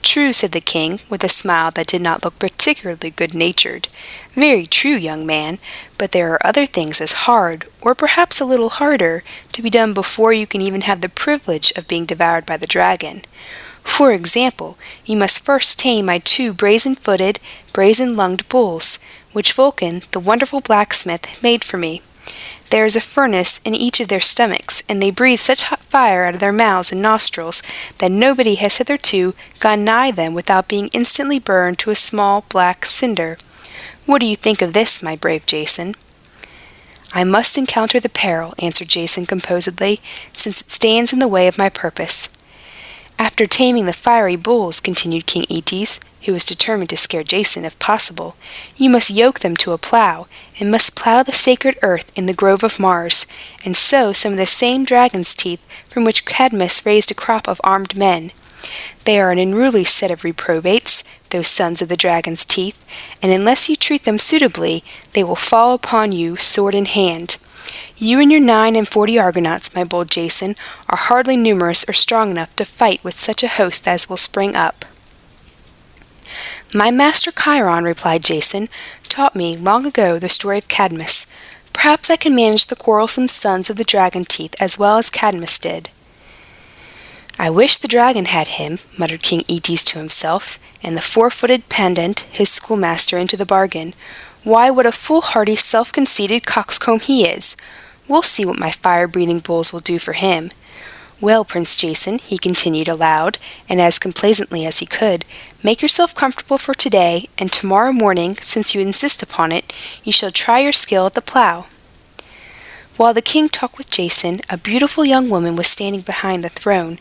"True," said the king, with a smile that did not look particularly good-natured. "Very true, young man, but there are other things as hard, or perhaps a little harder, to be done before you can even have the privilege of being devoured by the dragon. For example, you must first tame my 2 brazen-footed, brazen-lunged bulls, which Vulcan, the wonderful blacksmith, made for me. There is a furnace in each of their stomachs, and they breathe such hot fire out of their mouths and nostrils that nobody has hitherto gone nigh them without being instantly burned to a small black cinder. What do you think of this, my brave Jason?" "I must encounter the peril," answered Jason composedly, "since it stands in the way of my purpose." "After taming the fiery bulls," continued King Aeetes, who was determined to scare Jason if possible, "you must yoke them to a plough, and must plough the sacred earth in the grove of Mars, and sow some of the same dragon's teeth from which Cadmus raised a crop of armed men. They are an unruly set of reprobates, those sons of the dragon's teeth, and unless you treat them suitably, they will fall upon you sword in hand. You and your 49 Argonauts, my bold Jason, are hardly numerous or strong enough to fight with such a host as will spring up." "My master Chiron," replied Jason, "taught me long ago the story of Cadmus. Perhaps I can manage the quarrelsome sons of the dragon teeth as well as Cadmus did." "I wish the dragon had him," muttered King Aeetes to himself, "and the 4-footed Pandant, his schoolmaster, into the bargain. Why, what a foolhardy, self-conceited coxcomb he is! We'll see what my fire-breathing bulls will do for him. Well, Prince Jason," he continued aloud, and as complacently as he could, "make yourself comfortable for today, and tomorrow morning, since you insist upon it, you shall try your skill at the plough." While the king talked with Jason, a beautiful young woman was standing behind the throne.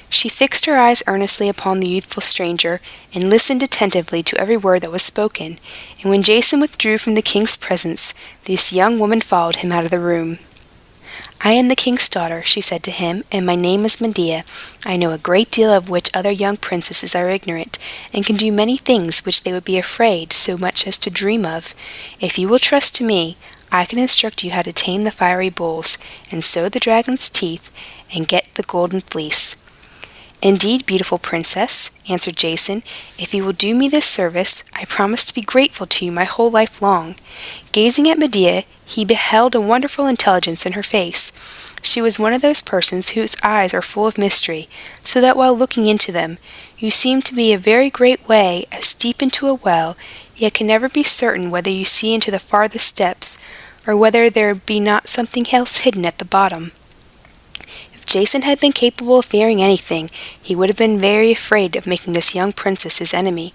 She fixed her eyes earnestly upon the youthful stranger, and listened attentively to every word that was spoken, and when Jason withdrew from the king's presence, this young woman followed him out of the room. "I am the king's daughter," she said to him, "and my name is Medea. I know a great deal of which other young princesses are ignorant, and can do many things which they would be afraid so much as to dream of. If you will trust to me, I can instruct you how to tame the fiery bulls, and sow the dragon's teeth, and get the golden fleece." "Indeed, beautiful princess," answered Jason, "if you will do me this service, I promise to be grateful to you my whole life long." Gazing at Medea, he beheld a wonderful intelligence in her face. She was one of those persons whose eyes are full of mystery, so that while looking into them, you seem to be a very great way as deep into a well, yet can never be certain whether you see into the farthest depths, or whether there be not something else hidden at the bottom. If Jason had been capable of fearing anything, he would have been very afraid of making this young princess his enemy,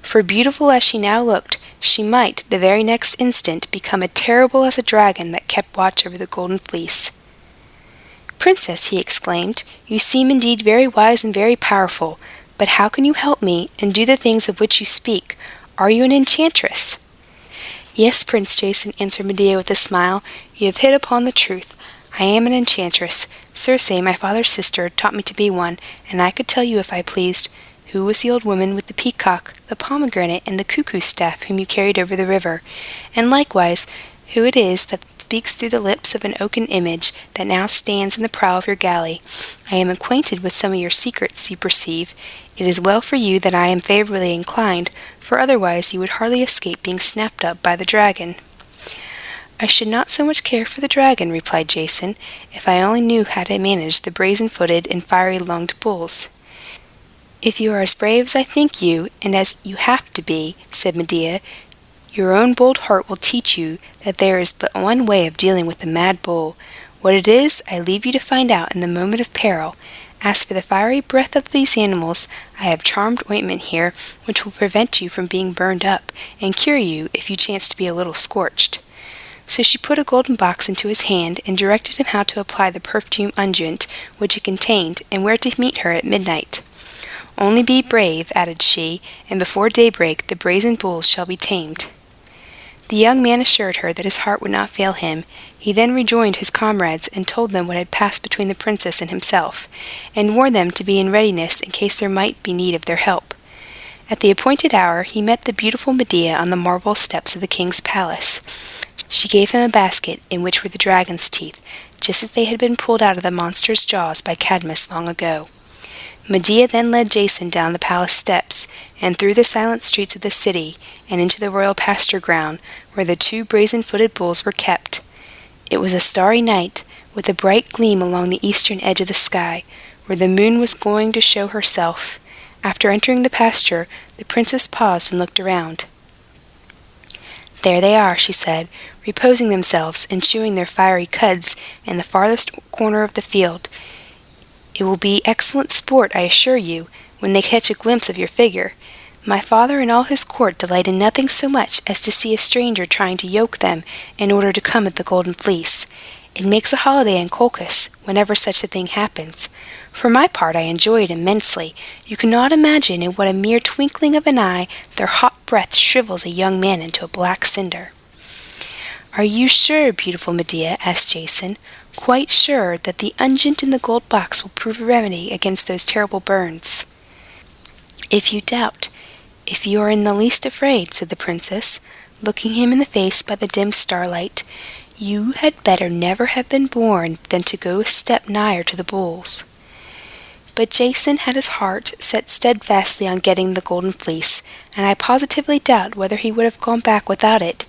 for beautiful as she now looked, she might, the very next instant, become as terrible as a dragon that kept watch over the golden fleece. "Princess," he exclaimed, "you seem indeed very wise and very powerful, but how can you help me and do the things of which you speak? Are you an enchantress?" "Yes, Prince Jason," answered Medea with a smile, "you have hit upon the truth. I am an enchantress. Circe, my father's sister, taught me to be one, and I could tell you if I pleased. Who was the old woman with the peacock, the pomegranate, and the cuckoo staff whom you carried over the river? And likewise, who it is that speaks through the lips of an oaken image that now stands in the prow of your galley? I am acquainted with some of your secrets, you perceive. It is well for you that I am favorably inclined, for otherwise you would hardly escape being snapped up by the dragon." "I should not so much care for the dragon," replied Jason, "if I only knew how to manage the brazen-footed and fiery-lunged bulls." "If you are as brave as I think you, and as you have to be," said Medea, "your own bold heart will teach you that there is but one way of dealing with the mad bull. What it is, I leave you to find out in the moment of peril. As for the fiery breath of these animals, I have charmed ointment here, which will prevent you from being burned up, and cure you if you chance to be a little scorched." So she put a golden box into his hand, and directed him how to apply the perfume unguent which it contained, and where to meet her at midnight. "Only be brave," added she, "and before daybreak the brazen bulls shall be tamed." The young man assured her that his heart would not fail him. He then rejoined his comrades, and told them what had passed between the princess and himself, and warned them to be in readiness in case there might be need of their help. At the appointed hour he met the beautiful Medea on the marble steps of the king's palace. She gave him a basket in which were the dragon's teeth, just as they had been pulled out of the monster's jaws by Cadmus long ago. Medea then led Jason down the palace steps, and through the silent streets of the city, and into the royal pasture ground, where the 2 brazen-footed bulls were kept. It was a starry night, with a bright gleam along the eastern edge of the sky, where the moon was going to show herself. After entering the pasture, the princess paused and looked around. "There they are," she said, "reposing themselves and chewing their fiery cuds in the farthest corner of the field. It will be excellent sport, I assure you, when they catch a glimpse of your figure. My father and all his court delight in nothing so much as to see a stranger trying to yoke them in order to come at the Golden Fleece. It makes a holiday in Colchis whenever such a thing happens. For my part, I enjoy it immensely. You cannot imagine in what a mere twinkling of an eye their hot breath shrivels a young man into a black cinder." "Are you sure, beautiful Medea," asked Jason, "quite sure that the unguent in the gold box will prove a remedy against those terrible burns?" "If you doubt, if you are in the least afraid," said the princess, looking him in the face by the dim starlight, "you had better never have been born than to go a step nigher to the bulls." But Jason had his heart set steadfastly on getting the Golden Fleece, and I positively doubt whether he would have gone back without it,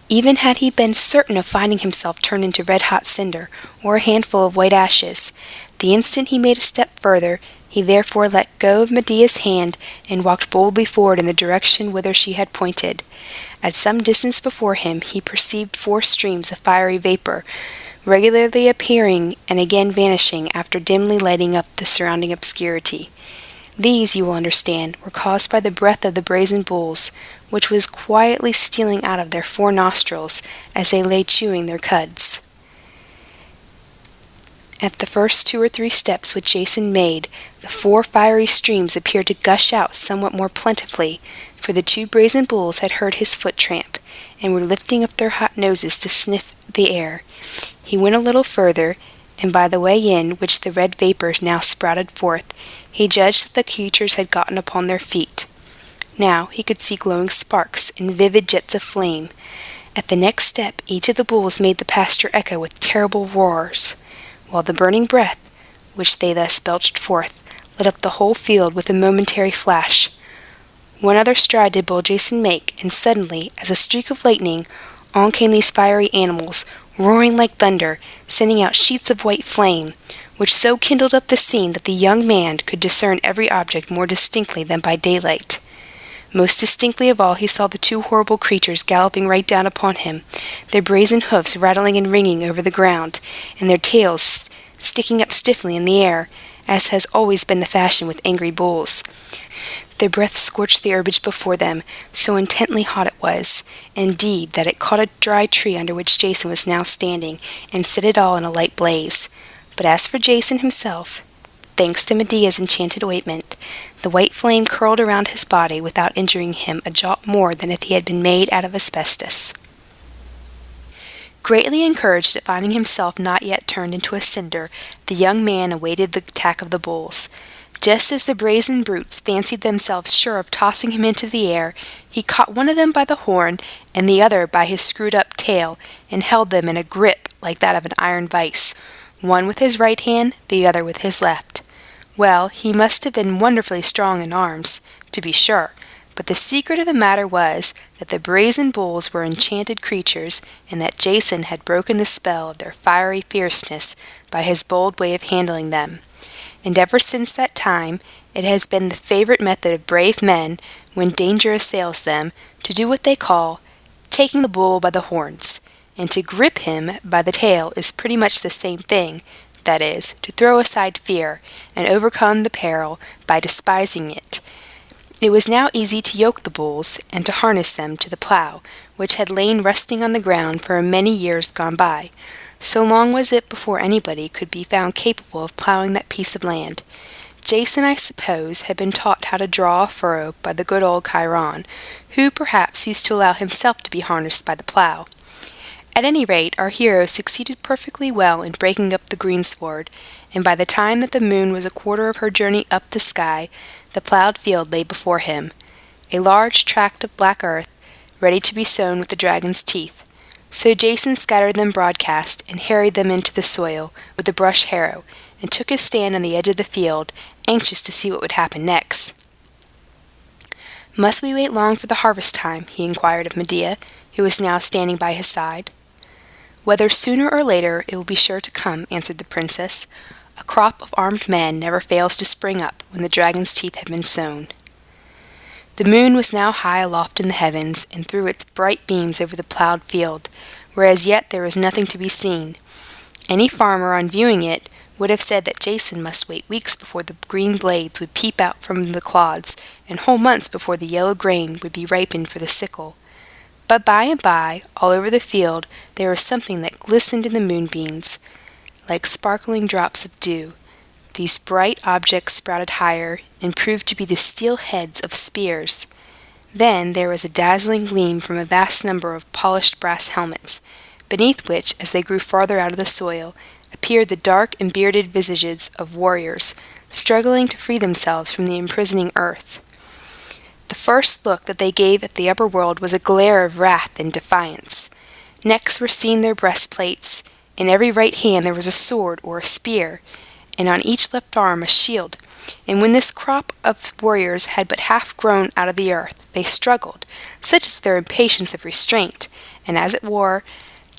even had he been certain of finding himself turned into red-hot cinder, or a handful of white ashes. The instant he made a step further, he therefore let go of Medea's hand, and walked boldly forward in the direction whither she had pointed. At some distance before him he perceived 4 streams of fiery vapor, regularly appearing and again vanishing after dimly lighting up the surrounding obscurity. These, you will understand, were caused by the breath of the brazen bulls, which was quietly stealing out of their 4 nostrils as they lay chewing their cuds. At the first 2 or 3 steps which Jason made, the 4 fiery streams appeared to gush out somewhat more plentifully, for the 2 brazen bulls had heard his foot tramp, and were lifting up their hot noses to sniff the air. He went a little further, and by the way in which the red vapors now sprouted forth, he judged that the creatures had gotten upon their feet. Now he could see glowing sparks and vivid jets of flame. At the next step each of the bulls made the pasture echo with terrible roars, while the burning breath, which they thus belched forth, lit up the whole field with a momentary flash. One other stride did bold Jason make, and suddenly, as a streak of lightning, on came these fiery animals, roaring like thunder, sending out sheets of white flame, which so kindled up the scene that the young man could discern every object more distinctly than by daylight. Most distinctly of all he saw the 2 horrible creatures galloping right down upon him, their brazen hoofs rattling and ringing over the ground, and their tails sticking up stiffly in the air, as has always been the fashion with angry bulls. Their breath scorched the herbage before them, so intently hot it was, indeed, that it caught a dry tree under which Jason was now standing, and set it all in a light blaze. But as for Jason himself, thanks to Medea's enchanted ointment, the white flame curled around his body without injuring him a jot more than if he had been made out of asbestos. Greatly encouraged at finding himself not yet turned into a cinder, the young man awaited the attack of the bulls. Just as the brazen brutes fancied themselves sure of tossing him into the air, he caught one of them by the horn and the other by his screwed-up tail, and held them in a grip like that of an iron vice, one with his right hand, the other with his left. Well, he must have been wonderfully strong in arms, to be sure, but the secret of the matter was that the brazen bulls were enchanted creatures, and that Jason had broken the spell of their fiery fierceness by his bold way of handling them. And ever since that time, it has been the favorite method of brave men, when danger assails them, to do what they call taking the bull by the horns, and to grip him by the tail is pretty much the same thing, that is, to throw aside fear, and overcome the peril by despising it. It was now easy to yoke the bulls, and to harness them to the plough, which had lain rusting on the ground for many years gone by. So long was it before anybody could be found capable of ploughing that piece of land. Jason, I suppose, had been taught how to draw a furrow by the good old Chiron, who perhaps used to allow himself to be harnessed by the plough. At any rate, our hero succeeded perfectly well in breaking up the greensward, and by the time that the moon was a quarter of her journey up the sky, the ploughed field lay before him, a large tract of black earth, ready to be sown with the dragon's teeth. So Jason scattered them broadcast, and harried them into the soil with the brush harrow, and took his stand on the edge of the field, anxious to see what would happen next. "Must we wait long for the harvest time?" he inquired of Medea, who was now standing by his side. "Whether sooner or later, it will be sure to come," answered the princess. "A crop of armed men never fails to spring up when the dragon's teeth have been sown." The moon was now high aloft in the heavens, and threw its bright beams over the ploughed field, where as yet there was nothing to be seen. Any farmer, on viewing it, would have said that Jason must wait weeks before the green blades would peep out from the clods, and whole months before the yellow grain would be ripened for the sickle. But by and by, all over the field, there was something that glistened in the moonbeams, like sparkling drops of dew. These bright objects sprouted higher, and proved to be the steel heads of spears. Then there was a dazzling gleam from a vast number of polished brass helmets, beneath which, as they grew farther out of the soil, appeared the dark and bearded visages of warriors, struggling to free themselves from the imprisoning earth. The first look that they gave at the upper world was a glare of wrath and defiance. Next were seen their breastplates. In every right hand there was a sword or a spear, and on each left arm a shield. And when this crop of warriors had but half grown out of the earth, they struggled, such is their impatience of restraint, and as it were,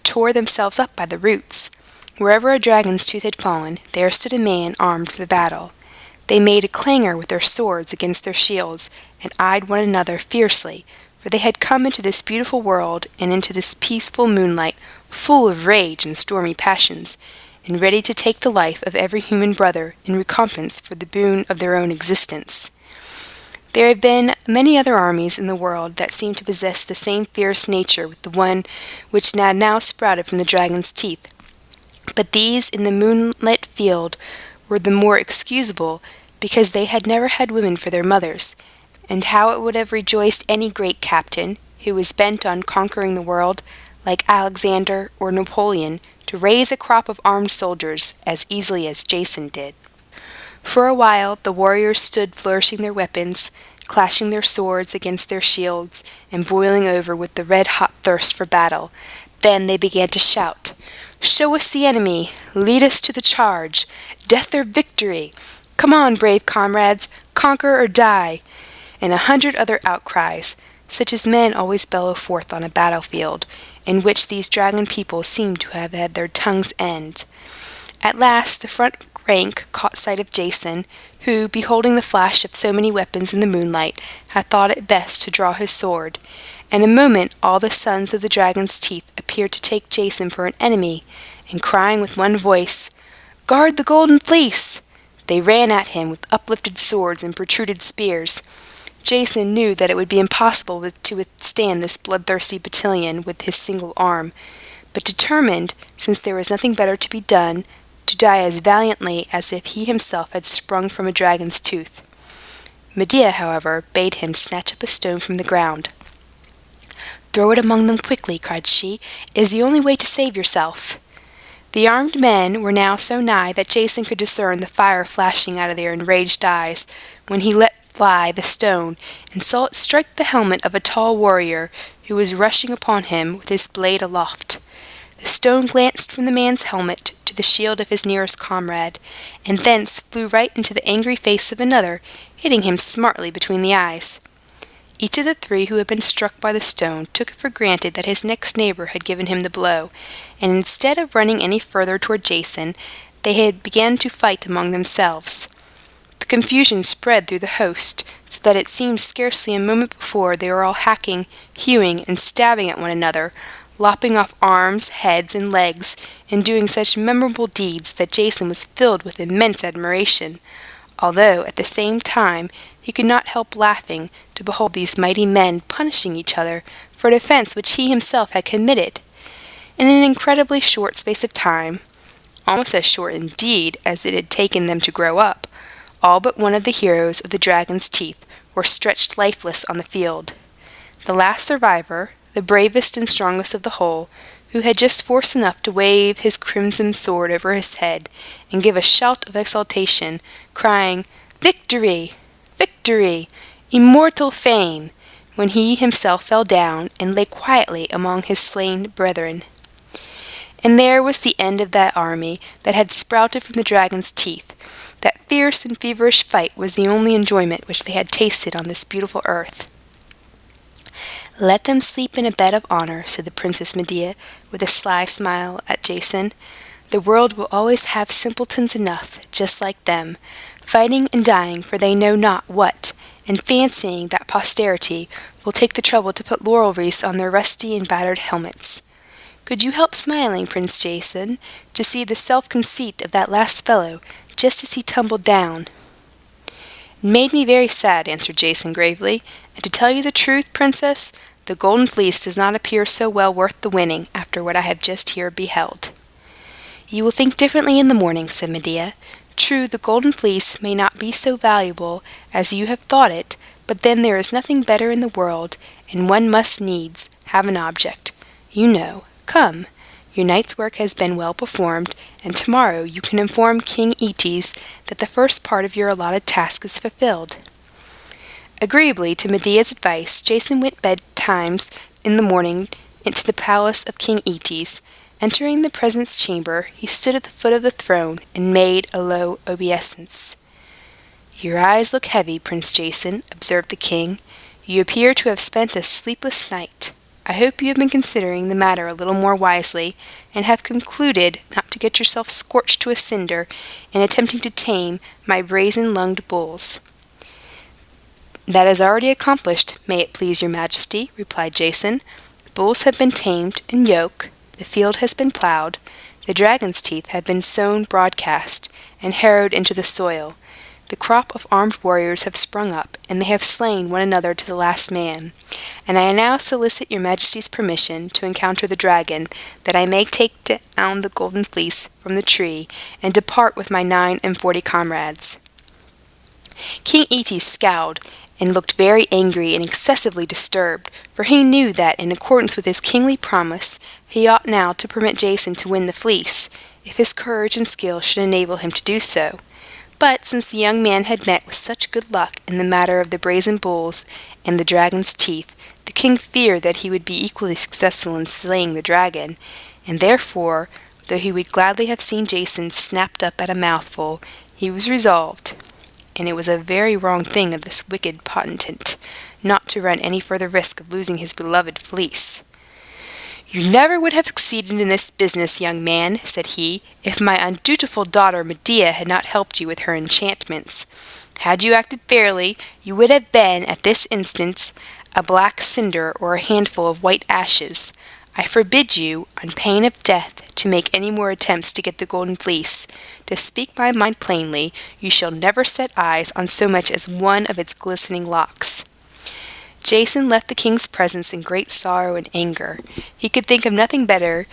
tore themselves up by the roots. Wherever a dragon's tooth had fallen, there stood a man armed for the battle. They made a clangor with their swords against their shields, and eyed one another fiercely, for they had come into this beautiful world and into this peaceful moonlight, full of rage and stormy passions, and ready to take the life of every human brother in recompense for the boon of their own existence. There have been many other armies in the world that seem to possess the same fierce nature with the one which had now sprouted from the dragon's teeth, but these in the moonlit field were the more excusable, because they had never had women for their mothers, and how it would have rejoiced any great captain, who was bent on conquering the world, like Alexander or Napoleon, to raise a crop of armed soldiers as easily as Jason did. For a while the warriors stood flourishing their weapons, clashing their swords against their shields, and boiling over with the red-hot thirst for battle. Then they began to shout, "Show us the enemy! Lead us to the charge! Death or victory! Come on, brave comrades! Conquer or die!" And 100 other outcries, such as men always bellow forth on a battlefield, in which these dragon people seemed to have had their tongues' end. At last the front rank caught sight of Jason, who, beholding the flash of so many weapons in the moonlight, had thought it best to draw his sword. In a moment all the sons of the dragon's teeth appeared to take Jason for an enemy, and crying with one voice, "Guard the golden fleece!" they ran at him with uplifted swords and protruded spears. Jason knew that it would be impossible to withstand this bloodthirsty battalion with his single arm, but determined, since there was nothing better to be done, to die as valiantly as if he himself had sprung from a dragon's tooth. Medea, however, bade him snatch up a stone from the ground. "Throw it among them quickly," cried she. "It is the only way to save yourself." The armed men were now so nigh that Jason could discern the fire flashing out of their enraged eyes, when he let fly the stone and saw it strike the helmet of a tall warrior who was rushing upon him with his blade aloft. The stone glanced from the man's helmet to the shield of his nearest comrade, and thence flew right into the angry face of another, hitting him smartly between the eyes. Each of the three who had been struck by the stone took it for granted that his next neighbor had given him the blow, and instead of running any further toward Jason, they had began to fight among themselves. The confusion spread through the host, so that it seemed scarcely a moment before they were all hacking, hewing, and stabbing at one another, lopping off arms, heads, and legs, and doing such memorable deeds that Jason was filled with immense admiration, although at the same time he could not help laughing to behold these mighty men punishing each other for an offense which he himself had committed. In an incredibly short space of time, almost as short indeed as it had taken them to grow up, all but one of the heroes of the dragon's teeth were stretched lifeless on the field. The last survivor, the bravest and strongest of the whole, who had just force enough to wave his crimson sword over his head and give a shout of exultation, crying, "Victory! Victory! Immortal fame!" when he himself fell down and lay quietly among his slain brethren. And there was the end of that army that had sprouted from the dragon's teeth. That fierce and feverish fight was the only enjoyment which they had tasted on this beautiful earth. "Let them sleep in a bed of honor," said the Princess Medea, with a sly smile at Jason. "The world will always have simpletons enough, just like them, fighting and dying for they know not what, and fancying that posterity will take the trouble to put laurel wreaths on their rusty and battered helmets. Could you help smiling, Prince Jason, to see the self-conceit of that last fellow, just as he tumbled down?" "It made me very sad," answered Jason gravely, "and to tell you the truth, Princess, the golden fleece does not appear so well worth the winning after what I have just here beheld." "You will think differently in the morning," said Medea. "True, the golden fleece may not be so valuable as you have thought it, but then there is nothing better in the world, and one must needs have an object. You know. Come. Your night's work has been well performed, and tomorrow you can inform King Aeetes that the first part of your allotted task is fulfilled." Agreeably to Medea's advice, Jason went betimes in the morning into the palace of King Aeetes. Entering the presence chamber, he stood at the foot of the throne and made a low obeisance. "Your eyes look heavy, Prince Jason," observed the king. "You appear to have spent a sleepless night. I hope you have been considering the matter a little more wisely, and have concluded not to get yourself scorched to a cinder in attempting to tame my brazen-lunged bulls." "That is already accomplished, may it please your majesty," replied Jason. "The bulls have been tamed and yoked, the field has been plowed, the dragon's teeth have been sown broadcast, and harrowed into the soil. The crop of armed warriors have sprung up, and they have slain one another to the last man. And I now solicit your majesty's permission to encounter the dragon, that I may take down the golden fleece from the tree, and depart with my 49 comrades." King Aeetes scowled, and looked very angry and excessively disturbed, for he knew that, in accordance with his kingly promise, he ought now to permit Jason to win the fleece, if his courage and skill should enable him to do so. But since the young man had met with such good luck in the matter of the brazen bulls and the dragon's teeth, the king feared that he would be equally successful in slaying the dragon, and therefore, though he would gladly have seen Jason snapped up at a mouthful, he was resolved, and it was a very wrong thing of this wicked potentate, not to run any further risk of losing his beloved fleece. "You never would have succeeded in this business, young man," said he, "if my undutiful daughter Medea had not helped you with her enchantments. Had you acted fairly, you would have been, at this instant, a black cinder or a handful of white ashes. I forbid you, on pain of death, to make any more attempts to get the golden fleece. To speak my mind plainly, you shall never set eyes on so much as one of its glistening locks." Jason left the king's presence in great sorrow and anger. He could think of nothing better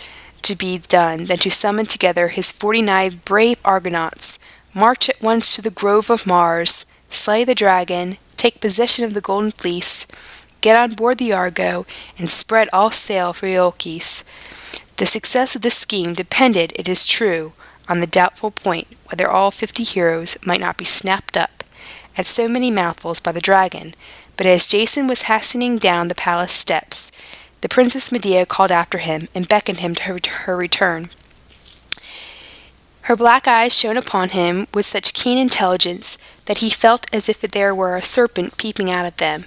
to be done than to summon together his 49 brave Argonauts, march at once to the grove of Mars, slay the dragon, take possession of the golden fleece, get on board the Argo, and spread all sail for Iolcus. The success of this scheme depended, it is true, on the doubtful point whether all 50 heroes might not be snapped up at so many mouthfuls by the dragon, but as Jason was hastening down the palace steps, the Princess Medea called after him and beckoned him to her return. Her black eyes shone upon him with such keen intelligence that he felt as if there were a serpent peeping out of them,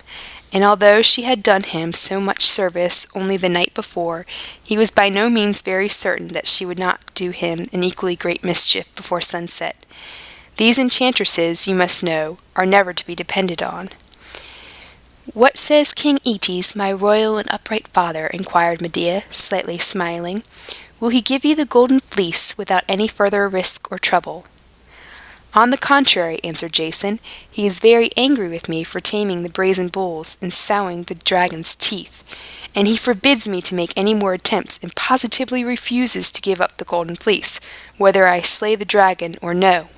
and although she had done him so much service only the night before, he was by no means very certain that she would not do him an equally great mischief before sunset. These enchantresses, you must know, are never to be depended on. "What says King Aetes, my royal and upright father?" inquired Medea, slightly smiling. "Will he give you the golden fleece without any further risk or trouble?" "On the contrary," answered Jason, "he is very angry with me for taming the brazen bulls and sowing the dragon's teeth, and he forbids me to make any more attempts and positively refuses to give up the golden fleece, whether I slay the dragon or no."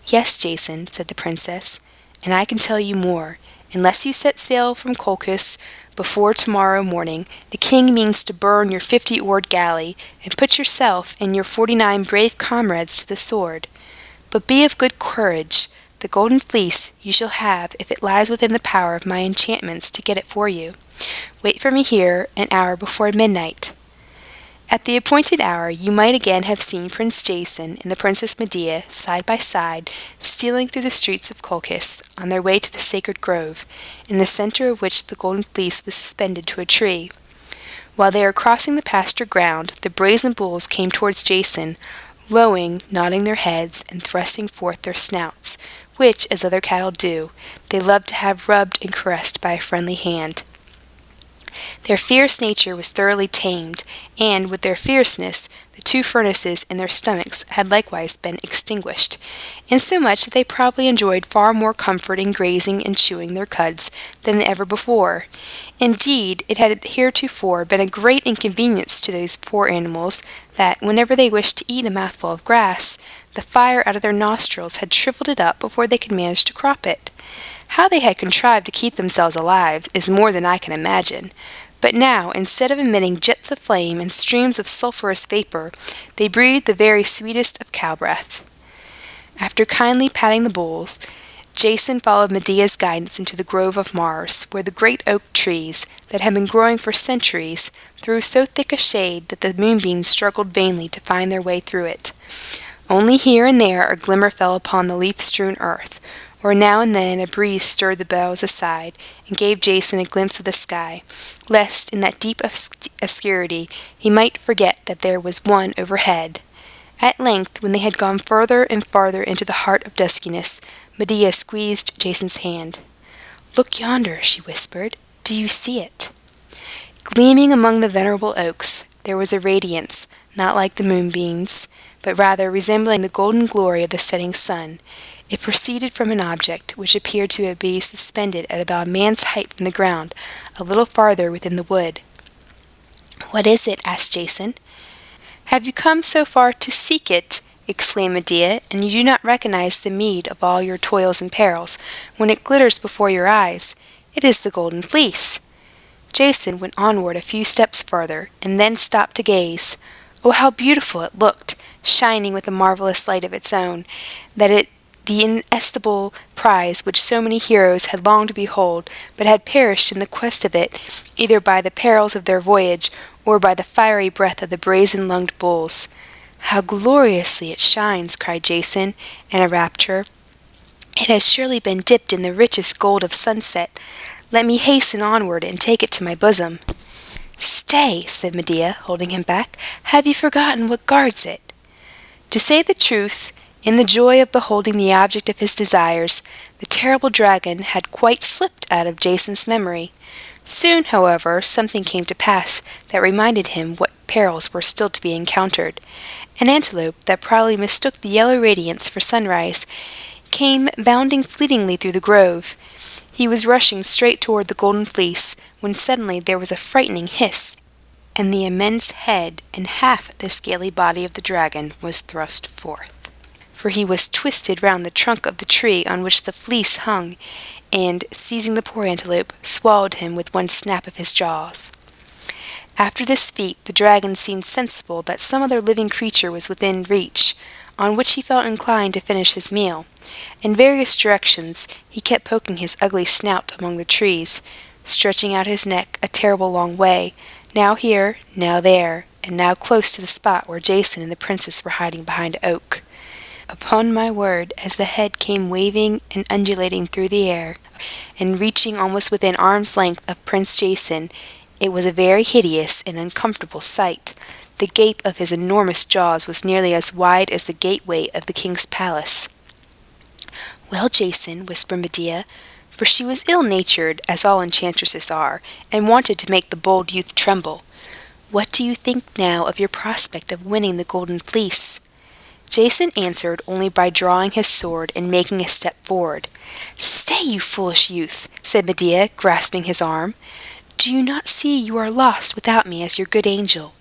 "Yes, Jason," said the princess, "and I can tell you more. Unless you set sail from Colchis before tomorrow morning, the king means to burn your 50-oared galley and put yourself and your 49 brave comrades to the sword. But be of good courage. The golden fleece you shall have if it lies within the power of my enchantments to get it for you. Wait for me here an hour before midnight." At the appointed hour you might again have seen Prince Jason and the Princess Medea, side by side, stealing through the streets of Colchis, on their way to the sacred grove, in the center of which the golden fleece was suspended to a tree. While they were crossing the pasture ground, the brazen bulls came towards Jason, lowing, nodding their heads, and thrusting forth their snouts, which, as other cattle do, they loved to have rubbed and caressed by a friendly hand. Their fierce nature was thoroughly tamed, and, with their fierceness, the 2 furnaces in their stomachs had likewise been extinguished, insomuch that they probably enjoyed far more comfort in grazing and chewing their cuds than ever before. Indeed, it had heretofore been a great inconvenience to those poor animals that, whenever they wished to eat a mouthful of grass, the fire out of their nostrils had shriveled it up before they could manage to crop it. How they had contrived to keep themselves alive is more than I can imagine. But now, instead of emitting jets of flame and streams of sulphurous vapor, they breathed the very sweetest of cow breath. After kindly patting the bulls, Jason followed Medea's guidance into the grove of Mars, where the great oak trees, that had been growing for centuries, threw so thick a shade that the moonbeams struggled vainly to find their way through it. Only here and there a glimmer fell upon the leaf-strewn earth, or now and then a breeze stirred the boughs aside, and gave Jason a glimpse of the sky, lest in that deep obscurity he might forget that there was one overhead. At length, when they had gone further and farther into the heart of duskiness, Medea squeezed Jason's hand. "Look yonder," she whispered. "Do you see it?" Gleaming among the venerable oaks, there was a radiance, not like the moonbeams, but rather resembling the golden glory of the setting sun. It proceeded from an object which appeared to be suspended at about a man's height from the ground, a little farther within the wood. "What is it?" asked Jason. "Have you come so far to seek it?" exclaimed Medea, "and you do not recognize the meed of all your toils and perils, when it glitters before your eyes? It is the golden fleece." Jason went onward a few steps farther, and then stopped to gaze. Oh, how beautiful it looked, shining with a marvelous light of its own, the inestimable prize which so many heroes had longed to behold, but had perished in the quest of it, either by the perils of their voyage, or by the fiery breath of the brazen-lunged bulls. "How gloriously it shines!" cried Jason, in a rapture. "It has surely been dipped in the richest gold of sunset. Let me hasten onward and take it to my bosom." "Stay," said Medea, holding him back. "Have you forgotten what guards it?" To say the truth, in the joy of beholding the object of his desires, the terrible dragon had quite slipped out of Jason's memory. Soon, however, something came to pass that reminded him what perils were still to be encountered. An antelope that probably mistook the yellow radiance for sunrise came bounding fleetingly through the grove. He was rushing straight toward the golden fleece, when suddenly there was a frightening hiss, and the immense head and half the scaly body of the dragon was thrust forth. For he was twisted round the trunk of the tree on which the fleece hung, and, seizing the poor antelope, swallowed him with one snap of his jaws. After this feat, the dragon seemed sensible that some other living creature was within reach, on which he felt inclined to finish his meal. In various directions he kept poking his ugly snout among the trees, stretching out his neck a terrible long way, now here, now there, and now close to the spot where Jason and the princess were hiding behind an oak. Upon my word, as the head came waving and undulating through the air, and reaching almost within arm's length of Prince Jason, it was a very hideous and uncomfortable sight. The gape of his enormous jaws was nearly as wide as the gateway of the king's palace. "Well, Jason," whispered Medea, for she was ill-natured, as all enchantresses are, and wanted to make the bold youth tremble, "what do you think now of your prospect of winning the golden fleece?" Jason answered only by drawing his sword and making a step forward. "Stay, you foolish youth," said Medea, grasping his arm. "Do you not see you are lost without me as your good angel?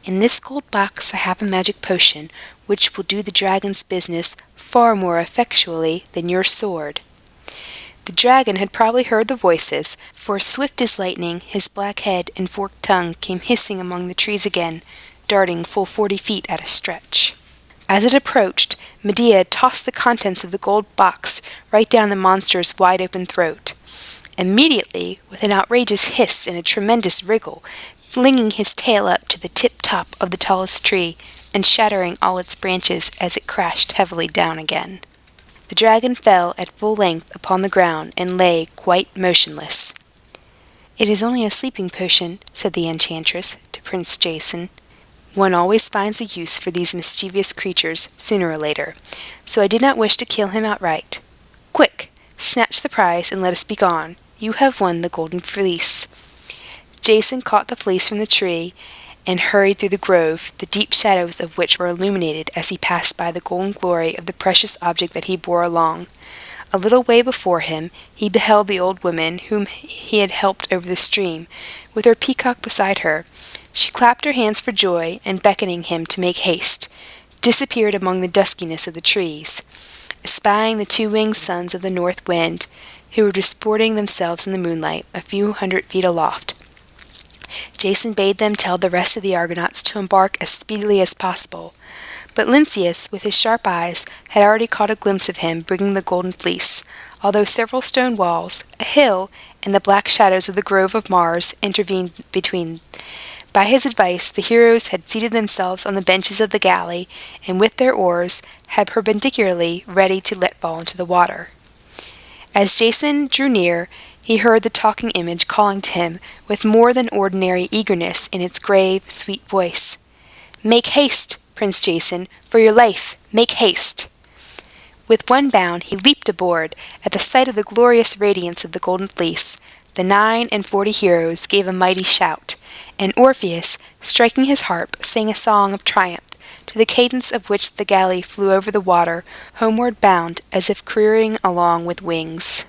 In this gold box I have a magic potion, which will do the dragon's business far more effectually than your sword." The dragon had probably heard the voices, for swift as lightning his black head and forked tongue came hissing among the trees again, darting full 40 feet at a stretch. As it approached, Medea tossed the contents of the gold box right down the monster's wide-open throat. Immediately, with an outrageous hiss and a tremendous wriggle, flinging his tail up to the tip-top of the tallest tree, and shattering all its branches as it crashed heavily down again. The dragon fell at full length upon the ground and lay quite motionless. "It is only a sleeping potion," said the enchantress to Prince Jason. "One always finds a use for these mischievous creatures sooner or later, so I did not wish to kill him outright. Quick, snatch the prize and let us be gone. You have won the golden fleece." Jason caught the fleece from the tree and hurried through the grove, the deep shadows of which were illuminated as he passed by the golden glory of the precious object that he bore along. A little way before him he beheld the old woman whom he had helped over the stream, with her peacock beside her. She clapped her hands for joy, and beckoning him to make haste, disappeared among the duskiness of the trees. Espying the 2-winged sons of the north wind, who were disporting themselves in the moonlight a few 100 feet aloft, Jason bade them tell the rest of the Argonauts to embark as speedily as possible. But Lynceus, with his sharp eyes, had already caught a glimpse of him bringing the golden fleece, although several stone walls, a hill, and the black shadows of the Grove of Mars intervened between. By his advice, the heroes had seated themselves on the benches of the galley, and with their oars had perpendicularly ready to let fall into the water. As Jason drew near, he heard the talking image calling to him with more than ordinary eagerness in its grave, sweet voice. "Make haste, Prince Jason, for your life, make haste!" With one bound he leaped aboard. At the sight of the glorious radiance of the golden fleece, the 49 heroes gave a mighty shout, and Orpheus, striking his harp, sang a song of triumph, to the cadence of which the galley flew over the water, homeward bound, as if careering along with wings.